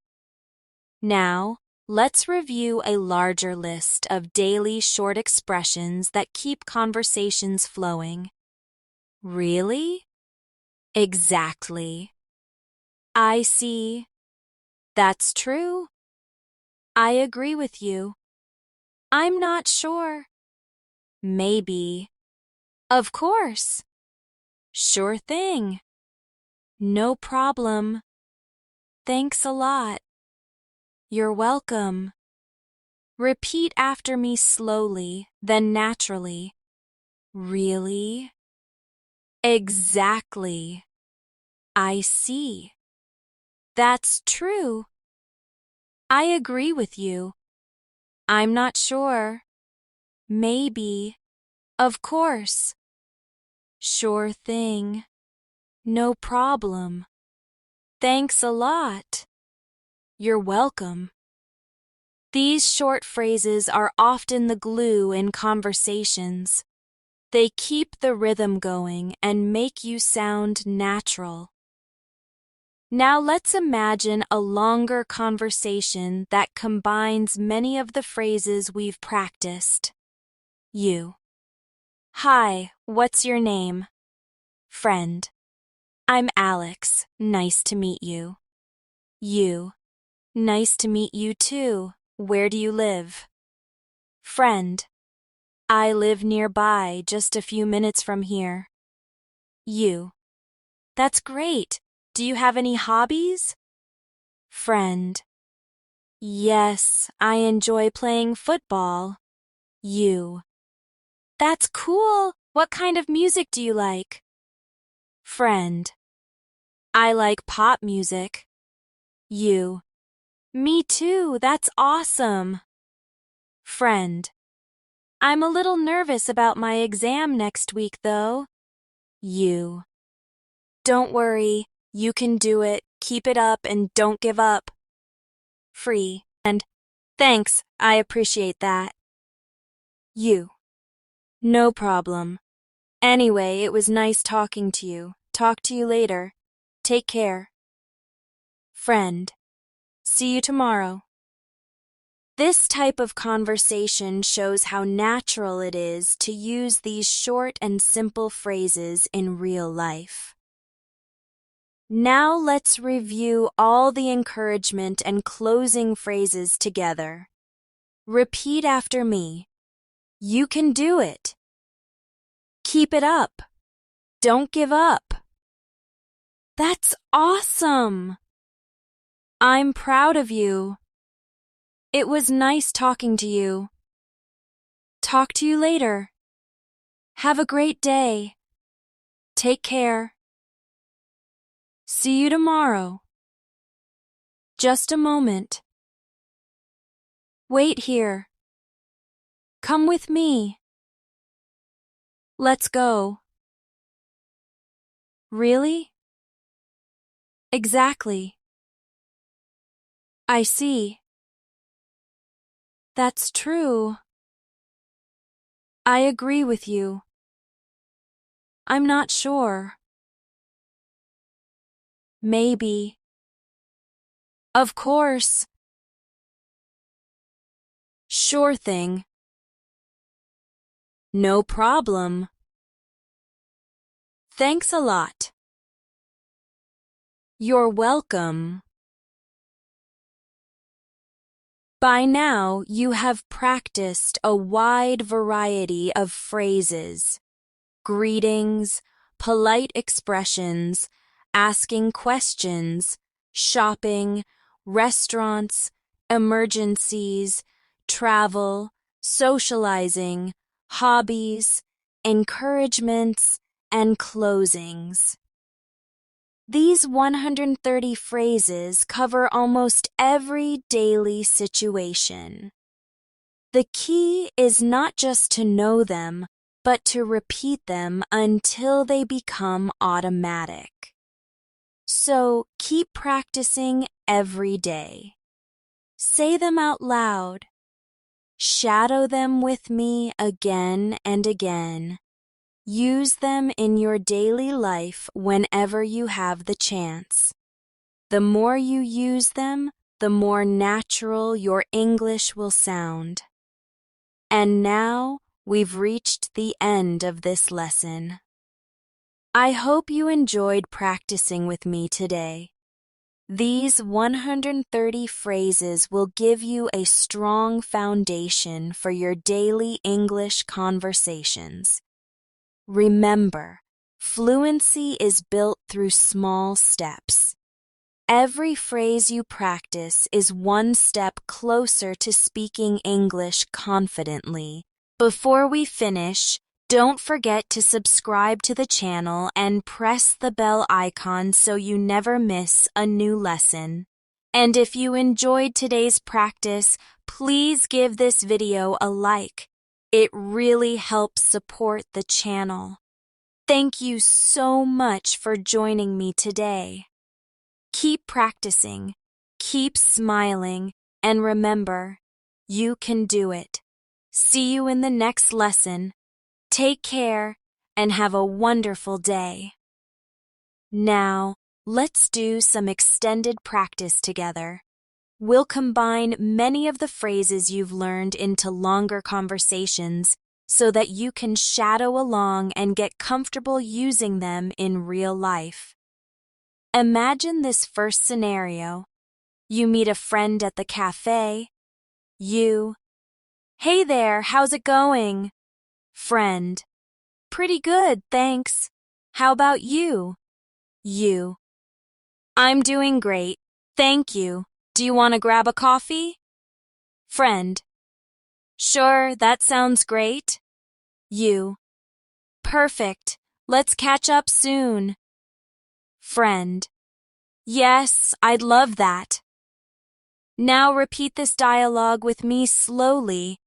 [SPEAKER 1] Now, let's review a larger list of daily short expressions that keep conversations flowing. Really? Exactly. I see. That's true. I agree with you. I'm not sure. Maybe. Of course. Sure thing. No problem. Thanks a lot. You're welcome. Repeat after me slowly, then naturally. Really? Exactly. I see. That's true. I agree with you. I'm not sure. Maybe. Of course. Sure thing. No problem. Thanks a lot. You're welcome. These short phrases are often the glue in conversations. They keep the rhythm going and make you sound natural. Now let's imagine a longer conversation that combines many of the phrases we've practiced. You. Hi, what's your name? Friend. I'm Alex. Nice to meet you. You. Nice to meet you too. Where do you live? Friend. I live nearby, just a few minutes from here. You. That's great. Do you have any hobbies? Friend. Yes, I enjoy playing football. You. That's cool. What kind of music do you like? Friend. I like pop music. You. Me too, that's awesome. Friend. I'm a little nervous about my exam next week, though. You. Don't worry, you can do it. Keep it up and don't give up. Free. And thanks, I appreciate that. You. No problem. Anyway, it was nice talking to you. Talk to you later. Take care. Friend. See you tomorrow. This type of conversation shows how natural it is to use these short and simple phrases in real life. Now let's review all the encouragement and closing phrases together. Repeat after me. You can do it. Keep it up. Don't give up. That's awesome. I'm proud of you. It was nice talking to you. Talk to you later. Have a great day. Take care. See you tomorrow. Just a moment. Wait here. Come with me. Let's go. Really? Exactly. I see. That's true. I agree with you. I'm not sure. Maybe. Of course. Sure thing. No problem. Thanks a lot. You're welcome. By now, you have practiced a wide variety of phrases, greetings, polite expressions, asking questions, shopping, restaurants, emergencies, travel, socializing, hobbies, encouragements, and closings. These 130 phrases cover almost every daily situation. The key is not just to know them, but to repeat them until they become automatic. So keep practicing every day. Say them out loud. Shadow them with me again and again. Use them in your daily life whenever you have the chance. The more you use them, the more natural your English will sound. And now we've reached the end of this lesson. I hope you enjoyed practicing with me today. These 130 phrases will give you a strong foundation for your daily English conversations. Remember, fluency is built through small steps. Every phrase you practice is one step closer to speaking English confidently. Before we finish, don't forget to subscribe to the channel and press the bell icon so you never miss a new lesson. And if you enjoyed today's practice, please give this video a like. It really helps support the channel. Thank you so much for joining me today. Keep practicing, keep smiling, and remember, you can do it. See you in the next lesson. Take care and have a wonderful day. Now, let's do some extended practice together. We'll combine many of the phrases you've learned into longer conversations so that you can shadow along and get comfortable using them in real life. Imagine this first scenario. You meet a friend at the cafe. You. Hey there, how's it going? Friend. Pretty good, thanks. How about you? You. I'm doing great, thank you. Do you want to grab a coffee? Friend. Sure, that sounds great. You. Perfect. Let's catch up soon. Friend. Yes, I'd love that. Now repeat this dialogue with me slowly,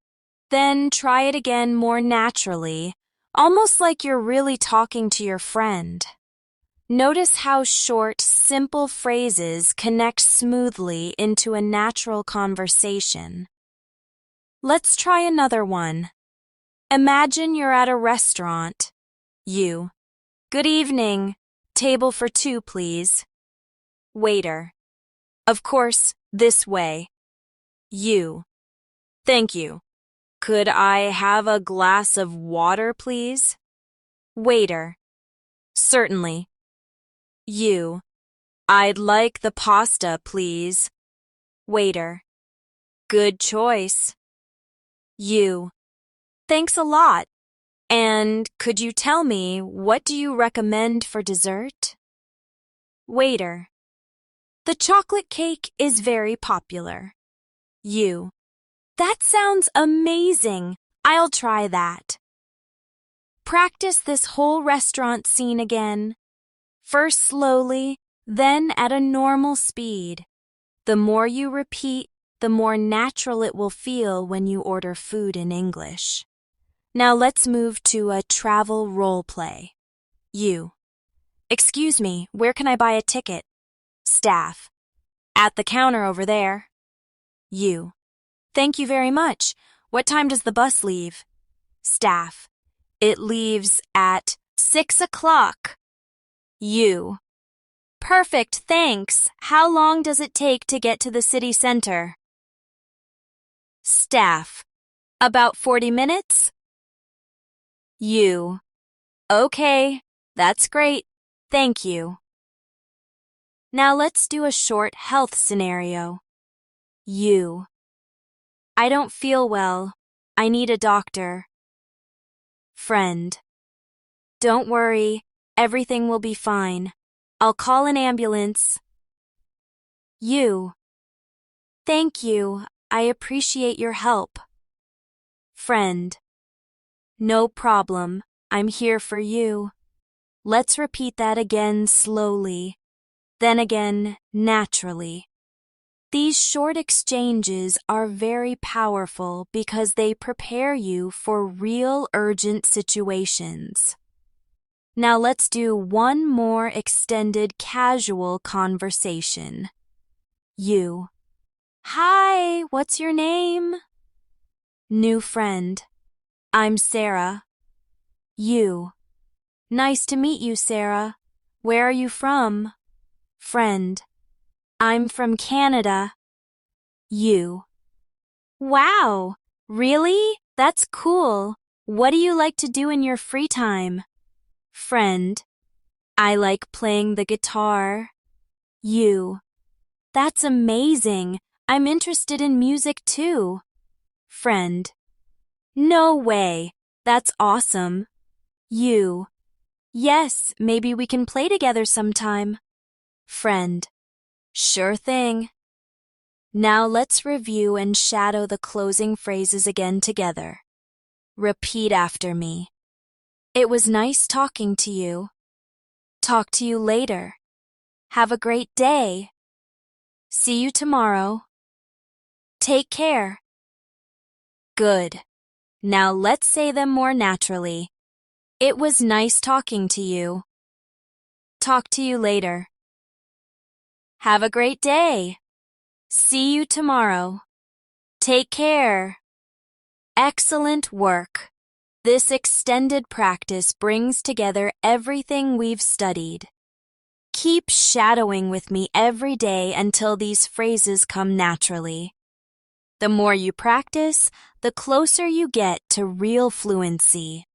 [SPEAKER 1] then try it again more naturally, almost like you're really talking to your friend. Notice how short, simple phrases connect smoothly into a natural conversation. Let's try another one. Imagine you're at a restaurant. You. Good evening. Table for two, please. Waiter. Of course, this way. You. Thank you. Could I have a glass of water, please? Waiter. Certainly. You. I'd like the pasta, please. Waiter. Good choice. You. Thanks a lot. And could you tell me, what do you recommend for dessert? Waiter. The chocolate cake is very popular. You. That sounds amazing. I'll try that. Practice this whole restaurant scene again. First slowly, then at a normal speed. The more you repeat, the more natural it will feel when you order food in English. Now let's move to a travel role play. You. Excuse me, where can I buy a ticket? Staff. At the counter over there. You. Thank you very much. What time does the bus leave? Staff. It leaves at 6 o'clock. You. Perfect, thanks. How long does it take to get to the city center? Staff. About 40 minutes? You. Okay, that's great. Thank you. Now let's do a short health scenario. You. I don't feel well. I need a doctor. Friend. Don't worry, everything will be fine. I'll call an ambulance. You. Thank you. I appreciate your help. Friend. No problem. I'm here for you. Let's repeat that again slowly, then again naturally. These short exchanges are very powerful because they prepare you for real urgent situations. Now let's do one more extended casual conversation. You. Hi, what's your name? New friend. I'm Sarah. You. Nice to meet you, Sarah. Where are you from? Friend. I'm from Canada. You. Wow, really? That's cool. What do you like to do in your free time? Friend. I like playing the guitar. You. That's amazing. I'm interested in music too. Friend. No way. That's awesome. You. Yes, maybe we can play together sometime. Friend. Sure thing. Now let's review and shadow the closing phrases again together. Repeat after me. It was nice talking to you. Talk to you later. Have a great day. See you tomorrow. Take care. Good. Now let's say them more naturally. It was nice talking to you. Talk to you later. Have a great day. See you tomorrow. Take care. Excellent work. This extended practice brings together everything we've studied. Keep shadowing with me every day until these phrases come naturally. The more you practice, the closer you get to real fluency.